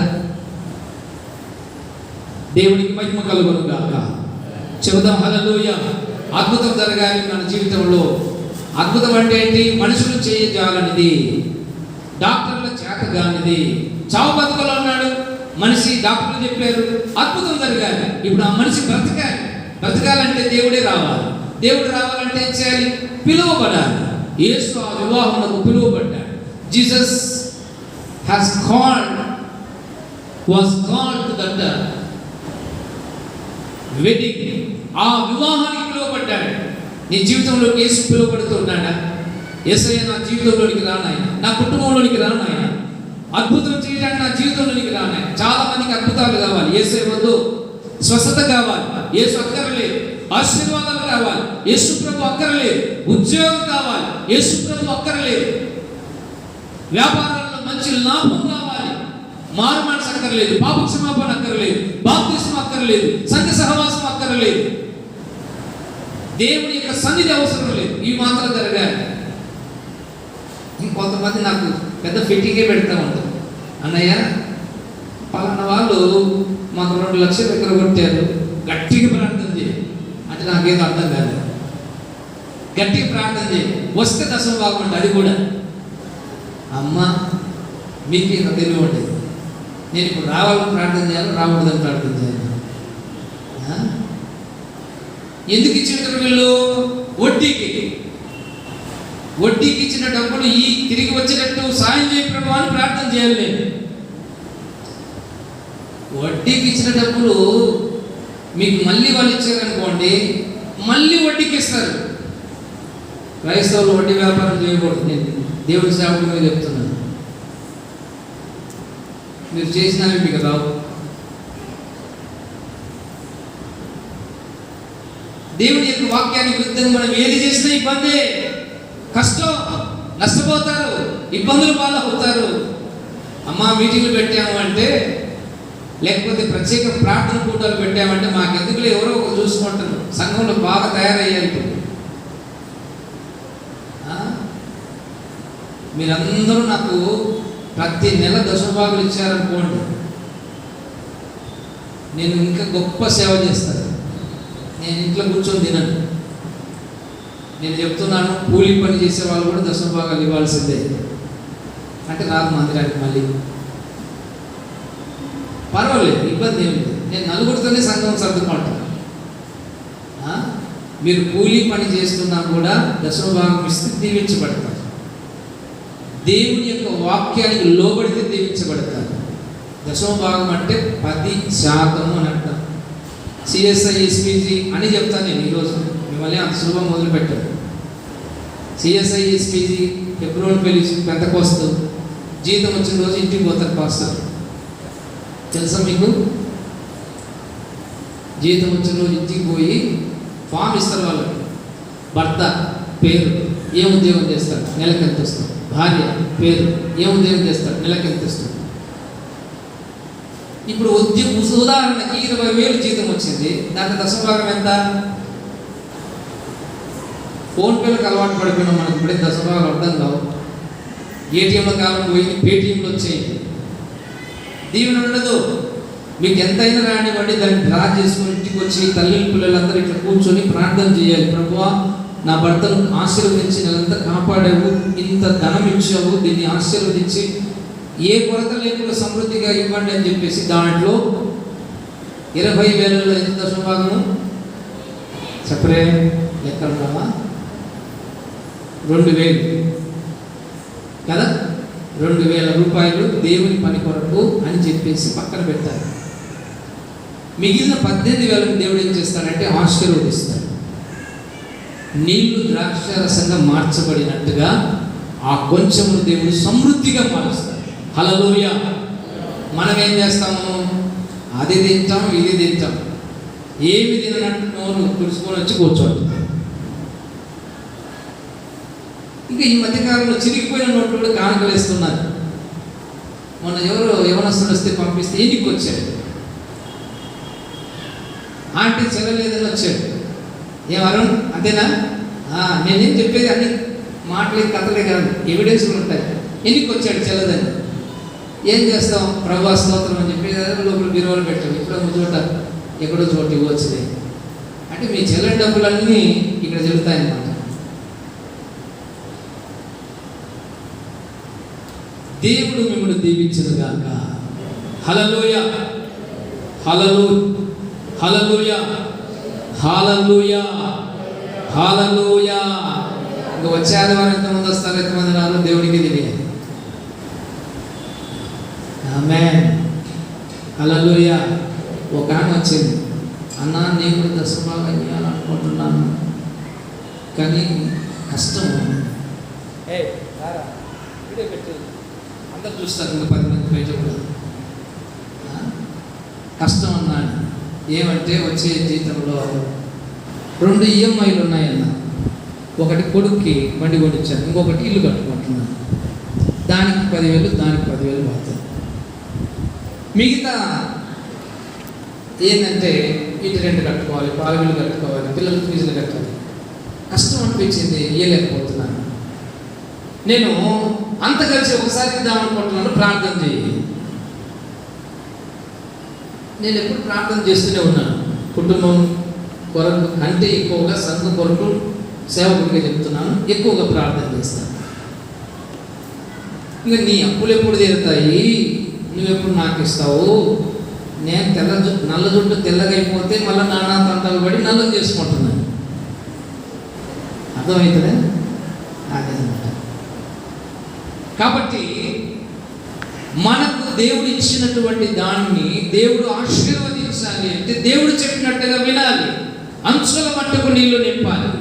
దేవునికి మహిమ కలుగును గాక. చెబుదాం హల్లెలూయా. అద్భుతం జరగాలి మన జీవితంలో. అద్భుతం అంటే ఏంటి? మనుషులు చేయజాలనిది, డాక్టర్ల చేతగానిది. చావు బతుకలో ఉన్నాడు మనిషి, డాక్టర్లు చెప్పారు అద్భుతం జరగాలి. ఇప్పుడు ఆ మనిషి బ్రతకాలి. బ్రతకాలంటే దేవుడే రావాలి. దేవుడు రావాలంటే ఏం చేయాలి? పిలువబడాలి. యేసు ఆ వివాహమునకు పిలువబడ్డాడు. Jesus has called, was called to that wedding. ఆ వివాహానికి పిలువబడ్డాడు. నీ జీవితంలోకి యేసు పిలువబడుతున్నాడా? యేసయ్య నా జీవితంలోనికి రానాయన, నా కుటుంబంలోనికి రానాయన, అద్భుతం చేయడానికి నా జీవితంలోనికి రానాయన. చాలా మందికి అద్భుతాలు కావాలి. యేసయ్య వద్దు స్వస్థత కావాలి. యేసు అక్కర్లేదు. ఆశీర్వాదాలు కావాలి. యేసు ప్రభు అక్కర్లేదు. ఉద్యోగం కావాలి. యేసు ప్రభు అక్కర్లేదు. వ్యాపారాల్లో మంచి లాభం కావాలి. మారు మనసు అక్కర్లేదు. పాప క్షమాపణ అక్కర్లేదు. బాప్తిస్మం అక్కర్లేదు. సంఘ సహవాసం అక్కర్లేదు. దేవుని యొక్క సన్నిధి అవసరం లేదు. ఇవి మాత్రం జరగాలి. ఇంకొంతమంది నాకు పెద్ద ఫిట్టింగే పెడతా ఉంటారు. అన్నయ్య పలానా వాళ్ళు మాకు 2 లక్షలు దగ్గర కొట్టారు, గట్టిగా ప్రార్థన చేయి అంటే నాకేదో అర్థం కాదు. గట్టిగా ప్రార్థన చేయి, వస్తే దశం బాగుంటుంది. అది కూడా అమ్మ మీకు ఇంకా తెలివి ఉంటుంది. నేను ఇప్పుడు రావాలని ప్రార్థన చేయాలి, రాకూడదని ప్రార్థన చేయాలి. ఎందుకు ఇచ్చిన వీళ్ళు? వడ్డీకి ఇచ్చిన డబ్బులు తిరిగి వచ్చేటట్టు సాయం చేయ ప్రభు అని ప్రార్థన చేయాలి. నేను వడ్డీకి ఇచ్చిన డబ్బులు మీకు మళ్ళీ వాళ్ళు ఇచ్చారనుకోండి, మళ్ళీ వడ్డీకి ఇస్తారు. క్రైస్తవులు వడ్డీ వ్యాపారం చేయకూడదు. నేను దేవుడి సేవకుడిగా చెప్తున్నాను. మీరు చేసినవి మీకు రావు. దేవుని యొక్క వాక్యానికి విరుద్ధంగా మనం ఏది చేసినా ఇబ్బందే, కష్టం, నష్టపోతారు, ఇబ్బందులు పాలవుతారు. అమ్మా మీటింగ్లు పెట్టాము అంటే, లేకపోతే ప్రత్యేక ప్రార్థన కూటాలు పెట్టామంటే మాకెందుకులే ఎవరో ఒకరు చూసుకుంటారు. సంఘంలో బాగా తయారయ్యారు. ఇప్పుడు మీరందరూ నాకు ప్రతి నెల దశభాగులు ఇచ్చారనుకోండి, నేను ఇంకా గొప్ప సేవ చేస్తాను. నేను ఇంట్లో కూర్చొని తినను. నేను చెప్తున్నాను, కూలీ పని చేసే వాళ్ళు కూడా దశభాగాలు ఇవ్వాల్సిందే. అంటే రాదు మందిరానికి మళ్ళీ. పర్వాలేదు, ఇబ్బంది ఏమి లేదు. నేను నలుగురితోనే సంఘం సర్దుకుంటాను. మీరు కూలీ పని చేస్తున్నా కూడా దశభాగం ఇస్తే దీవించబడతారు. దేవుని యొక్క వాక్యానికి లోబడితే దీవించబడతారు. దశభాగం అంటే 10% అని అర్థం. సిఎస్ఐ ఎస్పీజీ అని చెప్తాను నేను ఈరోజు. మిమ్మల్ని అంత సులభం మొదలుపెట్టాను. సిఎస్ఐ ఎస్పీజీ ఫిబ్రవరి పిలిచి పెంతకోస్తూ జీతం వచ్చిన రోజు ఇంటికి పోతారు పాస్టర్. తెలుసా మీకు? జీతం వచ్చిన రోజు ఇంటికి పోయి ఫామ్ ఇస్తారు వాళ్ళకి. భర్త పేరు, ఏ ఉద్యోగం చేస్తారు, నెలకు ఎంత వస్తుంది. భార్య పేరు, ఏ ఉద్యోగం చేస్తారు, నెలకు ఎంత వస్తుంది. ఇప్పుడు ఉదాహరణకి 20,000 జీతం వచ్చింది, దాంట్లో దశభాగం ఎంత? ఫోన్పేలకు అలవాటు పడిపోయినాం, మనకు ఇప్పుడే దశభాగాలు అర్థం కావు. ఏటీఎంల కాలం పోయి పేటీఎంలు వచ్చాయి, దీవెన ఉండదు. మీకు ఎంతైనా రానివ్వండి, దాన్ని డ్రా చేసుకొని ఇంటికి వచ్చి తల్లి పిల్లలందరూ ఇట్లా కూర్చొని ప్రార్థన చేయాలి. ప్రభువా, నా భర్తను ఆశీర్వదించి నెలంతా కాపాడావు, ఇంత ధనం ఇచ్చావు, దీన్ని ఆశీర్వదించి ఏ కొరత లేకుండా సమృద్ధిగా ఇవ్వండి అని చెప్పేసి దాంట్లో 20,000లో ఎంత దశభాగము చెప్పరే? ఎక్కడ రావా? 2,000 కదా, 2,000 రూపాయలు దేవుని పని కొరకు అని చెప్పేసి పక్కన పెట్టారు. మిగిలిన 18,000 దేవుడు ఏం చేస్తాడంటే ఆశీర్వదిస్తాడు. నీళ్లు ద్రాక్షారసంగా మార్చబడినట్టుగా ఆ కొంచెము దేవుడు సమృద్ధిగా మారుస్తాడు. హల్లెలూయా. మనం ఏం చేస్తాము? అది తింటాం, ఇది తింటాం, ఏమి తినట్టు నోరు తుడుచుకొని వచ్చి కూర్చోండి. ఇంకా ఈ మధ్యకాలంలో చిరిగిపోయిన నోట్లు కూడా కానుకలు వేస్తున్నారు. మొన్న ఎవరో యవనస్తుడు వస్తే పంపిస్తే ఇంటికి వచ్చాడు, ఆంటీ చెల్లలేదని వచ్చాడు. ఏం అరుణ్ అంతేనా? నేనేం చెప్పేది అన్ని మాటలే కథలే కాదు, ఎవిడెన్స్లు ఉంటాయి. ఎన్నికి వచ్చాడు చెల్లదని. ఏం చేస్తాం? ప్రభువా స్తోత్రం అని చెప్పి లోపల బీరువాలు పెట్టాం. ఇప్పుడు చోట ఎక్కడో చోట ఇవ్వచ్చులే అంటే మీ చెల్లె డబ్బులన్నీ ఇక్కడ జరుగుతాయన్నమాట. దేవుడు మిమ్మల్ని దీవించునుగాక. హల్లెలూయా, హల్లెలూయా, హల్లెలూయా, హల్లెలూయా, హల్లెలూయా. ఇంకా వచ్చే ఆదివారం ఎంతమంది వస్తారు, ఎంతమంది రారు దేవుడికి తెలియదు. ఆమేన్, హల్లెలూయా. ఒక ఆమె వచ్చింది, అన్న నేను కూడా దశభాగం ఇవ్వాలనుకుంటున్నాను కానీ కష్టం. అందరు చూస్తారు, ఇంకా 10 మంది బయట కూడా. కష్టం అన్నాడు. ఏమంటే వచ్చే జీతంలో 2 ఈఎంఐలు ఉన్నాయన్న. ఒకటి కొడుక్కి బండి కొనిచ్చాను, ఇంకొకటి ఇల్లు కట్టుకుంటున్నాను. దానికి 10,000, దానికి 10,000 పడుతుంది. మిగతా ఏంటంటే ఇంటి రెంట్ కట్టుకోవాలి, పాల బిల్లు కట్టుకోవాలి, పిల్లల ఫీజులు కట్టాలి. కష్టం అనిపించింది, ఇవ్వలేకపోతున్నాను. నేను అంత కలిసి ఒకసారి ఇద్దామనుకుంటున్నాను, ప్రార్థన చేయి. నేను ఎప్పుడు ప్రార్థన చేస్తూనే ఉన్నాను, కుటుంబం కొరకు అంటే ఎక్కువగా సంఘం కొరకు సేవకుడిగా చెప్తున్నాను, ఎక్కువగా ప్రార్థన చేస్తాను. ఇంకా నీ అప్పులు ఎప్పుడు తీరుతాయి, నువ్వెప్పుడు నాకు ఇస్తావు? నేను నల్ల జుట్టు తెల్లగా అయిపోతే మళ్ళీ నానా తంటాలు పడి నల్లం చేసుకుంటున్నాను. అర్థమవుతుందా? అదనమాట. కాబట్టి మనకు దేవుడు ఇచ్చినటువంటి దాన్ని దేవుడు ఆశీర్వదించాలి అంటే దేవుడు చెప్పినట్టుగా వినాలి. అంచుల మట్టుకు నీళ్లు నింపాలి,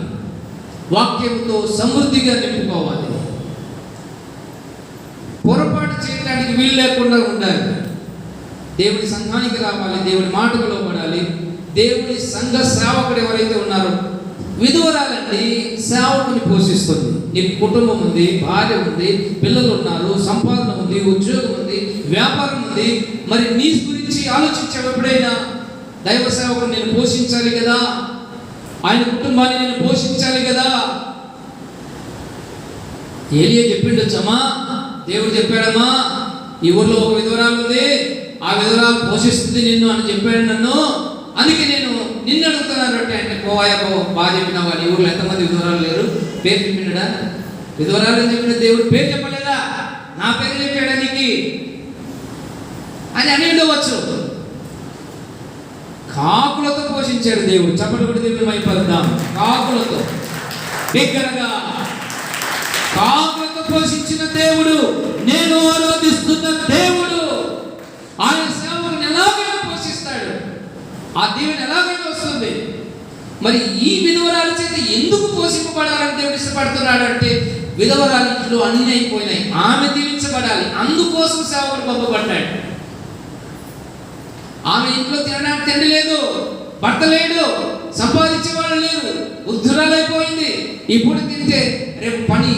వాక్యంతో సమృద్ధిగా నింపుకోవాలి. పొరపాటు చేయడానికి వీలు లేకుండా ఉండాలి. దేవుడి సంఘానికి రావాలి, దేవుడి మాటకు లోబడాలి. దేవుడి సంఘ సేవకుడు ఎవరైతే ఉన్నారో, విధవరాలండి సేవకుని పోషిస్తుంది. నీకు కుటుంబం ఉంది, భార్య ఉంది, పిల్లలు ఉన్నారు, సంపాదన ఉంది, ఉద్యోగం ఉంది, వ్యాపారం ఉంది. మరి నీ గురించి ఆలోచించావు ఎప్పుడైనా? దైవ సేవకుని నేను పోషించాలి కదా, ఆయన కుటుంబాన్ని నేను పోషించాలి కదా. ఏలియా చెప్పిండొచ్చమ్మా, దేవుడు చెప్పాడమ్మా, ఈ ఊర్లో ఒక విధవరాలు ఉంది, ఆ విధవరాలు పోషిస్తుంది నిన్ను అని చెప్పాడు నన్ను, అందుకే నేను నిన్ను అడుగుతున్నాను అంటే. అంటే పోవాయా బాగా చెప్పిన వాళ్ళు, ఈ ఊర్లో ఎంతమంది విధవరాలు లేరు? పేరు చెప్పినాడా? విధవరాలు అని చెప్పిన దేవుడు పేరు చెప్పలేదా? నా పేరు చెప్పాడా నీకు అని అని ఉండవచ్చు. కాకులతో పోషించాడు దేవుడు. చప్పట్లు కొట్టి దేవుని మైపడదాం. కాకులతో, బిగ్గరగా కాకులతో పోషించిన దేవుడు, నేను ఆరాధిస్తున్న దేవుడు. ఆయన సేవకుని ఎలాగైనా పోషిస్తాడు, ఆ దేవుని ఎలాగైనా వస్తుంది. మరి ఈ విధవరాల చేత ఎందుకు పోషింపబడాలని దేవుడు ఇష్టపడుతున్నాడు అంటే, విధవరాల ఇంట్లో అన్ని అయిపోయినాయి, ఆమె దీవించబడాలి, అందుకోసం సేవకుడు పంపబడ్డాడు. ఆమె ఇంట్లో తినడానికి తిండి లేదు, భర్త లేడు, సంపాదించేవాళ్ళు లేరు, వృద్ధురాలైపోయింది. ఇప్పుడు తింటే రేపు పని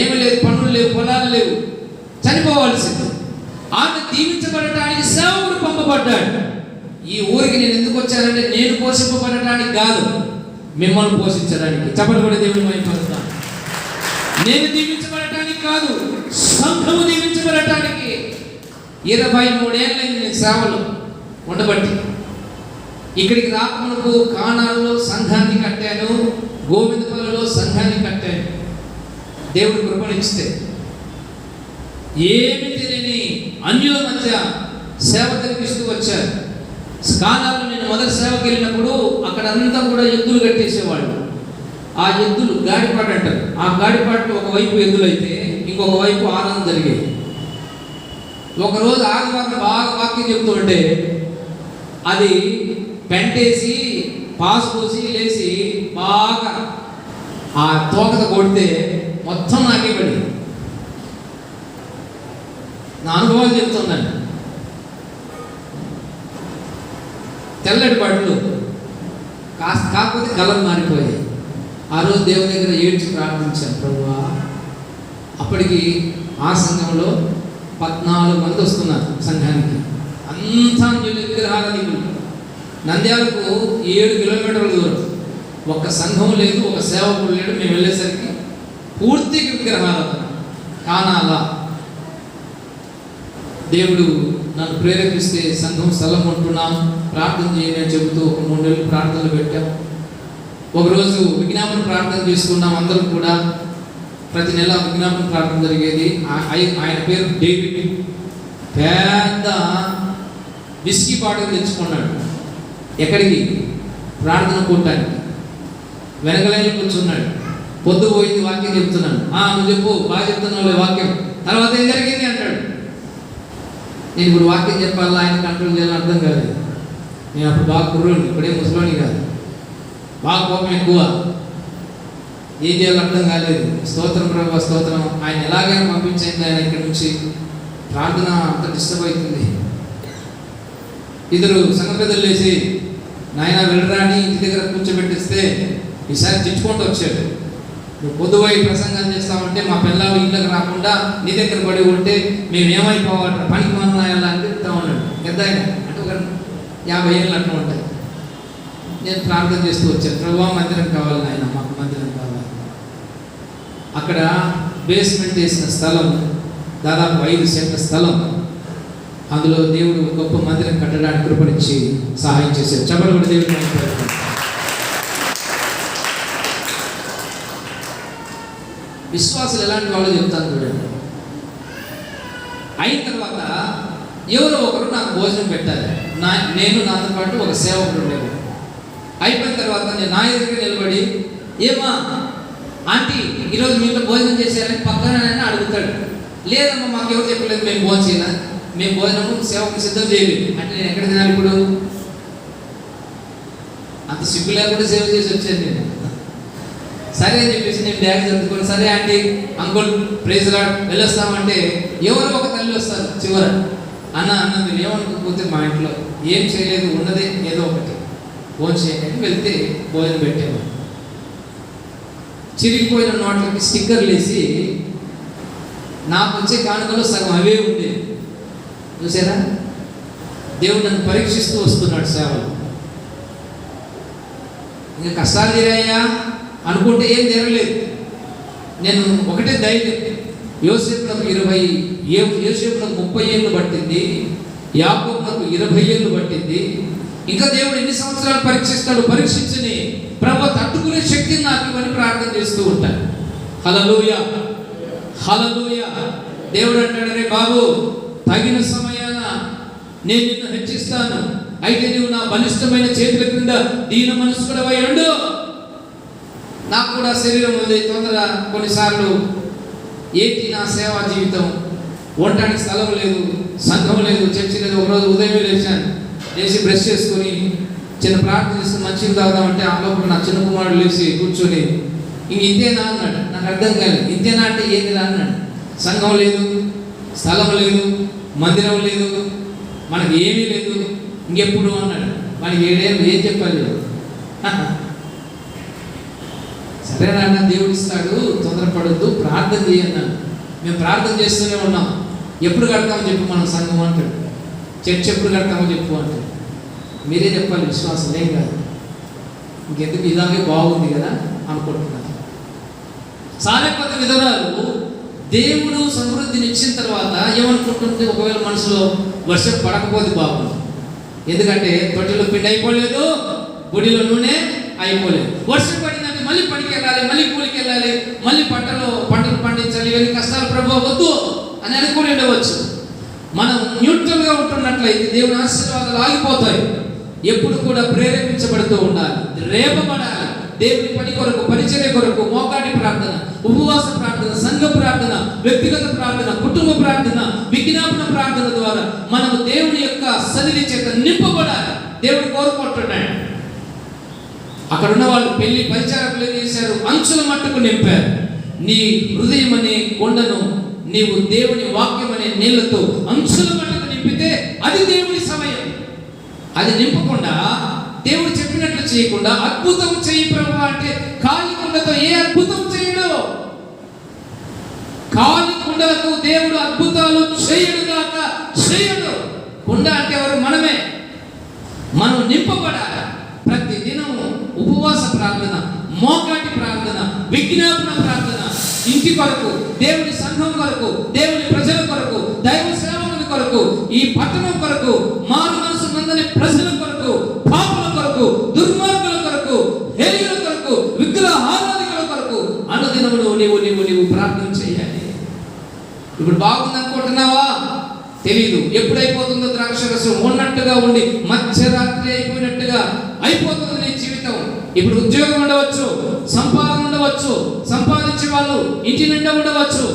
ఏమి లేదు, పనులు లేవు, పొలాలు లేవు, చనిపోవాల్సింది. ఆమె దీవించబడటానికి సేవకుడు పంపబడ్డాడు. ఈ ఊరికి నేను ఎందుకు వచ్చానంటే నేను పోషింపబడటానికి కాదు, మిమ్మల్ని పోషించడానికి. చెప్పబడే దేవుని మహిమపరుస్తాను. నేను దీవించబడటానికి కాదు, సంఘము దీవించబడటానికి. 23 ఏళ్ళైంది నేను సేవలు ఉండబట్టి. ఇక్కడికి రాకమునకు కానాల్లో సంఘాన్ని కట్టాను, గోవిందపల్లిలో సంఘాన్ని కట్టాను. దేవుడు కృపణిస్తే ఏమి తెలియని అన్యుల మధ్య సేవ జరిపిస్తూ వచ్చారు. కానాల్లో నేను మొదటి సేవకి వెళ్ళినప్పుడు అక్కడంతా కూడా ఎద్దులు కట్టేసేవాళ్ళు. ఆ ఎద్దులు గాడిపాట అంటారు. ఆ గాడిపాటలో ఒకవైపు ఎద్దులైతే ఇంకొక వైపు ఆనందం జరిగేది. ఒకరోజు ఆదివారం బాగా వాక్యం చెప్తుంటే అది పెంటేసి పాసు పోసి లేచి బాగా ఆ తోకత కొడితే మొత్తం నాకే పడింది. నా అనుభవాలు చెప్తున్నాను. తెల్లటి బట్టలు కాకపోతే కలర్ మారిపోయాయి. ఆ రోజు దేవుని దగ్గర ఏడ్చి ప్రార్థించాను, ప్రభువా. అప్పటికి ఆ సంఘంలో 14 మంది వస్తున్నారు సంఘానికి. అంతా విగ్రహారాధికులు. నంద్యాలకు 7 కిలోమీటర్ల దూరం. ఒక్క సంఘం లేదు, ఒక సేవకుడు లేడు. మేము వెళ్ళేసరికి పూర్తి విగ్రహారాధన. కానాలా దేవుడు నన్ను ప్రేరేపిస్తే సంఘం స్థలం ఉంటున్నాం, ప్రార్థన చేయండి అని చెబుతూ ఒక 3 నెలలు ప్రార్థనలు పెట్టాం. ఒకరోజు విజ్ఞాపన ప్రార్థన చేసుకున్నాం. అందరం కూడా ప్రతి నెల విజ్ఞాపన ప్రార్థన జరిగేది. ఆయన పేరు డేవిడ్. పెద్ద విస్కీ బాటిల్ తెచ్చుకున్నాడు. ఎక్కడికి? ప్రార్థన కూడటానికి. వెనకలైన కూర్చున్నాడు. పొద్దు పోయింది, వాక్యం చెప్తున్నాను. నువ్వు చెప్పు, బాగా చెప్తున్నావు వాక్యం. తర్వాత ఏం జరిగింది అంటాడు. నేను ఇప్పుడు వాక్యం చెప్పాలా, ఆయన కంట్రోల్ చేయాలని అర్థం కాదు. నేను అప్పుడు బాగా కుర్రోని, ఇప్పుడే ముసలోని కాదు. బాగా కోపం ఎక్కువ. ఏం చేయాలో అర్థం కాలేదు. స్తోత్రం ప్రభు, స్తోత్రం. ఆయన ఎలాగైనా పంపించండి ఆయన ఇక్కడి నుంచి. ప్రార్థన అంత డిస్టర్బ్ అవుతుంది. ఇద్దరు సంఘ పెద్దలు లేచి, నాయన వెళ్ళరాని ఇంటి దగ్గర కూర్చోబెట్టిస్తే ఈసారి తిట్టుకుంటూ వచ్చాడు. నువ్వు పొద్దుపోయి ప్రసంగం చేస్తామంటే మా పిల్లలు ఇళ్ళకి రాకుండా నీ దగ్గర పడి ఉంటే మేము ఏమైపోవాలి, పనికి మన్నాయాలా అని చెప్తా ఉన్నాడు. పెద్ద ఆయన అంటే ఒక 50 ఏళ్ళు అట్లా ఉంటాయి. నేను ప్రార్థన చేస్తూ వచ్చాను, ప్రభువా మందిరం కావాలి నాయన, మాకు మందిరం కావాలి. అక్కడ బేస్మెంట్ వేసిన స్థలం దాదాపు 5 సెంట్ల స్థలం. అందులో దేవుడు గొప్ప మందిరం కట్టడానికి కృపణించి సహాయం చేశారు. చెప్పలు కూడా దేవుడు. విశ్వాసులు ఎలాంటి వాళ్ళు చెప్తాను చూడండి. అయిన తర్వాత ఎవరో ఒకరు నాకు భోజనం పెట్టాలి. నేను నాతో పాటు ఒక సేవకుడు ఉండేవాడు. అయిపోయిన తర్వాత నేను నా ఎదురుగా నిలబడి, ఏమా ఆంటీ ఈరోజు మీ ఇంట్లో భోజనం చేశారని పక్కన అడుగుతాడు. లేదమ్మా మాకు ఎవరు చెప్పలేదు, మేము భోజనం చేయాలి, మేము భోజనము సేవకు సిద్ధం చేయలేదు అంటే నేను ఎక్కడ తినాలి ఇప్పుడు? అంత సిగ్గు లేకుండా సేవ చేసి వచ్చాను నేను. సరే అని చెప్పేసి నేను బ్యాగ్ చదువుకొని, సరే ఆంటీ అంకుల్ ప్రైజ్ లార్డ్ వెళ్ళొస్తామంటే ఎవరో ఒక తల్లి వస్తారు చివర. అన్న మీరు ఏమనుకోకపోతే మా ఇంట్లో ఏం చేయలేదు, ఉన్నదే ఏదో ఒకటి భోజనం చేయడానికి వెళ్తే భోజనం పెట్టేవాడు. చిరిగిపోయిన నోట్లకి స్టిక్కర్లు వేసి నాకు వచ్చే కానుకలో సగం అవే ఉండేవి. చూసారా? దేవుడు నన్ను పరీక్షిస్తూ వస్తున్నాడు సేవలు. ఇంకా కష్టాలు తీరాయా అనుకుంటే ఏం జరగలేదు. నేను ఒకటే ధైర్యం, యోసేపులకు 30 ఏళ్ళు పట్టింది, యాకోబుకు 20 ఏళ్ళు పట్టింది. ఇంకా దేవుడు ఎన్ని సంవత్సరాలు పరీక్షిస్తాడు? పరీక్షించని ప్రభు తట్టుకునే శక్తిని నాకు ఇవన్నీ ప్రార్థన చేస్తూ ఉంటాను. హల్లెలూయా, హల్లెలూయా. దేవుడు అంటాడు, రే బాబు తగిన సమయాన నేను నిన్ను హెచ్చిస్తాను, అయితే నువ్వు నా బలిష్టమైన చేతుల క్రింద దీన మనస్కుడవై ఉండు. నాకు కూడా శరీరం ఉంది, తొందర కొన్నిసార్లు ఏంటి నా సేవా జీవితం, ఉండటానికి స్థలం లేదు, సంఘం లేదు, చర్చి లేదు. ఒకరోజు ఉదయం లేచి బ్రష్ చేసుకొని చిన్న ప్రార్థన చేసుకుని మంచిగా తాగుదామంటే ఆ లోపల నా చిన్న కుమారుడు లేచి కూర్చొని ఇంతేనా అన్నాడు. నాకు అర్థం కాలేదు. ఇంతేనా అంటే ఏంటిరా అన్నాడు. సంఘం లేదు, స్థలం లేదు, మందిరం లేదు, మనకి ఏమీ లేదు, ఇంకెప్పుడు అన్నాడు. మనకి 7 ఏళ్ళు ఏం చెప్పాలి? సరేనా, దేవుడు ఇస్తాడు, తొందరపడద్దు, ప్రార్థన చేయన్నాను. మేము ప్రార్థన చేస్తూనే ఉన్నాం. ఎప్పుడు కడతామో చెప్పు మనం సంఘం అంటాడు. చర్చ్ ఎప్పుడు కడతామో చెప్పు అంటాడు. మీరే చెప్పాలి, విశ్వాసం ఏం కాదు. ఇంకెందుకు ఇలాగే బాగుంది కదా అనుకుంటున్నాను. సారెపతి విధవరాలు దేవుడు సమృద్ధిని ఇచ్చిన తర్వాత ఏమనుకుంటుంది, ఒకవేళ మనసులో వర్షం పడకపోతే బాగుంది. ఎందుకంటే తొట్టిలో పిండి అయిపోలేదు, గుడిలో నూనె అయిపోలేదు. వర్షం పడిందంటే మళ్ళీ పనికి వెళ్ళాలి, మళ్ళీ కూలికి వెళ్ళాలి, మళ్ళీ పంటలు పండించాలి, ఇవన్నీ కష్టాలు ప్రభు వద్దు అని అనుకుని ఉండవచ్చు. మనం న్యూట్రల్గా ఉంటున్నట్లయితే దేవుని ఆశీర్వాదాలు ఆగిపోతాయి. ఎప్పుడు కూడా ప్రేరేపించబడుతూ ఉండాలి, రేపబడాలి. దేవుని పని కొరకు, పరిచర్య కొరకు మోకాటి ప్రార్థన, ఉపవాస ప్రార్థన, సంఘ ప్రార్థన, వ్యక్తిగత ప్రార్థన, కుటుంబ ప్రార్థన, విజ్ఞాపన ప్రార్థన ద్వారా మనము దేవుని యొక్క సన్నిధి చేత నింపబడాలి. దేవుడు కోరుకుంటున్నాడు. అక్కడ ఉన్న వాళ్ళు పెళ్లి పరిచారకులు ఏం చేశారు, అంచుల మట్టుకు నింపారు. నీ హృదయం అనే కొండను నీవు దేవుని వాక్యం అనే నీళ్లతో అంచుల మట్టుకు నింపితే అది దేవుని సమయం. అది నింపకుండా దేవుడు చెప్పినట్లు చేయకుండా అద్భుతం చేయి ప్రభు అంటే ఖాళీ కుండతో ఏ అద్భుతం చేయడు. ఖాళీ కుండలకు దేవుడు అద్భుతాలు చేయడు గాక చేయడు. కుండ అంటే ఎవరు? మనమే. మనం నింపబడాలి. ప్రతి దినము ఉపవాస ప్రార్థన, మోకాటి ప్రార్థన, విజ్ఞాపన ప్రార్థన, ఇంటి కొరకు, దేవుని సంఘం కొరకు, దేవుని ప్రజల కొరకు, దైవ సేవకుల కొరకు, ఈ పట్టణం కొరకు, మారు మనసు మందని ప్రజల కొరకు, పాపుల కొరకు, దుర్మార్గుల కొరకు, హేయుల కొరకు, విగ్రహారాధికుల కొరకు అనుదినములు నీవు ప్రార్థన చేయాలి. ఇప్పుడు బాగుంది అనుకుంటున్నావా? తెలీదు. ఎప్పుడైపోతుందో ద్రాక్షరసం ఉన్నట్టుగా ఉండి మధ్యరాత్రి అయిపోయినట్టుగా అయిపోతుంది నీ జీవితం. ఇప్పుడు ఉద్యోగం ఉండవచ్చు, సంపాదన ఉండవచ్చు, సంపాదించే వాళ్ళు ఇంటి నిండా ఉండవచ్చు,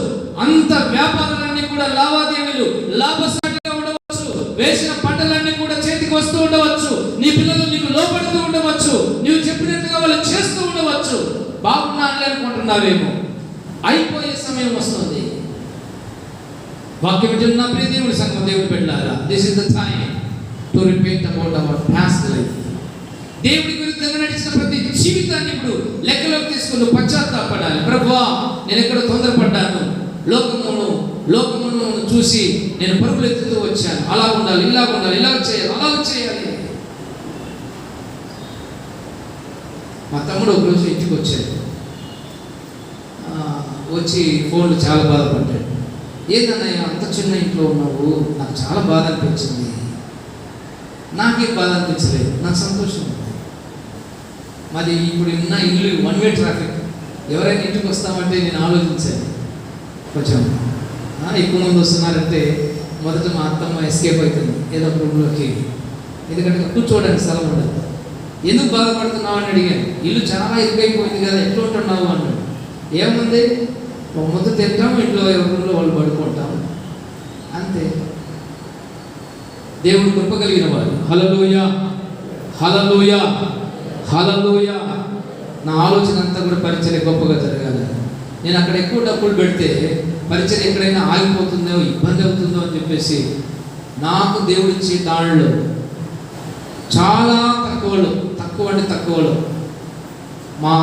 అంత వ్యాపారాలన్నీ కూడా లావాదేవీలు లాభసాటిగా ఉండవచ్చు, వేసిన పంటలన్నీ కూడా చేతికి వస్తూ ఉండవచ్చు, నీ పిల్లలు నీకు లోపడుతూ ఉండవచ్చు, నీవు చెప్పినట్టుగా వాళ్ళు చేస్తూ ఉండవచ్చు. బాగున్నాను అనుకుంటున్నావేమో, అయిపోయే సమయం వస్తుంది. వాక్యం వింటున్న ప్రియ దేవుని సంఘం, దేవుని బిడ్డలారా, this is the time to repent about our past life. దేవుడి విరుద్ధంగా నడిచిన ప్రతి జీవితాన్ని ఇప్పుడు లెక్కలోకి తీసుకుని పశ్చాత్తాపడాలి. ప్రభువా, నేను ఎక్కడ తొందరపడ్డాను, లోకమును చూసి నేను పరుగులు ఎత్తుతూ వచ్చాను, అలా ఉండాలి, ఇలా ఉండాలి, ఇలా చేయాలి, అలా చేయాలి. మా తమ్ముడు ఒకరోజు ఇంటికి వచ్చాడు. వచ్చి ఫోన్లు చాలా బాధపడ్డాడు. ఏదన్నయ్య అంత చిన్న ఇంట్లో ఉన్నావు, నాకు చాలా బాధ అనిపించింది. నాకేం బాధ అనిపించలేదు, నాకు సంతోషం ఉంది. మాది ఇప్పుడు ఉన్న ఇల్లు 1 వే ట్రాఫిక్. ఎవరైనా ఇంటికి వస్తామంటే నేను ఆలోచించాను, కొంచెం ఎక్కువ మంది వస్తున్నారంటే మొదట మా అత్తమ్మ ఎస్కేప్ అవుతుంది ఏదో ఒక రూమ్లోకి, ఎందుకంటే కూర్చోవడానికి స్థలం ఉండదు. ఎందుకు బాధపడుతున్నావు అని అడిగాను. ఇల్లు చాలా ఇరుకైపోయింది కదా, ఎట్లా ఉంటున్నావు అన్నాడు. ఏముంది, ఒక ముద్ద తింటాం, ఇంట్లో రూమ్లో వాళ్ళు పడుకుంటాం, అంతే. దేవుడు కృప కలిగిన వాడు. హల్లెలూయా, హల్లెలూయా, హల్లెలూయా. నా ఆలోచన అంతా కూడా పరిచర్య గొప్పగా జరగాలి. నేను అక్కడ ఎక్కువ డబ్బులు పెడితే పరిచర్య ఎక్కడైనా ఆగిపోతుందో, ఇబ్బంది అవుతుందో అని చెప్పేసి నాకు దేవుడిచ్చే దానిలో చాలా తక్కువలో మా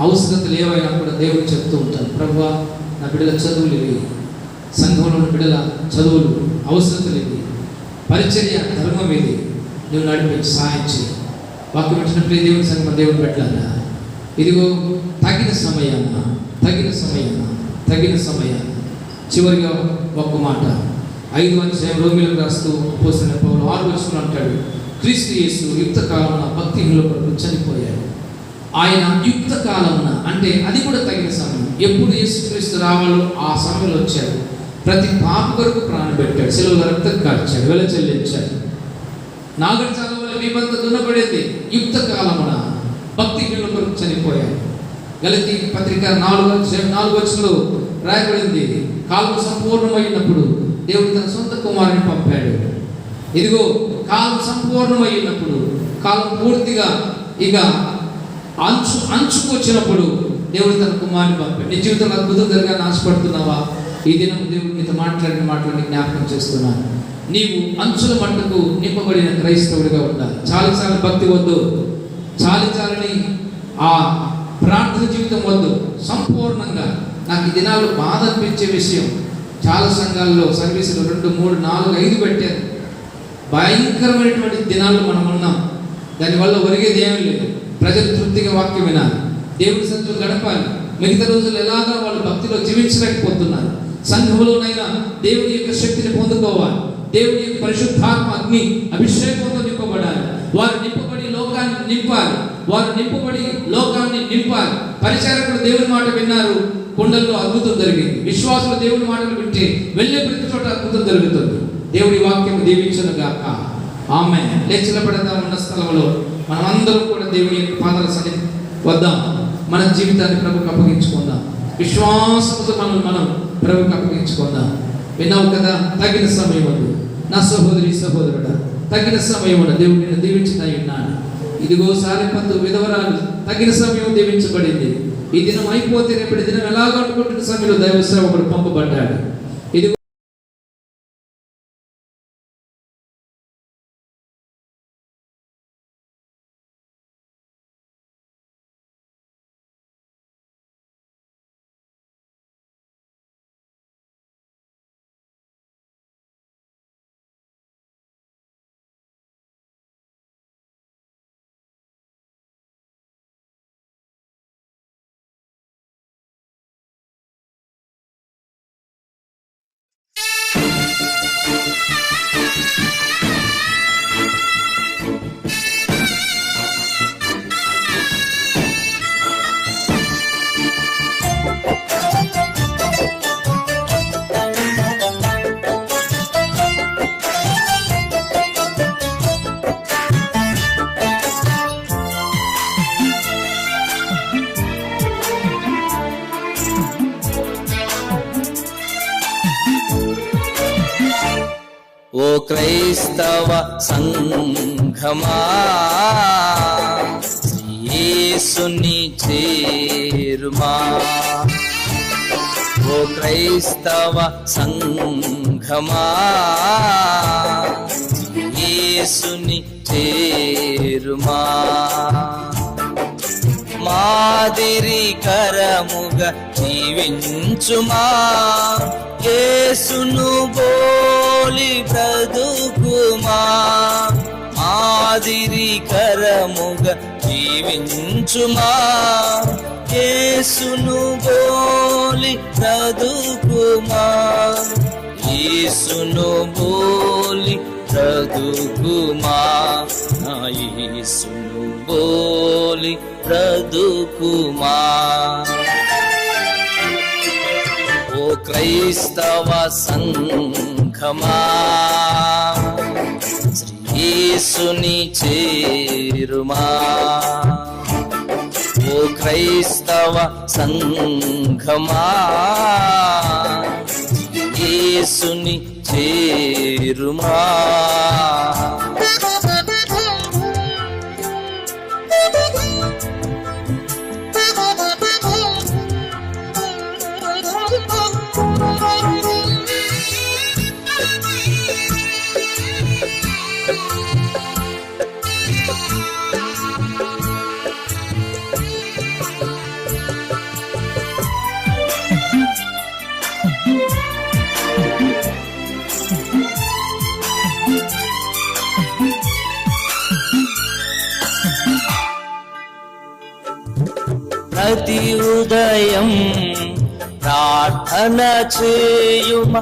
అవసరతలు ఏవైనా కూడా దేవుడు చెప్తూ ఉంటాను. ప్రభువా, నా బిడ్డల చదువులు ఇవి, సంఘంలో ఉన్న బిడ్డల చదువులు అవసరతలు ఇవి, పరిచర్య ధర్మం ఇది, నువ్వు నడిపించి సహాయం చేయి. వాక్యం వచ్చిన ప్రియ దేవుని సంఘం, దేవుడు పెట్టాలా. ఇదిగో తగిన సమయాన చివరిగా ఒక్క మాట, 5వ అధ్యాయం రోమీయులకు రాస్తూ అపోస్తలుడైన పౌలు 6వ వచనంలో అంటాడు, క్రీస్తు యేసు యుక్త కాలమున భక్తిహీనుల కొరకు చనిపోయాడు. ఆయన యుక్త కాలమున అంటే అది కూడా తగిన సమయం. ఎప్పుడు యేసుక్రీస్తు రావాలో ఆ సమయంలో వచ్చాడు. ప్రతి పాప కొరకు ప్రాణం పెట్టాడు, శిలువలో రక్తం కార్చాడు, వెల చెల్లించాడు. నాగరిచాల వల్ల మీబంత దున్నపడేది. యుక్త కాలమున భక్తిహీనుల కొరకు చనిపోయాడు. గలతీ పత్రిక 4వ వచనంలో రాయబడింది, కాలం సంపూర్ణమైనప్పుడు దేవుడు తన సొంత కుమారుని పంపాడు. ఇదిగో కాలం సంపూర్ణమైనప్పుడు, కాలం పూర్తిగా ఇక అంచుకు వచ్చినప్పుడు దేవుడు తన కుమారుని పంపాడు. నీ జీవితంలో అద్భుతం జరగాలని ఆశపడుతున్నావా? ఈ దినం దేవుడు నీతో మాట్లాడిన మాటలని జ్ఞాపకం చేస్తున్నాను. నీవు అంచుల మట్టుకు నింపబడిన క్రైస్తవుడిగా ఉండాలి. చాలాసార్లు భక్తి వద్దు, చాలని ఆ ప్రార్థన జీవితం వద్దు. సంపూర్ణంగా నాకు ఈ దినాలు బాధ అనిపించే విషయం, చాలా సంఘాల్లో సర్వీసులు 2, 3, 4, 5 పెట్టారు. భయంకరమైనటువంటి దినాల్లో మనం ఉన్నాం. దానివల్ల ఒరిగేది ఏమీ లేదు. ప్రజలు తృప్తిగా వాక్యం వినాలి, దేవుడి సన్నిధిలో గడపాలి. మిగతా రోజులు ఎలాగా వాళ్ళు భక్తిలో జీవించలేకపోతున్నారు. సంఘంలోనైనా దేవుని యొక్క శక్తిని పొందుకోవాలి. దేవుని యొక్క పరిశుద్ధాత్మ అగ్ని అభిషేకంతో నింపబడాలి. వారు నింపబడి లోకాన్ని నింపాలి. వారు నింపబడి లోకాన్ని నింపాలి. పరిచారకులు దేవుని మాట విన్నారు, కొండల్లో అద్భుతం జరిగింది. విశ్వాసులు దేవుని మాటలు వింటే వెళ్ళే ప్రతి చోట అద్భుతం జరుగుతుంది. దేవుడి వాక్యం దీవించును గాక. ఆమేన్. లేచి నిలబడదాం. ఉన్న స్థలంలో మనమందరం కూడా దేవుని యొక్క పాదాల సన్నిధి వద్దాం. మన జీవితాన్ని ప్రభువుకు అప్పగించుకుందాం. విశ్వాసంతో మనం ప్రభువుకు అప్పగించుకుందాం. విన్నావు కదా, తగిన సమయం ఉంది నా సహోదరి సహోదరుడా, తగిన సమయం దేవుడు నిన్ను దీవించుతా ఉన్నాను. ఇదిగో సారెపత్తు విధవరాలు తగిన సమయం దీవించబడింది. ఈ దినం అయిపోతే రేపటి దినం ఎలాగో అనుకుంటున్న సమయంలో దైవ సేవకుడు పంపబడ్డాడు. ఇది ఓ క్రైస్తవ సంఘమా, యేసుని చేరుమా. ఓ క్రైస్తవ సంఘమా, యేసుని చేరుమా. మాదిరికరముగా జీవించుమా, యేసును బోలి బ్రతుకుమా. మాదిరికరముగా జీవించుమా, యేసును బోలి బ్రతుకుమా. యేసును బోలి బ్రతుకుమా, నా యేసును బోలి బ్రతుకుమా. ఓ క్రైస్తవ సంఘమా, యేసుని చేరుమా. ఓ క్రైస్తవ సంఘమా, యేసుని చేరుమా. ప్రతి ఉదయం ప్రార్థన చేయుమ.